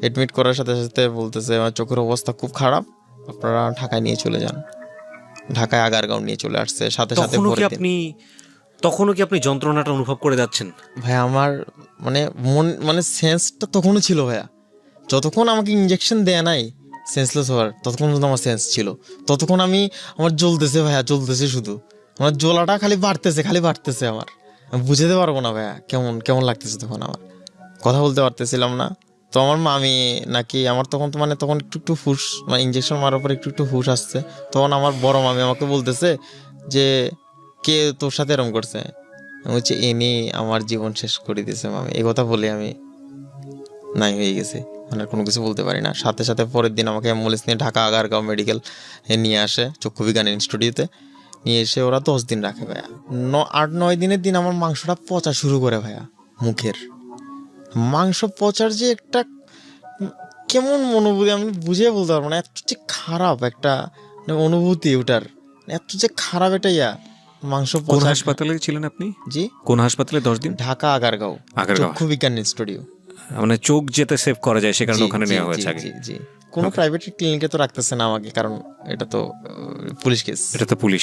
A: অ্যাডমিট করার সাথে সাথে বলতেছে আমার চোখের অবস্থা খুব খারাপ, আপনারা ঢাকায় নিয়ে চলে যান। ঢাকায় আগারগাঁও নিয়ে চলে আসছে সাথে সাথে।
B: তখনও কি আপনি যন্ত্রণাটা অনুভব করে যাচ্ছেন?
A: ভাই আমার মানে সেন্সটা তখনও ছিল ভাইয়া, যতক্ষণ আমাকে ইঞ্জেকশন দেয়া নাই সেন্সলেস হওয়ার, ততক্ষণ কিন্তু আমার সেন্স ছিল। ততক্ষণ আমার জ্বলতেছে ভাইয়া, জ্বলতেছে শুধু, আমার জ্বলাটা খালি বাড়তেছে আমার, আমি বুঝাতে পারবো না ভাইয়া কেমন লাগতেছে তখন, আমার কথা বলতে পারতেছিলাম না। তো আমার মামি নাকি আমার তখন একটু হুশ, মানে ইঞ্জেকশন মারার পর একটু হুশ আসছে, তখন আমার বড় মামি আমাকে বলতেছে যে কে তোর সাথে এরম করছে? আমি বলছি এনি আমার জীবন শেষ করে দিয়েছে মামি। এই কথা বলে আমি নাই হয়ে গেছে, মানে কোনো কিছু বলতে পারি না। সাথে সাথে পরের দিন আমাকে অ্যাম্বুলেন্স নিয়ে ঢাকা আগারগাঁও মেডিকেল নিয়ে আসে, চক্ষু বিজ্ঞান ইনস্টিটিউটে নিয়ে এসে ওরা 10 দিন রাখে ভাইয়া। 8-9 দিনের দিন আমার মাংসটা পচা শুরু করে ভাইয়া, মুখের মাংস পচার যে একটা কেমন অনুভূতি আমি বুঝিয়ে বলতে পারবো না, এত যে খারাপ একটা অনুভূতি ওটার, এত যে খারাপ এটা মাংস।
B: কোন হাসপাতালে ছিলেন আপনি?
A: জি,
B: কোন হাসপাতালে 10 দিন?
A: ঢাকা আগারগাঁও চক্ষু বিজ্ঞান ইনস্টিটিউট।
B: মানে চোখ যেতে সেভ করা যায় সে কারণে ওখানে নেওয়া হয়েছে।
A: জি, কোনো প্রাইভেট ক্লিনিকে তো রাখতেছে না আমাকে, কারণ এটা তো পুলিশ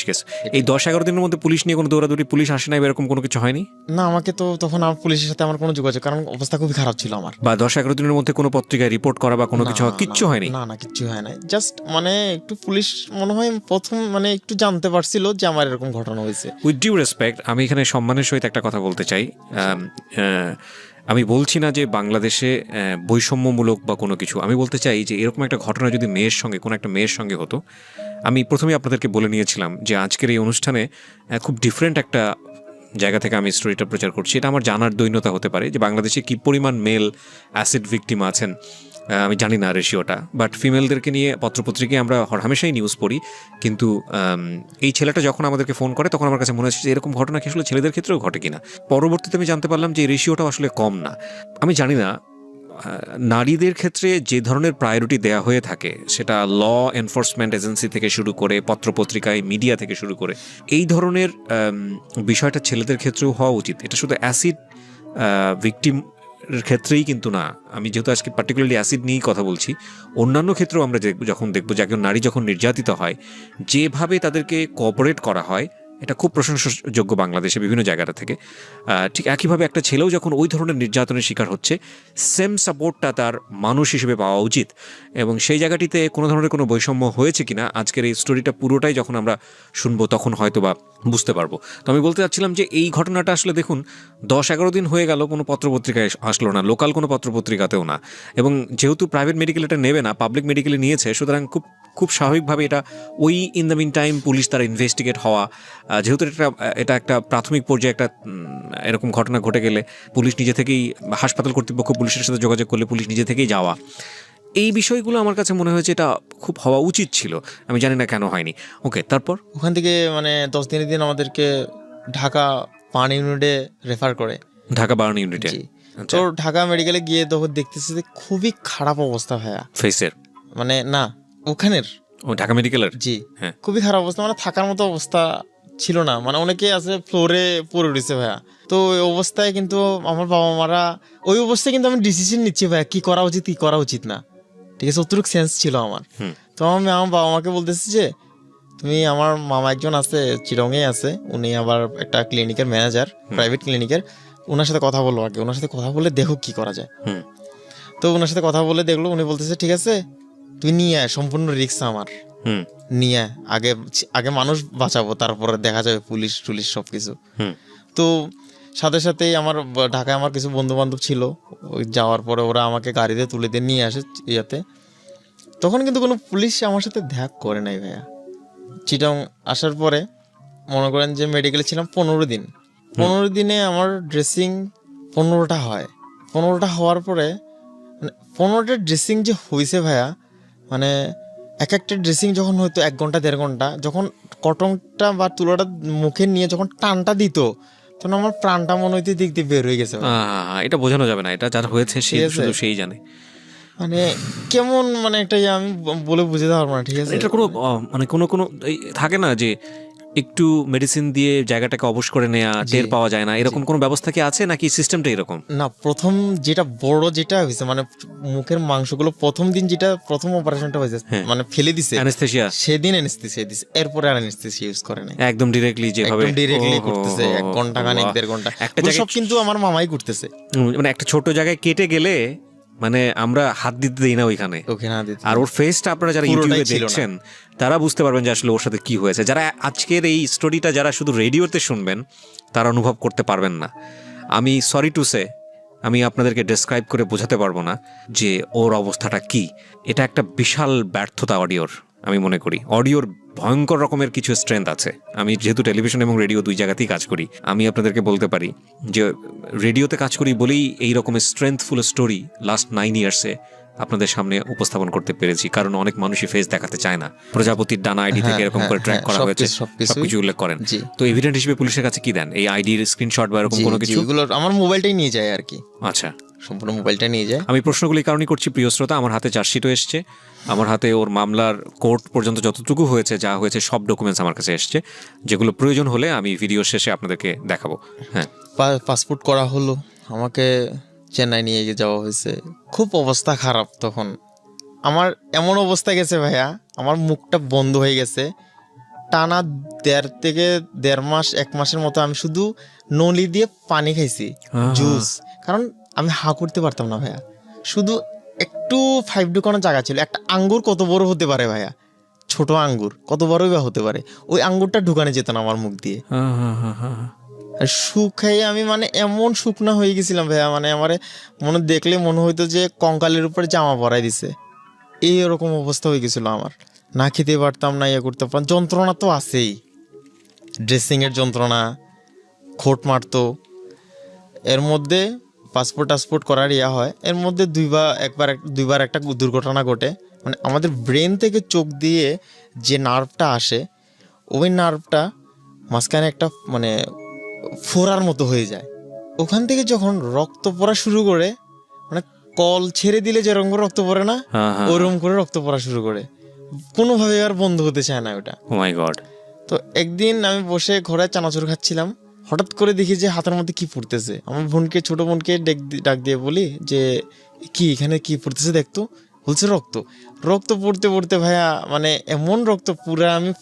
A: কেস। এই 10-11 দিনের মধ্যে পুলিশ নিয়ে কোনো দৌড়াদৌড়ি, পুলিশ আসে না, এরকম কোনো কিছু হয়নি? না, আমাকে তো তখন আমার পুলিশের সাথে আমার কোনো যোগাযোগ, কারণ অবস্থা খুবই খারাপ ছিল আমার। বা
B: 10-11 দিনের মধ্যে কোনো পত্রিকায় রিপোর্ট করা বা কোনো কিছু কিচ্ছু হয়নি? না,
A: কিচ্ছু হয় নাই। জাস্ট মানে একটু পুলিশ মনে হয় প্রথম মানে একটু জানতে পারছিল যে আমার এরকম ঘটনা হয়েছে।
B: উইথ ডিউ রেসপেক্ট, আমি এখানে সম্মানের সহিত একটা কথা বলতে চাই। আমি বলছি না যে বাংলাদেশে বৈষম্যমূলক বা কোনো কিছু, আমি বলতে চাই যে এরকম একটা ঘটনা যদি কোনো একটা মেয়ের সঙ্গে হতো, আমি প্রথমেই আপনাদেরকে বলে নিয়েছিলাম যে আজকের এই অনুষ্ঠানে খুব ডিফারেন্ট একটা জায়গা থেকে আমি স্টোরিটা প্রচার করছি। এটা আমার জানার দৈন্যতা হতে পারে যে বাংলাদেশে কী পরিমাণ মেল অ্যাসিড ভিকটিম আছেন, আমি জানি না রেশিওটা, বাট ফিমেলদেরকে নিয়ে পত্রপত্রিকায় আমরা হামেশাই নিউজ পড়ি। কিন্তু এই ছেলেটা যখন আমাদেরকে ফোন করে তখন আমার কাছে মনে হচ্ছে যে এরকম ঘটনা কি আসলে ছেলেদের ক্ষেত্রেও ঘটে কিনা। পরবর্তীতে আমি জানতে পারলাম যে এই রেশিওটাও আসলে কম না। আমি জানি না নারীদের ক্ষেত্রে যে ধরনের প্রায়োরিটি দেয়া হয়ে থাকে সেটা ল এনফোর্সমেন্ট এজেন্সি থেকে শুরু করে পত্রপত্রিকায় মিডিয়া থেকে শুরু করে এই ধরনের বিষয়টা ছেলেদের ক্ষেত্রেও হওয়া উচিত। এটা শুধু অ্যাসিড ভিকটিম ক্ষেত্রেই কিন্তু না, আমি যেহেতু আজকে পার্টিকুলারলি অ্যাসিড নিয়েই কথা বলছি, অন্যান্য ক্ষেত্রেও আমরা যখন দেখবো যে একজন নারী যখন নির্যাতিত হয় যেভাবে তাদেরকে কোঅপারেট করা হয় এটা খুব প্রশংসাযোগ্য বাংলাদেশে বিভিন্ন জায়গাটা থেকে। ঠিক একইভাবে একটা ছেলেও যখন ওই ধরনের নির্যাতনের শিকার হচ্ছে সেম সাপোর্টটা তার মানুষ হিসেবে পাওয়া উচিত। এবং সেই জায়গাটিতে কোনো ধরনের কোনো বৈষম্য হয়েছে কিনা আজকের এই স্টোরিটা পুরোটাই যখন আমরা শুনবো তখন হয়তো বা বুঝতে পারবো। তো আমি বলতে চাচ্ছিলাম যে এই ঘটনাটা আসলে দেখুন 10-11 দিন হয়ে গেল, কোনো পত্রপত্রিকায় আসলো না, লোকাল কোনো পত্রপত্রিকাতেও না, এবং যেহেতু প্রাইভেট মেডিকেল এটা নেবে না, পাবলিক মেডিকেলে নিয়েছে, সুতরাং খুব খুব স্বাভাবিকভাবে এটা ওই in the meantime police তারা ইনভেস্টিগেট হওয়া, যেহেতু এটা একটা প্রাথমিক পর্যায়ে একটা এরকম ঘটনা ঘটে গেলে পুলিশ নিজে থেকেই, হাসপাতাল কর্তৃপক্ষ পুলিশের সাথে যোগাযোগ করলে পুলিশ নিজে থেকেই যাওয়া, এই বিষয়গুলো আমার কাছে মনে হয়েছে এটা খুব হওয়া উচিত ছিল। আমি জানি না কেন হয়নি। ওকে, তারপর
A: ওখান থেকে মানে 10 দিনের দিন আমাদেরকে ঢাকা পানি ইউনিটে রেফার করে,
B: ঢাকা বার্ন ইউনিটে।
A: তো ঢাকা মেডিকেলে গিয়ে তখন দেখতেছি যে খুবই খারাপ অবস্থা ভাইয়া,
B: ফেসের
A: মানে না ওখানের,
B: ও ঢাকা মেডিকেলের,
A: জি
B: হ্যাঁ,
A: খুবই খারাপ অবস্থা, মানে থাকার মতো অবস্থা ছিল না, মানে অনেকে আছে ফ্লোরে পড়ে উঠেছে ভাইয়া। তো ওই অবস্থায় কিন্তু আমার বাবা মারা, ওই অবস্থায় কিন্তু আমি ডিসিশন নিচ্ছি ভাইয়া কি করা উচিত কি করা উচিত না, ঠিক আছে, অতটুকু সেন্স ছিল আমার। তো আমি আমার বাবা মাকে বলতেছি যে তুমি, আমার মামা একজন আছে চিরঙে আছে, উনি আবার একটা ক্লিনিকের ম্যানেজার, প্রাইভেট ক্লিনিকের, ওনার সাথে কথা বললো, আগে ওনার সাথে কথা বলে দেখো কি করা যায়। তো ওনার সাথে কথা বলে দেখলো, উনি বলতেছে ঠিক আছে তুই নিয়ে আয়, সম্পূর্ণ রিস্ক আমার, নিয়ে আয়, আগে আগে মানুষ বাঁচাবো, তারপরে দেখা যাবে পুলিশ টুলিশ সব কিছু। তো সাথে সাথেই আমার ঢাকায় আমার কিছু বন্ধু বান্ধব ছিল, ওই যাওয়ার পরে ওরা আমাকে গাড়িতে তুলে দিয়ে নিয়ে আসে ইয়াতে। তখন কিন্তু কোনো পুলিশ আমার সাথে দেখা করে নাই ভাইয়া। চিটাং আসার পরে মনে করেন যে মেডিকেলে ছিলাম 15 দিন, 15 দিনে আমার ড্রেসিং 15টা হয়। 15টা হওয়ার পরে মানে 15টা ড্রেসিং যে হয়েছে ভাইয়া, মানে এক একটা ড্রেসিং যখন হয়তো 1 ঘন্টা 1.5 ঘন্টা, যখন কটনটা বা তুলোটা মুখে নিয়ে যখন টানটা দিত তখন আমার প্রাণটা মনে হইতে দিক দিয়ে বের হয়ে গেছে।
B: এটা বোঝানো যাবে না, এটা যার হয়েছে শুধু সেই জানে,
A: মানে কেমন, মানে একটা আমি বলে বুঝতে পারবো না, ঠিক আছে।
B: এটা কোনো মানে কোনো থাকে না যে একটু মেডিসিন দিয়ে জায়গাটাকে অবশ করে নেওয়া, টের পাওয়া যায় না, এরকম কোনো ব্যবস্থা কি আছে নাকি সিস্টেমটা এরকম?
A: না, প্রথম যেটা বড় যেটা হয়েছে মানে মুখের মাংসগুলো প্রথম দিন যেটা প্রথম অপারেশনটা হয়েছে মানে ফেলে দিছে
B: অ্যানেস্থেসিয়া,
A: সেদিন অ্যানেস্থেসিয়া দিছে, এরপরে আর অ্যানেস্থেসিয়া ইউজ করে না,
B: একদম ডিরেক্টলি যেভাবে
A: করতেছে 1 ঘন্টা খানিক 1.5 ঘন্টা একটা জায়গা, সব কিন্তু আমার মামাই করতেছে।
B: মানে একটা ছোট জায়গায় কেটে গেলে মানে আমরা হাত দিতে দিই না ওইখানে, আর ওর ফেসটা আপনারা যারা ইউটিউবে দেখছেন তারা বুঝতে পারবেন যে আসলে ওর সাথে কি হয়েছে। যারা আজকের এই স্টোরিটা যারা শুধু রেডিওতে শুনবেন তারা অনুভব করতে পারবেন না। আমি সরি টু সে, আমি আপনাদেরকে ডেসক্রাইব করে বোঝাতে পারবো না যে ওর অবস্থাটা কি। এটা একটা বিশাল ব্যর্থতা অডিওর, আমি মনে করি অডিওর ভয়ঙ্কর রকমের কিছু স্ট্রেংথ আছে। আমি যেহেতু টেলিভিশন এবং রেডিও দুই জায়গাতেই কাজ করি, আমি আপনাদেরকে বলতে পারি যে রেডিওতে কাজ করি বলেই এই রকমের স্ট্রেংথফুল স্টোরি লাস্ট 9 ইয়ার্সে আপনাদের সামনে উপস্থাপন করতে পেরেছি, কারণ অনেক মানুষই ফেস দেখাতে চায় না। প্রজাপতির ডানা আইডি থেকে এরকম করে ট্র্যাক করা হয়েছে, সবকিছু উল্লেখ করেন। তো এভিডেন্ট হিসেবে পুলিশের কাছে কি দেন? এই আইডির স্ক্রিনশট বা এরকম কোনো কিছু?
A: এগুলো আমার মোবাইলটাই নিয়ে যায় আর কি।
B: আচ্ছা,
A: সম্পূর্ণ মোবাইলটা নিয়ে যায়।
B: আমি প্রশ্নগুলি কারণই করছি প্রিয় শ্রোতা, আমার হাতে চার্জশিটও এসছে, আমার হাতে ওর মামলার কোর্ট পর্যন্ত যতটুকু হয়েছে যা হয়েছে সব ডকুমেন্টস আমার কাছে এসছে, যেগুলো প্রয়োজন হলে আমি ভিডিও শেষে আপনাদেরকে দেখাবো। হ্যাঁ,
A: পাসপোর্ট করা হলো, আমাকে চেন্নাই নিয়ে যাওয়া হয়েছে। খুব অবস্থা খারাপ তখন আমার, এমন অবস্থা গেছে ভাইয়া আমার মুখটা বন্ধ হয়ে গেছে টানা 1.5 থেকে 1.5 মাস 1 মাসের মতো। আমি শুধু নলি দিয়ে পানি খাইছি, জুস, কারণ আমি হা করতে পারতাম না ভাইয়া। শুধু একটু 5 ঢুকানোর জায়গা ছিল। একটা আঙ্গুর কত বড় হতে পারে ভাইয়া, ছোট আঙ্গুর কত বড়ই বা হতে পারে, ওই আঙ্গুরটা ঢুকানো যেত না আমার মুখ দিয়ে। শুকাই আমি মানে এমন শুকনা হয়ে গেছিলাম ভাইয়া, মানে আমার মনে দেখলে মনে হইতো যে কঙ্কালের উপরে জামা পরাই দিছে, এইরকম অবস্থা হয়ে গেছিল আমার। না খেতে পারতাম না, ইয়ে করতে পারতাম, যন্ত্রণা তো আছেই, ড্রেসিংয়ের যন্ত্রণা, খোট মারতো। এর মধ্যে পাসপোর্ট করার ইয়া হয়, এর মধ্যে দুইবার একটা দুর্ঘটনা ঘটে। মানে আমাদের ব্রেন থেকে চোখ দিয়ে যে নার্ভটা আসে, ওই নার্ভটা মাঝখানে একটা মানে ফোড়ার মতো হয়ে যায়। ওখান থেকে যখন রক্ত পড়া শুরু করে, মানে কল ছেড়ে দিলে যেরকম করে রক্ত পড়ে না, ওরকম করে রক্ত পড়া শুরু করে, কোনোভাবে আর বন্ধ হতে চায় না ওটা।
B: ও মাই গড।
A: তো একদিন আমি বসে ঘরে চানাচুর খাচ্ছিলাম, হঠাৎ করে দেখি যে হাতের মধ্যে কি পড়তেছে। আমার বোনকে, ছোট বোনকে ডাক দিয়ে বলি যে কি এখানে কি পড়তেছে দেখতো। বলছে রক্ত। রক্ত পড়তে পড়তে ভাইয়া মানে এমন রক্ত,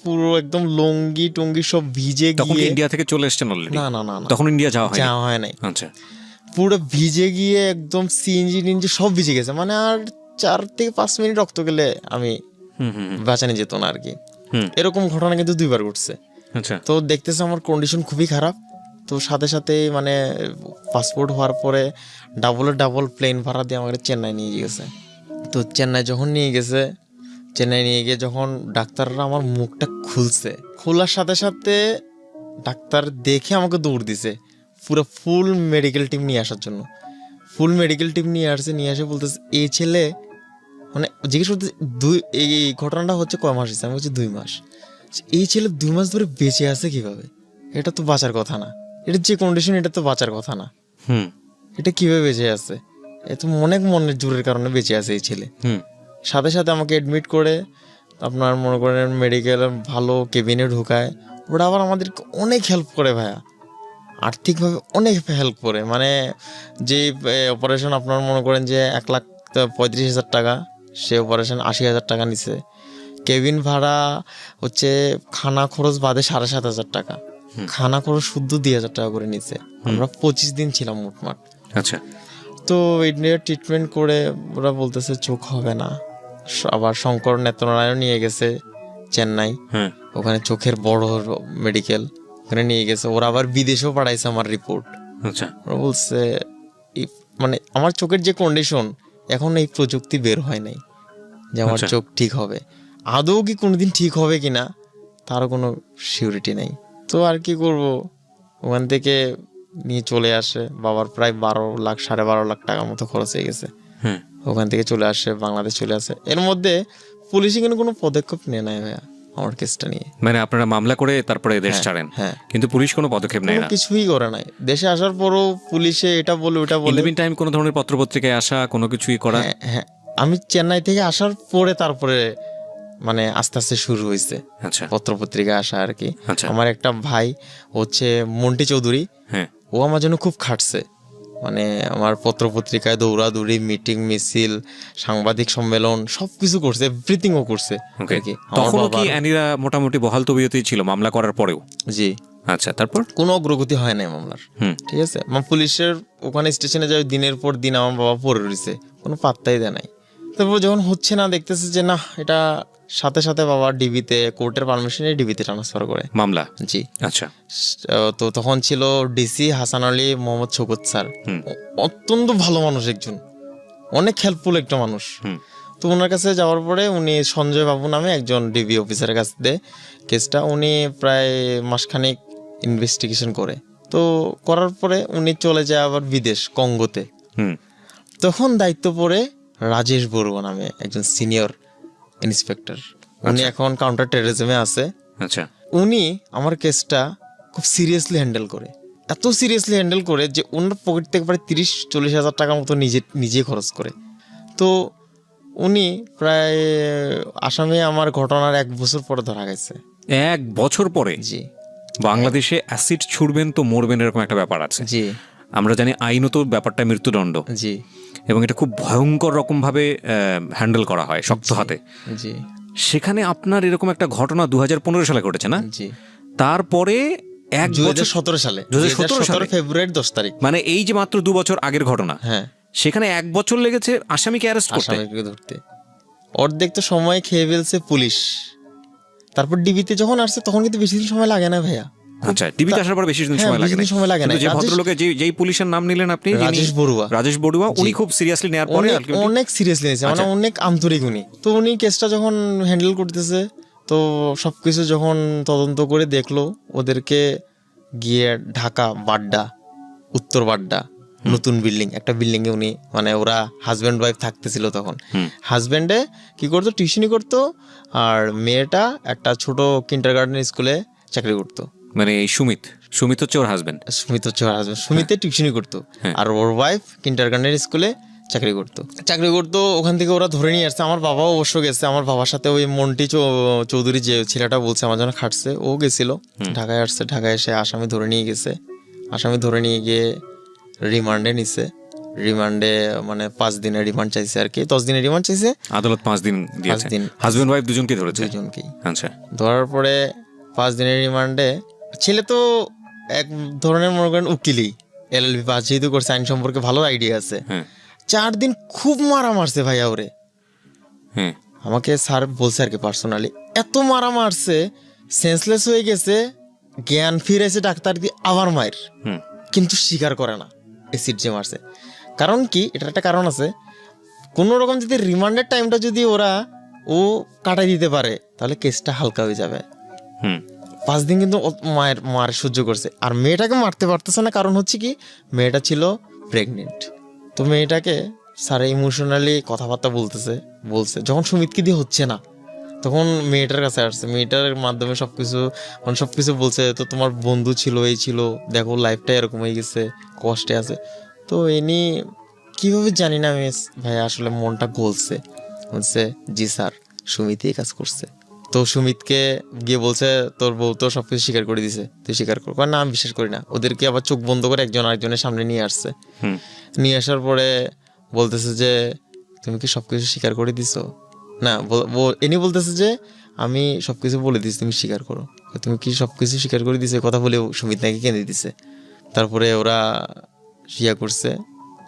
A: পুরো একদম লঙ্গি টঙ্গি সব ভিজে
B: তখন
A: গিয়ে,
B: ইন্ডিয়া থেকে চলে এসেছেন অলরেডি?
A: না না না না,
B: তখন ইন্ডিয়া যাওয়া হয়?
A: যাওয়া হয় নাই।
B: আচ্ছা।
A: পুরো ভিজে গিয়ে একদম সিএনজি টিনজি সব ভিজে গেছে, মানে আর 4 থেকে 5 মিনিট রক্ত গেলে আমি বাঁচানো যেত না আর কি। এরকম ঘটনা কিন্তু 2বার ঘটছে।
B: আচ্ছা।
A: তো দেখতেছে আমার কন্ডিশন খুবই খারাপ, তো সাথে সাথে মানে পাসপোর্ট হওয়ার পরে ডাবল প্লেন ভাড়া দিয়ে আমাকে চেন্নাই নিয়ে গেছে। তো চেন্নাই যখন নিয়ে গেছে, চেন্নাই নিয়ে গিয়ে যখন ডাক্তাররা আমার মুখটা খুলছে, খোলার সাথে সাথে ডাক্তার দেখে আমাকে দৌড় দিছে পুরো ফুল মেডিকেল টিম নিয়ে আসার জন্য। ফুল মেডিকেল টিম নিয়ে আসে বলতেছে এই ছেলে, মানে জিজ্ঞেস করতে এই ঘটনাটা হচ্ছে কয় মাস হয়েছে, আমি বলছি 2 মাস। এই ছেলে 2 মাস ধরে বেঁচে আছে কিভাবে? এটা তো বাঁচার কথা না, এটা যে কন্ডিশন এটা তো বাঁচার কথা না। এটা কিভাবে বেঁচে আছে? এ তো অনেক মনের জোরের কারণে বেঁচে আছে এই ছেলে। সাথে সাথে আমাকে অ্যাডমিট করে আপনার মনে করেন মেডিকেল ভালো কেবিনে ঢোকায়। ওরা আবার আমাদেরকে অনেক হেল্প করে ভাইয়া, আর্থিকভাবে অনেক হেল্প করে। মানে যে অপারেশন আপনার মনে করেন যে 1,35,000 টাকা, সে অপারেশন 80,000 টাকা নিছে। কেবিন ভাড়া হচ্ছে খানা খরচ বাদে 7,500 টাকা, খানা খরচ শুদ্ধ 2,000 টাকা করে নিছে। আমরা 25 দিন ছিলাম মোটমাট।
B: আচ্ছা।
A: তো ইন্ডিয়ার ট্রিটমেন্ট করে ওরা বলতেছে চোখ হবে না। আবার শঙ্কর নেত্রনারায়ণ নিয়ে গেছে চেন্নাই, ওখানে চোখের বড় মেডিকেল, ওখানে নিয়ে গেছে। ওরা আবার বিদেশেও পাঠাইছে আমার রিপোর্ট।
B: আচ্ছা।
A: ওরা বলছে মানে আমার চোখের যে কন্ডিশন, এখন এই প্রযুক্তি বের হয় নাই যে আমার চোখ ঠিক হবে। আদৌ কি কোনোদিন ঠিক হবে কিনা তারও কোনো সিউরিটি নেই। তো আর কি করব, ওখান থেকে নিয়ে চলে আসে। বাবার প্রায় 12 লাখ টাকার মতো খরচ হয়ে গেছে। ওখান থেকে চলে আসে, বাংলাদেশ চলে আসে। এর মধ্যে পুলিশে কিন্তু কোনো পদক্ষেপ নেয় নাই ভাইয়া আমার কেসটা নিয়ে।
B: মানে আপনারা মামলা করে তারপরে দেশ ছাড়েন?
A: হ্যাঁ।
B: কিন্তু পুলিশ কোনো পদক্ষেপ নেয় না?
A: কিছুই করে নাই। দেশে আসার পরও পুলিশে এটা বলে ওটা বলে।
B: ইন টাইম কোনো ধরনের পত্রপত্রিকায় আসা, কোনো কিছুই করা?
A: হ্যাঁ, আমি চেন্নাই থেকে আসার পরে তারপরে মানে আস্তে আস্তে শুরু হয়েছে পত্রপত্রিকায় আসা আর কি। আমার একটা ভাই হচ্ছে মন্টি চৌধুরী, ও আমার জন্য খুব খাটছে। মানে আমার পত্রপত্রিকায় দৌড়াদৌড়ি, মিটিং মিছিল, সাংবাদিক সম্মেলন সবকিছু করছে, এভরিথিং ও করছে।
B: তখনও কি অ্যানিরা মোটামুটি বহাল তবিয়তেই ছিল মামলা করার পরেও?
A: জি।
B: আচ্ছা, তারপর
A: কোনো অগ্রগতি হয় নাই মামলার। ঠিক আছে, আমার পুলিশের ওখানে স্টেশনে যাই, দিনের পর দিন আমার বাবা পড়ে রয়েছে, কোনো পাত্তাই দেয় নাই। তারপর যখন হচ্ছে না, দেখতেছে যে না এটা, সাথে সাথে বাবা ডিবিতে, কোর্টের পারমিশনে ডিবিতে ট্রান্সফার করে মামলা। জি। আচ্ছা। তো তখন ছিল ডিসি হাসান আলী মোহাম্মদ শৌকত স্যার, অত্যন্ত ভালো মানুষ একজন, অনেক হেল্পফুল একটা মানুষ। তো ওনার কাছে যাওয়ার পরে উনি সঞ্জয় বাবু নামে একজন ডিবি অফিসারের কাছে দেয় কেসটা। উনি প্রায় মাসখানেক ইনভেস্টিগেশন করে, তো করার পরে উনি চলে যায় আবার বিদেশ, কঙ্গোতে। তখন দায়িত্ব পড়ে রাজেশ বড়ুয়া নামে একজন সিনিয়র ইন্সপেক্টর। উনি এখন কাউন্টার টেররিজমে আছে। আচ্ছা। উনি আমার কেসটা খুব সিরিয়াসলি হ্যান্ডেল করে, এত সিরিয়াসলি হ্যান্ডেল করে যে ওনার পকেট থেকে প্রায় 30-40 হাজার টাকার মতো নিজে খরচ করে। তো উনি প্রায় আসামে আমার ঘটনার 1 বছর পরে ধরা গেছে।
B: 1 বছর পরে? জি। বাংলাদেশে অ্যাসিড ছুড়বেন তো মরবেন, এরকম একটা ব্যাপার আছে। জি। আমরা জানি আইনত ব্যাপারটা মৃত্যুদণ্ড। জি। এবং এটা খুব ভয়ঙ্কর রকম ভাবে হ্যান্ডেল করা হয়, শক্ত হাতে। জি। সেখানে আপনার এরকম একটা ঘটনা 2015 সালে ঘটেছে না? জি। তারপরে
A: 2017 সালে, 2017 ফেব্রুয়ারি 10 তারিখ,
B: মানে এই যে মাত্র 2 বছর আগের ঘটনা। হ্যাঁ। সেখানে 1 বছর লেগেছে আসামিকে অ্যারেস্ট করতে।
A: আসামিকে ধরতে অর্ধেক তো সময় খেয়ে ফেলছে পুলিশ। তারপর ডিবিতে যখন আসছে তখন কিন্তু বেশি দিন সময় লাগে না ভাইয়া।
B: আচ্ছা, টিভিতে আসার পর বেশি দিন সময় লাগে না। যে ভদ্রলোকের যেই পুলিশের নাম নিলেন আপনি, রাজেশ বড়ুয়া, উনি খুব সিরিয়াসলি নেওয়ার পরে
A: অনেক সিরিয়াসলি নিয়েছে, মানে অনেক আন্তরিক উনি। তো উনি কেসটা যখন হ্যান্ডেল করতেছে, তো সবকিছু যখন তদন্ত করে দেখলো, ওদেরকে গিয়ে ঢাকা বাড্ডা, উত্তর বাড্ডা নতুন বিল্ডিং, একটা বিল্ডিং এ উনি, মানে ওরা হাজব্যান্ড ওয়াইফ থাকতেছিল তখন। হাজব্যান্ডে কি করতো, টিউশনি করতো, আর মেয়েটা একটা ছোট কিন্ডারগার্টেন স্কুলে চাকরি করতো।
B: মানে এই সুমিত হচ্ছে ওর হাজবেন্ড।
A: সুমিতে টিউশনি করতো, আর ওর ওয়াইফ কিন্ডারগার্টেন স্কুলে চাকরি করতো। ওখান থেকে ওরা ধরে নিয়ে আসছে। আমার বাবাও অবশ্য গেছে, আমার বাবার সাথে ওই মন্টি চৌধুরী যে ছেলেটা বলছে আমার জন্য খাটছে, ও গেছিল ঢাকায়। আসছে, ঢাকায় এসে আসামি ধরে নিয়ে গেছে। আসামি ধরে নিয়ে গিয়ে রিমান্ডে নিছে। রিমান্ডে মানে 5 দিনের রিমান্ড চাইছে আর কি, 10 দিনের রিমান্ড চাইছে।
B: আদালত 5 দিন দিয়েছে।
A: 5 দিন
B: হাজবেন্ড ওয়াইফ দুজনকে ধরেছে?
A: দুজনকেই।
B: আচ্ছা।
A: ধরার পরে 5 দিনের রিমান্ডে, ছেলে তো এক ধরনের মনে করেন উকিলই, LLB পাস যেহেতু করছে, আইন সম্পর্কে ভালো আইডিয়া আছে। 4 দিন খুব মারা মারছে ভাইয়া ওরে। আমাকে স্যার বলছে আর কি পার্সোনালি, এত মারা মারছে সেন্সলেস হয়ে গেছে, জ্ঞান ফিরেছে, ডাক্তার দিয়ে আবার মায়ের, কিন্তু স্বীকার করে না এসিড যে মারছে। কারণ কি, এটার একটা কারণ আছে, কোনো রকম যদি রিমান্ডের টাইমটা যদি ও কাটাই দিতে পারে তাহলে কেসটা হালকা হয়ে যাবে। 5 দিন কিন্তু মার সহ্য করছে। আর মেয়েটাকে মারতে পারতেছে না, কারণ হচ্ছে কি, মেয়েটা ছিল প্রেগনেন্ট। তো মেয়েটাকে স্যার ইমোশনালি কথাবার্তা বলছে যখন সুমিতকে দিয়ে হচ্ছে না, তখন মেয়েটার কাছে আসছে, মেয়েটার মাধ্যমে সবকিছু বলছে। তো তোমার বন্ধু ছিল, এই ছিল, দেখো লাইফটা এরকম হয়ে গেছে, কষ্টে আছে। তো এনি কিভাবে জানি না আমি ভাই, আসলে মনটা গলছে। বলছে জি স্যার, সুমিতই কাজ করছে। তো সুমিতকে গিয়ে বলছে তোর বউ তো সবকিছু স্বীকার করে দিছে, তুই স্বীকার কর। না আমি বিশ্বাস করি না। ওদেরকে আবার চোখ বন্ধ করে একজন আরেকজনের সামনে নিয়ে আসছে। নিয়ে আসার পরে বলতেছে যে তুমি কি সবকিছু স্বীকার করে দিছো? না, এনি বলতেছে যে আমি সবকিছু বলে দিছি, তুমি স্বীকার করো। তুমি কি সবকিছু স্বীকার করে দিছে? কথা বলে সুমিত নাকি কেঁদে দিছে। তারপরে ওরা করছে।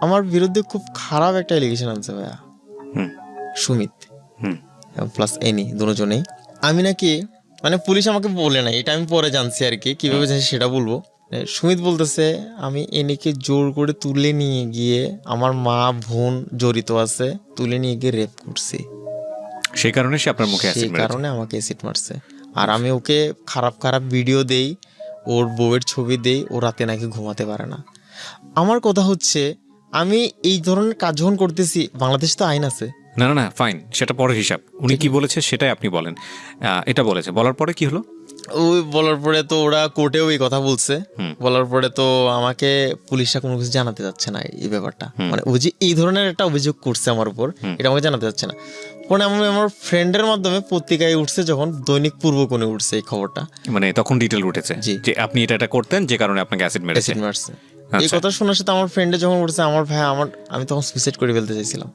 A: আমার বিরুদ্ধে খুব খারাপ একটা এলিগেশন আনছে ভাইয়া, সুমিত প্লাস এনি দুজনেই। আমি নাকি মানে পুলিশ আমাকে বলে নাই, এটা আমি পরে জানছি আর কি, কিভাবে জানছি সেটা বলবো। সুমিত বলতেছে আমি এনিকে জোর করে তুলে নিয়ে গিয়ে, আমার মা বোন জড়িত আছে, তুলে নিয়ে গিয়ে রেপ করছি,
B: সেই কারণে সে আপনার মুখে
A: সেই কারণে আমাকে অ্যাসিড মারছে। আর আমি ওকে খারাপ খারাপ ভিডিও দেই, ওর বউয়ের ছবি দেই, ও রাতে নাকি ঘুমাতে পারে না। আমার কথা হচ্ছে, আমি এই ধরনের কাজ যখন করতেছি, বাংলাদেশ তো আইন আছে।
B: না ফাইন, সেটা পরের হিসাব। উনি কি বলেছে সেটাই আপনি বলেন। এটা বলেছে, বলার পরে কি হলো?
A: ওই বলার পরে তো ওরা কোর্টেও এই কথা বলছে। বলার পরে তো আমাকে পুলিশরা কোনো কিছু জানাতে যাচ্ছে না এই ব্যাপারটা, মানে ওই যে এই ধরনের একটা অভিযোগ করছে আমার উপর, এটা আমাকে জানাতে যাচ্ছে না। পরে আমি আমার ফ্রেন্ডের মাধ্যমে পত্রিকায় উঠছে, যখন দৈনিক পূর্বকোণে উঠছে এই খবরটা,
B: মানে তখন ডিটেল উঠেছে যে আপনি এটা করতেন, যে কারণে আপনাকে অ্যাসিড মারছে। এই কথা শোনার সাথে আমার ফ্রেন্ডে যখন উঠছে, আমার ভাই আমি তখন সুইসাইড করে ফেলতে চাইছিলাম।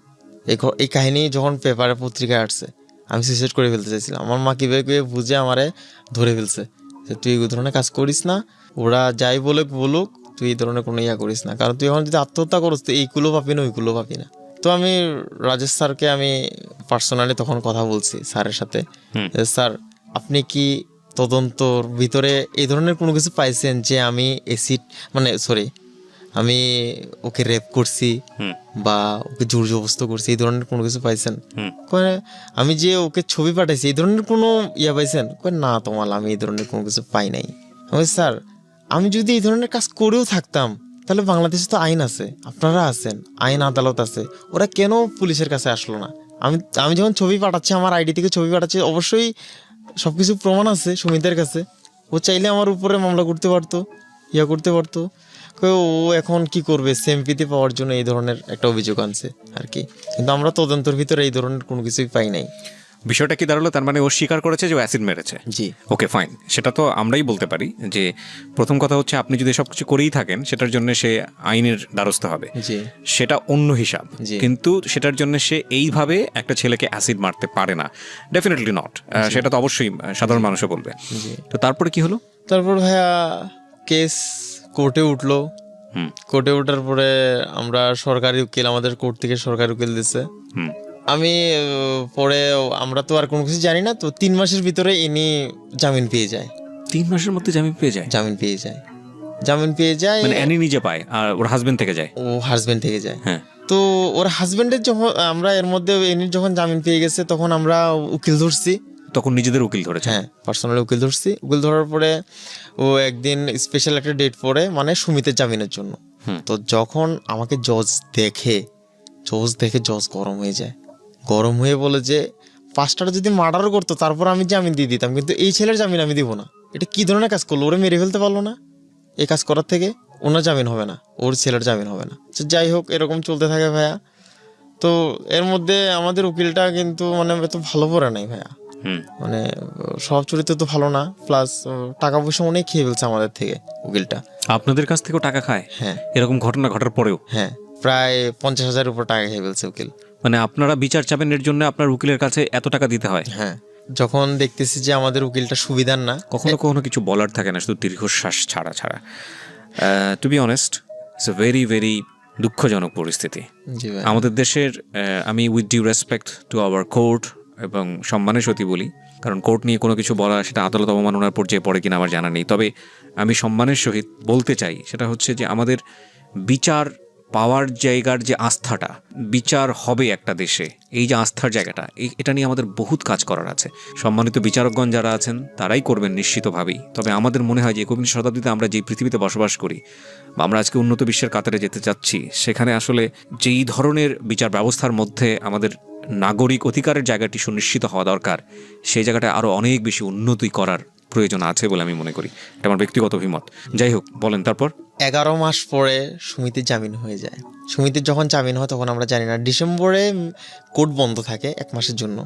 B: এই কাহিনী যখন পেপারে পত্রিকায় আসছে, আমি সুইসাইড করে ফেলতে চাইছিলাম। আমার মা কিভাবে বুঝে আমারে ধরে ফেলছে যে তুই এই ধরনের কাজ করিস না, ওরা যাই বলুক তুই এই ধরনের কোনো করিস না, কারণ তুই এখন যদি আত্মহত্যা করিস তো এইগুলো পাবি না, ওইগুলো পাবি না। তো আমি রাজেশ স্যারকে আমি পার্সোনালি তখন কথা বলছি স্যারের সাথে, স্যার আপনি কি তদন্তর ভিতরে এই ধরনের কোনো কিছু পাইছেন যে আমি আমি ওকে রেপ করছি বা ওকে জোর জবরদস্ত করছি, এই ধরনের কোনো কিছু পাইছেন? আমি যে ওকে ছবি পাঠাইছি, এই ধরনের কোনো পাইছেন? না তোমার, আমি এই ধরনের কোনো কিছু পাই নাই। আমি স্যার, আমি যদি এই ধরনের কাজ করেও থাকতাম তাহলে বাংলাদেশে তো আইন আছে, আপনারা আছেন, আইন আদালত আছে, ওরা কেন পুলিশের কাছে আসলো না? আমি যখন ছবি পাঠাচ্ছি, আমার আইডি থেকে ছবি পাঠাচ্ছি, অবশ্যই সবকিছু প্রমাণ আছে সুমিতের কাছে। ও চাইলে আমার উপরে মামলা করতে পারতো, করতে পারতো। ও এখন কি করবে, সিম্পিতি পাওয়ার জন্য এই ধরনের একটা অভিযোগ আনছে আর কি। কিন্তু আমরা তদন্তের ভিতরে এই ধরনের কোনো কিছুই পাই নাই। বিষয়টা কি দাঁড়ালো, তার মানে ও স্বীকার করেছে যে ও অ্যাসিড মেরেছে?
A: জি।
B: ওকে ফাইন, সেটা তো আমরাই বলতে পারি যে প্রথম কথা হচ্ছে আপনি যদি সবকিছু করেই থাকেন, সেটার জন্য সে আইনের দ্বারস্থ হবে, সেটা অন্য হিসাব। কিন্তু সেটার জন্য সে এইভাবে একটা ছেলেকে অ্যাসিড মারতে পারে না, ডেফিনেটলি নট। সেটা তো অবশ্যই সাধারণ মানুষও বলবে। তো তারপরে কি হলো?
A: তারপর ভাইয়া কেস কোর্টে উঠলো। কোর্টে ওঠার পরে আমরা সরকারি উকিল, আমাদের কোর্ট থেকে সরকারি উকিল দিছে। আমি পরে আমরা তো আর কোনো কিছু জানি না, তো 3 মাসের ভিতরে ইনি জামিন পেয়ে যায়।
B: 3 মাসের মধ্যে জামিন পেয়ে যায়? মানে এনি নিজে পায় আর ওর হাজবেন্ড থেকে যায়?
A: ও হাজবেন্ড থেকে যায়। হ্যাঁ। তো ওর হাজবেন্ডের যখন আমরা এর মধ্যে এনির যখন জামিন পেয়ে গেছে, তখন আমরা উকিল ধরছি।
B: তখন নিজেদের উকিল ধরেছে?
A: হ্যাঁ, পার্সোনালি উকিল ধরছি। উকিল ধরার পরে ও একদিন স্পেশাল একটা ডেট পড়ে, মানে সুমিতের জামিনের জন্য। তো যখন আমাকে জজ দেখে জজ গরম হয়ে বলে যে 5টা যদি মার্ডারও করতো তারপর আমি জামিন দিয়ে দিতাম, কিন্তু এই ছেলের জামিন আমি দিব না। এটা কি ধরনের কাজ করলো, ওরে মেরে ফেলতে পারলো না, এই কাজ করার থেকে ওনার জামিন হবে না, ওর ছেলের জামিন হবে না। যাই হোক, এরকম চলতে থাকে ভাইয়া। তো এর মধ্যে আমাদের উকিলটা কিন্তু মানে এত ভালো পড়ে নাই ভাইয়া,
B: হুম।
A: মানে সব চরিত্র তো ভালো না, প্লাস টাকা পয়সা অনেক খেয়ে ফেলছে আমাদের থেকে উকিলটা।
B: আপনাদের কাছ থেকেও টাকা খায়?
A: হ্যাঁ
B: এরকম ঘটনা ঘটার পরেও?
A: হ্যাঁ, প্রায় 50,000 উপর টাকা খেয়ে ফেলছে উকিল।
B: মানে আপনারা বিচার চাবেন এর জন্য আপনার উকিলের কাছে এত টাকা দিতে হয়?
A: হ্যাঁ, যখন দেখতেছি যে আমাদের উকিলটা সুবিধার না,
B: কখনো কখনো কিছু বলার থাকে না, শুধু দীর্ঘশ্বাস ছাড়া ছাড়া। To be honest, it's a very very দুঃখজনক পরিস্থিতি
A: জি ভাই,
B: আমাদের দেশের। আমি with due respect to our court এবং সম্মানের সত্যি বলি, কারণ কোর্ট নিয়ে কোনো কিছু বলা সেটা আদালত অবমাননার পর্যায়ে পড়ে কিনা আমার জানা নেই, তবে আমি সম্মানের সহিত বলতে চাই সেটা হচ্ছে যে আমাদের বিচার পাওয়ার জায়গার যে আস্থাটা, বিচার হবে একটা দেশে, এই যে আস্থার জায়গাটা, এটা নিয়ে আমাদের বহুত কাজ করার আছে। সম্মানিত বিচারকগণ যারা আছেন তারাই করবেন নিশ্চিতভাবেই, তবে আমাদের মনে হয় যে 21 শতাব্দীতে আমরা যেই পৃথিবীতে বসবাস করি বা আমরা আজকে উন্নত বিশ্বের কাতারে যেতে চাচ্ছি, সেখানে আসলে যেই ধরনের বিচার ব্যবস্থার মধ্যে আমাদের নাগরিক অধিকারের জায়গাটি সুনিশ্চিত হওয়া দরকার, সেই জায়গাটা আরও অনেক বেশি উন্নতি করার প্রয়োজন আছে বলে আমি মনে করি। এটা আমার ব্যক্তিগত অভিমত। যাই হোক, বলেন তারপর।
A: 11 মাস পরে সুমিতির জামিন হয়ে যায়। সুমিতির যখন জামিন হয় তখন আমরা জানি না, ডিসেম্বরে কোর্ট বন্ধ থাকে 1 মাসের জন্য,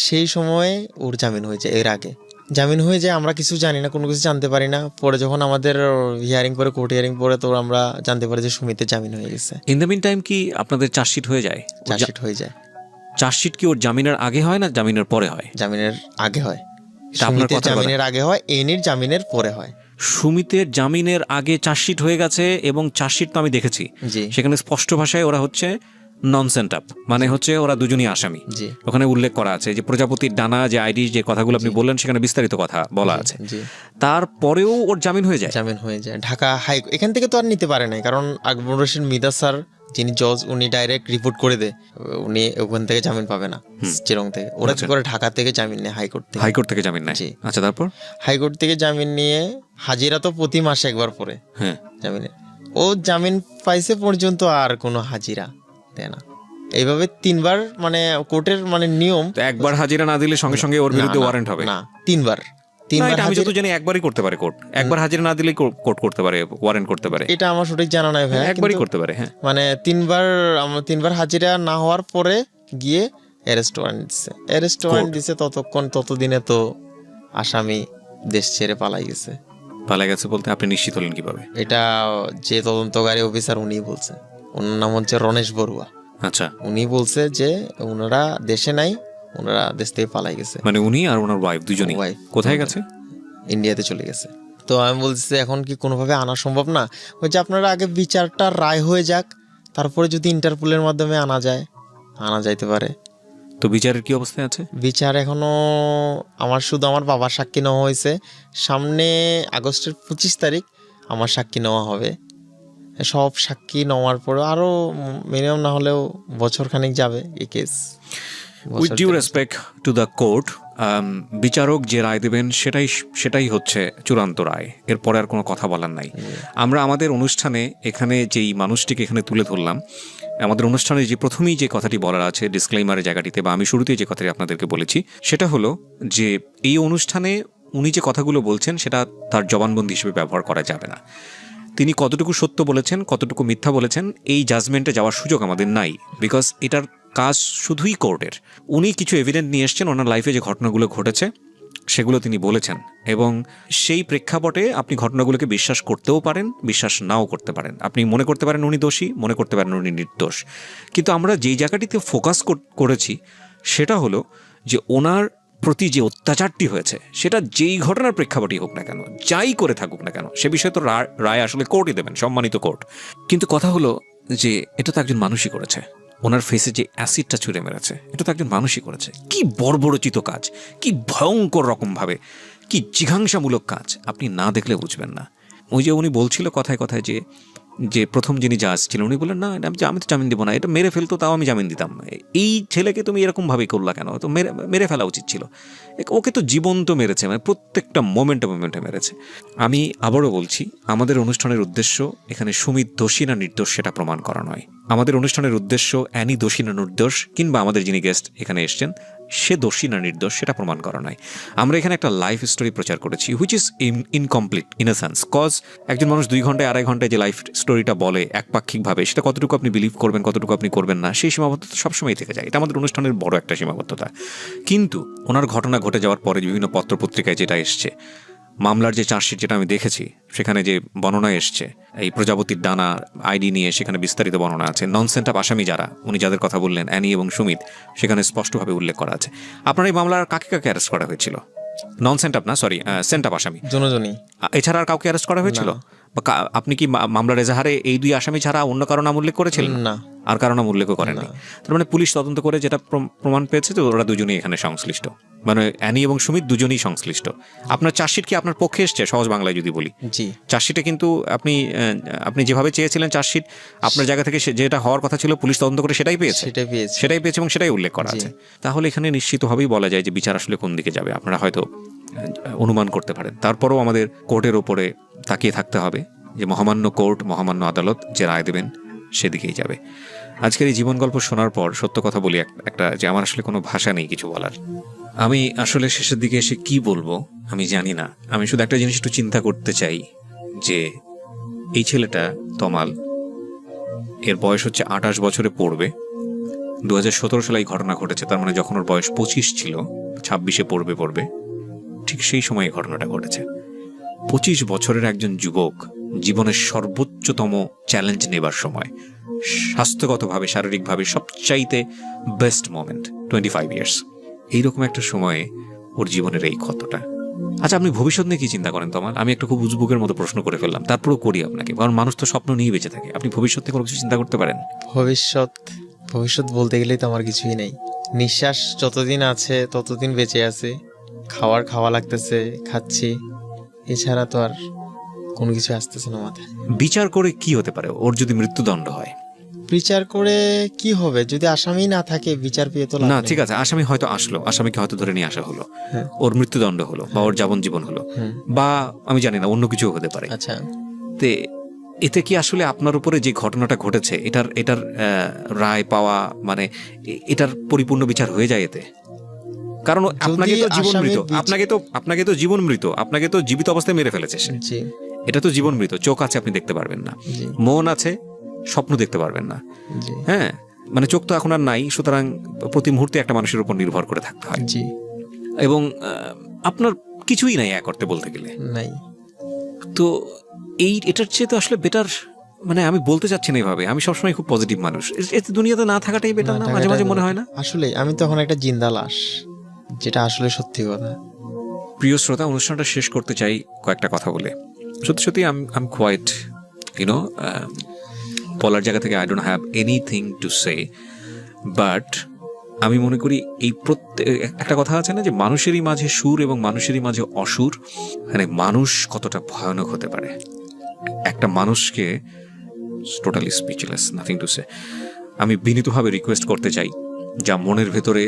A: সেই সময়ে ওর জামিন হয়ে যায়। এর আগে জামিন হয়ে যায়, আমরা কিছু জানি না, কোনো কিছু জানতে পারি না। পরে যখন আমাদের হিয়ারিং পরে, কোর্ট হিয়ারিং পরে, তো আমরা জানতে পারি যে সুমিতের জামিন হয়ে গেছে।
B: ইন দ্য মিন টাইম কি আপনাদের চার্জশিট হয়ে যায়?
A: চার্জশিট হয়ে যায়।
B: চার্জশিট কি ওর জামিনের আগে হয় না জামিনের পরে হয়?
A: জামিনের আগে হয়।
B: এটা আপনার
A: সুমিতের
B: কথার কথা।
A: জামিনের আগে হয়, এনির জামিনের পরে হয়।
B: সুমিতের জামিনের আগে চার্জশিট হয়ে গেছে, এবং চার্জশিট তো আমি দেখেছি,
A: জি
B: সেখানে স্পষ্ট ভাষায় ওরা হচ্ছে নন সেন্ট আপ, মানে হচ্ছে ওরা দুজনই আসামি।
A: জি
B: ওখানে উল্লেখ করা আছে যে প্রজাপতির ডানা যে আইডি যে কথাগুলো আপনি বললেন, সেখানে বিস্তারিত কথা বলা আছে।
A: জি,
B: তারপরেও ওর জামিন হয়ে যায়?
A: জামিন হয়ে যায়। ঢাকা হাই, এখান থেকে তো আর নিতে পারে নাই, কারণ আকবর রশিদ মিদা স্যার যিনি জজ, উনি ডাইরেক্ট রিপোর্ট করে দেয় উনি ওখান থেকে জামিন পাবে না, চিরং থেকে। ওরা কি করে ঢাকা থেকে জামিন নেয়, হাইকোর্ট থেকে।
B: হাইকোর্ট থেকে জামিন নেয়?
A: জি।
B: আচ্ছা, তারপর?
A: হাইকোর্ট থেকে জামিন নিয়ে হাজিরা তো প্রতি মাসে একবার পরে
B: হ্যাঁ।
A: জামিনে, ও জামিন পাইছে পর্যন্ত আর কোনো হাজিরা দেয় না। এইভাবে 3বার, মানে কোর্টের মানে নিয়ম।
B: তো একবার হাজিরা না দিলে সঙ্গে সঙ্গে ওর বিরুদ্ধে ওয়ারেন্ট হবে?
A: না, 3বার।
B: না, এটা আমি যত জানি একবারই করতে পারে কোর্ট। একবার হাজিরা না দিলেই কোর্ট করতে পারে, ওয়ারেন্ট করতে পারে।
A: এটা আমার সঠিক জানা নাই ভাই,
B: একবারই করতে পারে। হ্যাঁ,
A: মানে 3বার হাজিরা না হওয়ার পরে গিয়ে অ্যারেস্ট ওয়ারেন্ট দিচ্ছে। অ্যারেস্ট ওয়ারেন্ট দিচ্ছে, ততদিনে তো আসামি দেশ ছেড়ে পালাই গেছে।
B: পালা গেছে বলতে আপনি নিশ্চিত হলেন কিভাবে?
A: এটা যে তদন্তকারী অফিসার উনি বলছে, ওনার নাম হচ্ছে রণেশ বড়ুয়া।
B: আচ্ছা,
A: উনি বলছে যে ওনারা দেশে নাই, ওনারা দেশ থেকে পালাই গেছে।
B: মানে উনি আর ওনার ওয়াইফ দুজনেই
A: Wife।
B: কোথায় গেছে?
A: ইন্ডিয়াতে চলে গেছে। তো আমি বলছি এখন কি কোনোভাবে আনা সম্ভব না? ওই যে আপনারা আগে বিচারটা রায় হয়ে যাক, তারপরে যদি ইন্টারপোলের মাধ্যমে আনা যাইতে পারে।
B: তো বিচারের কি অবস্থায় আছে?
A: বিচার এখনো শুধু আমার বাবার সাক্ষী নেওয়া হয়েছে। সামনে আগস্টের 25 তারিখ আমার সাক্ষী নেওয়া হবে। সব সাক্ষী নেওয়ার পরে আরো মিনিমাম না হলেও বছরখানেক যাবে এই কেস।
B: With due respect to the court, বিচারক যে রায় দেবেন সেটাই হচ্ছে চূড়ান্ত রায়, এরপরে আর কোনো কথা বলার নাই। আমরা আমাদের অনুষ্ঠানে এখানে যেই মানুষটিকে এখানে তুলে ধরলাম, আমাদের অনুষ্ঠানে যে প্রথমেই যে কথাটি বলার আছে ডিসক্লেইমারের জায়গাটিতে, বা আমি শুরুতেই যে কথাটি আপনাদেরকে বলেছি, সেটা হলো যে এই অনুষ্ঠানে উনি যে কথাগুলো বলছেন সেটা তার জবানবন্দি হিসেবে ব্যবহার করা যাবে না। তিনি কতটুকু সত্য বলেছেন, কতটুকু মিথ্যা বলেছেন, এই জাজমেন্টে যাওয়ার সুযোগ আমাদের নাই, বিকজ এটার কাজ শুধুই কোর্টের। উনি কিছু এভিডেন্ট নিয়ে এসছেন, ওনার লাইফে যে ঘটনাগুলো ঘটেছে সেগুলো তিনি বলেছেন, এবং সেই প্রেক্ষাপটে আপনি ঘটনাগুলোকে বিশ্বাস করতেও পারেন, বিশ্বাস নাও করতে পারেন। আপনি মনে করতে পারেন উনি দোষী, মনে করতে পারেন উনি নির্দোষ। কিন্তু আমরা যেই জায়গাটিতে ফোকাস করেছি সেটা হলো যে ওনার প্রতি যে অত্যাচারটি হয়েছে, সেটা যেই ঘটনার প্রেক্ষাপটই হোক না কেন, যাই করে থাকুক না কেন, সে বিষয়ে তো রায় আসলে কোর্টই দেবেন, সম্মানিত কোর্ট। কিন্তু কথা হলো যে এটা তো একজন মানুষই করেছে। ওনার ফেসে যে অ্যাসিডটা ছুঁড়ে মেরেছে, এটা তো একজন মানুষই করেছে। কি বর্বরচিত কাজ, কি ভয়ঙ্কর রকমভাবে, কি জিঘাংসামূলক কাজ, আপনি না দেখলে বুঝবেন না। ওই যে উনি বলছিল কথায় কথায় যে প্রথম যিনি জাজ ছিলেন উনি বললেন, না আমি তো জামিন দিব না, এটা মেরে ফেলতো তাও আমি জামিন দিতাম। এই ছেলেকে তুমি এরকমভাবেই করলা কেন? তো মেরে ফেলা উচিত ছিল। ওকে তো জীবন্ত মেরেছে, মানে প্রত্যেকটা মোমেন্টে মেরেছে। আমি আবারও বলছি, আমাদের অনুষ্ঠানের উদ্দেশ্য এখানে সুমিত দোষী না নির্দোষ সেটা প্রমাণ করা নয়। আমাদের অনুষ্ঠানের উদ্দেশ্য অ্যানি দোষী না নির্দোষ, কিংবা আমাদের যিনি গেস্ট এখানে এসছেন সে দোষী না নির্দোষ সেটা প্রমাণ করা নয়। আমরা এখানে একটা লাইফ স্টোরি প্রচার করেছি which is incomplete in a sense, cause একজন মানুষ 2 ঘন্টায় 2.5 ঘন্টায় যে লাইফ স্টোরিটা বলে একপাক্ষিকভাবে, সেটা কতটুকু আপনি বিলিভ করবেন, কতটুকু আপনি করবেন না, সেই সীমাবদ্ধতা সবসময় থেকে যায়। এটা আমাদের অনুষ্ঠানের বড় একটা সীমাবদ্ধতা। কিন্তু ওনার ঘটনা ঘটে যাওয়ার পরে বিভিন্ন পত্রপত্রিকায় যেটা এসছে, মামলার যে চার্জশিট যেটা আমি দেখেছি, সেখানে যে বর্ণনা এসছে এই প্রজাপতির ডানা আইডি নিয়ে, সেখানে বিস্তারিত বর্ণনা আছে। নন সেন্টআপ আসামি যারা, উনি যাদের কথা বললেন অ্যানি এবং সুমিত, সেখানে স্পষ্টভাবে উল্লেখ করা আছে। আপনার এই মামলার কাকে কাকে অ্যারেস্ট করা হয়েছিল? নন সেন্টআপ না, সরি, সেন্টআপ আসামি
A: জনজনী।
B: এছাড়া আর কাউকে অ্যারেস্ট করা হয়েছিল? বা আপনি কি মামলার এজাহারে এই 2 আসামি ছাড়া অন্য কারো নাম উল্লেখ করেছিলেন?
A: না,
B: আর কারো নাম উল্লেখও করেননি। তার মানে পুলিশ তদন্ত করে যেটা প্রমাণ পেয়েছে যে ওরা দুজনেই এখানে সংশ্লিষ্ট, মানে অ্যানি এবং সুমিত দুজনেই সংশ্লিষ্ট। আপনার চার্জশিট কি আপনার পক্ষে এসছে? সহজ বাংলায় যদি বলি,
A: জি,
B: চার্জশিটে কিন্তু আপনি যেভাবে চেয়েছিলেন চার্জশিট, আপনার জায়গা থেকে যেটা হওয়ার কথা ছিল পুলিশ তদন্ত করে সেটাই পেয়েছে এবং সেটাই উল্লেখ করা আছে। তাহলে এখানে নিশ্চিতভাবেই বলা যায় যে বিচার আসলে কোন দিকে যাবে আপনারা হয়তো অনুমান করতে পারেন। তারপরও আমাদের কোর্টের ওপরে তাকিয়ে থাকতে হবে যে মহামান্য কোর্ট, মহামান্য আদালত যে রায় দেবেন সেদিকেই যাবে। আজকের এই জীবন গল্প শোনার পর সত্য কথা বলি একটা, যে আমার আসলে কোনো ভাষা নেই কিছু বলার। আমি আসলে শেষের দিকে এসে কি বলবো আমি জানি না। আমি শুধু একটা জিনিস একটু চিন্তা করতে চাই যে এই ছেলেটা তমাল, এর বয়স হচ্ছে 28 বছরে পড়বে। 2017 সালে এই ঘটনা ঘটেছে, তার মানে যখন ওর বয়স 25 ছিল, 26-এ পড়বে ঠিক সেই সময় এই ঘটনাটা ঘটেছে। 25 বছরের একজন যুবক জীবনের সর্বোচ্চতম চ্যালেঞ্জ নেবার সময়, স্বাস্থ্যগতভাবে শারীরিকভাবে সবচাইতে বেস্ট মোমেন্ট, 25 ইয়ার্স, এইরকম একটা সময়ে ওর জীবনের এই ক্ষতটা। আচ্ছা, আপনি ভবিষ্যৎ নিয়ে কি চিন্তা করেন তমাল? আমি একটা খুব উজবুকের মতো প্রশ্ন করে ফেললাম, তারপরেও করি আপনাকে, কারণ মানুষ তো স্বপ্ন নিয়ে বেঁচে থাকে। আপনি ভবিষ্যৎ নিয়ে কোনো কিছু চিন্তা করতে পারেন?
A: ভবিষ্যৎ বলতে গেলেই তো আমার কিছুই নেই। নিঃশ্বাস যতদিন আছে ততদিন বেঁচে আছে, খাওয়া লাগতেছে, খাচ্ছি, এছাড়া তো আর কোনো কিছু আসতেছে না মাথায়।
B: বিচার করে কি হতে পারে ওর যদি মৃত্যুদণ্ড হয়?
A: বিচার করে কি হবে যদি আসামি না থাকে? বিচার পেয়ে তো
B: না, ঠিক আছে, আসামি হয়তো আসলো, আসামিকে হয়তো ধরে নিয়ে আসা হলো, ওর মৃত্যুদণ্ড হলো বা ওর যাবজ্জীবন হলো, বা আমি জানি না অন্য কিছু হতে পারে।
A: আচ্ছা,
B: তে এতে কি আসলে আপনার উপরে যে ঘটনাটা ঘটেছে এটার রায় পাওয়া, মানে এটার পরিপূর্ণ বিচার হয়ে যায় এতে? কারণ আপনাকে তো জীবন মৃত, আপনাকে তো জীবন মৃত, আপনাকে তো জীবিত অবস্থায় মেরে ফেলেছে সে। এটা তো জীবন মৃত। চোখ আছে, আপনি দেখতে পারবেন না, মন আছে, স্বপ্ন দেখতে পারবেন না, হ্যাঁ, মানে চোখ তো এখন আর নাই, সুতরাং প্রতি মুহূর্তে একটা মানুষের উপর নির্ভর করে থাকতে হয়, এবং আপনার কিছুই নাই এক অর্থে বলতে গেলে নাই। তো এটার চেয়ে তো আসলে বেটার, মানে আমি বলতে চাচ্ছি না এইভাবে, আমি সবসময় খুব পজিটিভ মানুষ, এতে দুনিয়াতে না থাকাটাই বেটার না? মাঝে মাঝে মনে হয় না?
A: আসলে আমি তো এখন একটা জিন্দা লাশ, যেটা আসলে সত্যি কথা।
B: প্রিয় শ্রোতা, অনুষ্ঠানটা শেষ করতে চাই কয়েকটা কথা বলে। সত্যি আই এম কোয়াইট বলার জায়গা থেকে I don't have anything to say, but আমি মনে করি এই একটা কথা আছে না যে মানুষেরই মাঝে সুর এবং মানুষেরই মাঝে অসুর, মানে মানুষ কতটা ভয়ানক হতে পারে। একটা মানুষকে totally speechless, nothing to say. আমি বিনীতভাবে রিকোয়েস্ট করতে চাই, যা মনের ভেতরে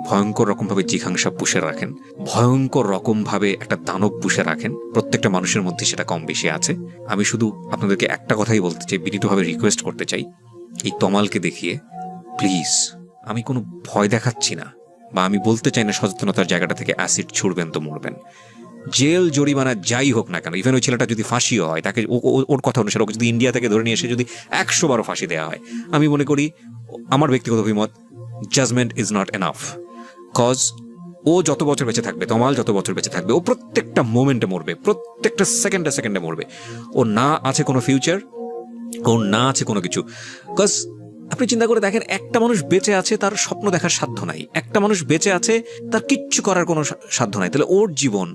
B: ভয়ঙ্কর রকমভাবে জিঘাংসা পুষে রাখেন, ভয়ঙ্কর রকমভাবে একটা দানব পুষে রাখেন, প্রত্যেকটা মানুষের মধ্যে সেটা কম বেশি আছে। আমি শুধু আপনাদেরকে একটা কথাই বলতে চাই, বিনীতভাবে রিকোয়েস্ট করতে চাই, এই তমালকে দেখিয়ে প্লিজ, আমি কোনো ভয় দেখাচ্ছি না, বা আমি বলতে চাই না সচেতনতার জায়গাটা থেকে অ্যাসিড ছুড়বেন তো মরবেন, জেল জরিমানা যাই হোক না কেন, ইভেন ওই ছেলেটা যদি ফাঁসিও হয়, তাকে ওর কথা অনুসারে ওকে যদি ইন্ডিয়া থেকে ধরে নিয়ে এসে যদি 100 বারও ফাঁসি দেওয়া হয়, আমি মনে করি, আমার ব্যক্তিগত অভিমত, judgement is not enough. Cause ও যত বছর বেঁচে থাকবে, তমাল যত বছর বেঁচে থাকবে, ও প্রত্যেকটা মোমেন্টে মরবে, প্রত্যেকটা সেকেন্ডে মরবে। ও না আছে কোনো ফিউচার, ও না আছে কোনো কিছু। কজ আপনি চিন্তা করে দেখেন, একটা মানুষ বেঁচে আছে, তার স্বপ্ন দেখার সাধ্য নাই, একটা মানুষ বেঁচে আছে, তার কিচ্ছু করার কোনো সাধ্য নাই, তাহলে ওর জীবন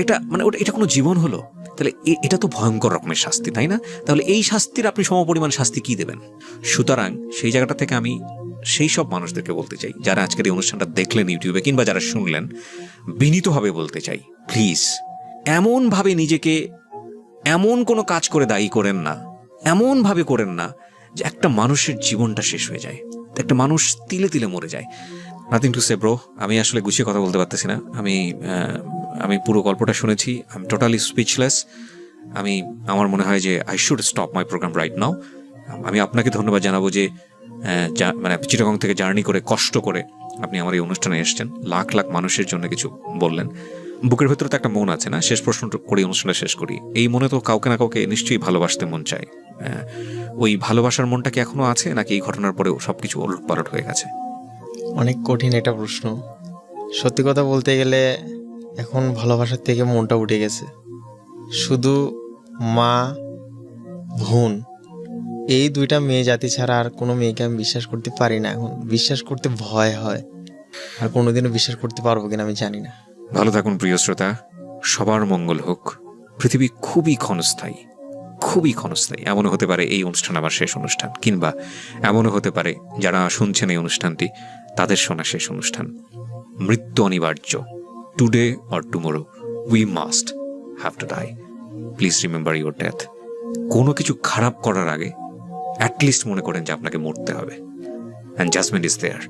B: এটা, মানে এটা কোনো জীবন হলো? তাহলে এটা তো ভয়ঙ্কর রকমের শাস্তি, তাই না? তাহলে এই শাস্তির আপনি সমপরিমাণ শাস্তি কি দেবেন? সুতরাং সেই জায়গাটা থেকে আমি সেই সব মানুষদেরকে বলতে চাই, যারা আজকের এই অনুষ্ঠানটা দেখলেন ইউটিউবে কিংবা যারা শুনলেন, বিনীতভাবে বলতে চাই, প্লিজ এমনভাবে নিজেকে এমন কোনো কাজ করে দায়ী করেন না, এমনভাবে করেন না যে একটা মানুষের জীবনটা শেষ হয়ে যায়, একটা মানুষ তিলে তিলে মরে যায়। নাথিং টু সে ব্রো, আমি আসলে গুছিয়ে কথা বলতে পারতেছি না। আমি পুরো গল্পটা শুনেছি, আই এম টোটালি স্পিচলেস। আমার মনে হয় যে I should stop my programme right now. আমি আপনাকে ধন্যবাদ জানাবো যে মানে চিটাগং থেকে জার্নি করে, কষ্ট করে আপনি আমার এই অনুষ্ঠানে এসেছেন, লাখ লাখ মানুষের জন্য কিছু বললেন। বুকের ভেতরে তো একটা মন আছে না? শেষ প্রশ্ন করে অনুষ্ঠানটা শেষ করি। এই মনে তো কাউকে না কাউকে নিশ্চয়ই ভালোবাসতে মন চায়। ওই ভালোবাসার মনটা কি এখনো আছে, নাকি এই ঘটনার পরেও সবকিছু ওলটপালট হয়ে গেছে?
A: অনেক কঠিন একটা প্রশ্ন। সত্যি কথা বলতে গেলে এখন ভালোবাসার থেকে মনটা উঠে গেছে। শুধু মা, বোন, এই দুইটা মেয়ে জাতি ছাড়া আর কোনো মেয়েকে আমি বিশ্বাস করতে পারি না। এখন বিশ্বাস করতে ভয় হয়, আর কোনোদিনও বিশ্বাস করতে পারবো কিনা আমি জানি না।
B: ভালো থাকুন প্রিয় শ্রোতা, সবার মঙ্গল হোক। পৃথিবী খুবই ক্ষণস্থায়ী, খুবই ক্ষণস্থায়ী। এমনও হতে পারে এই অনুষ্ঠান আমার শেষ অনুষ্ঠান, কিংবা এমনও হতে পারে যারা শুনছেন এই অনুষ্ঠানটি তাদের শোনা শেষ অনুষ্ঠান। মৃত্যু অনিবার্য। Today or tomorrow we must have to die. Please remember your death. কোনো কিছু খারাপ করার আগে অ্যাটলিস্ট মনে করেন যে আপনাকে মরতে হবে। And judgement is there.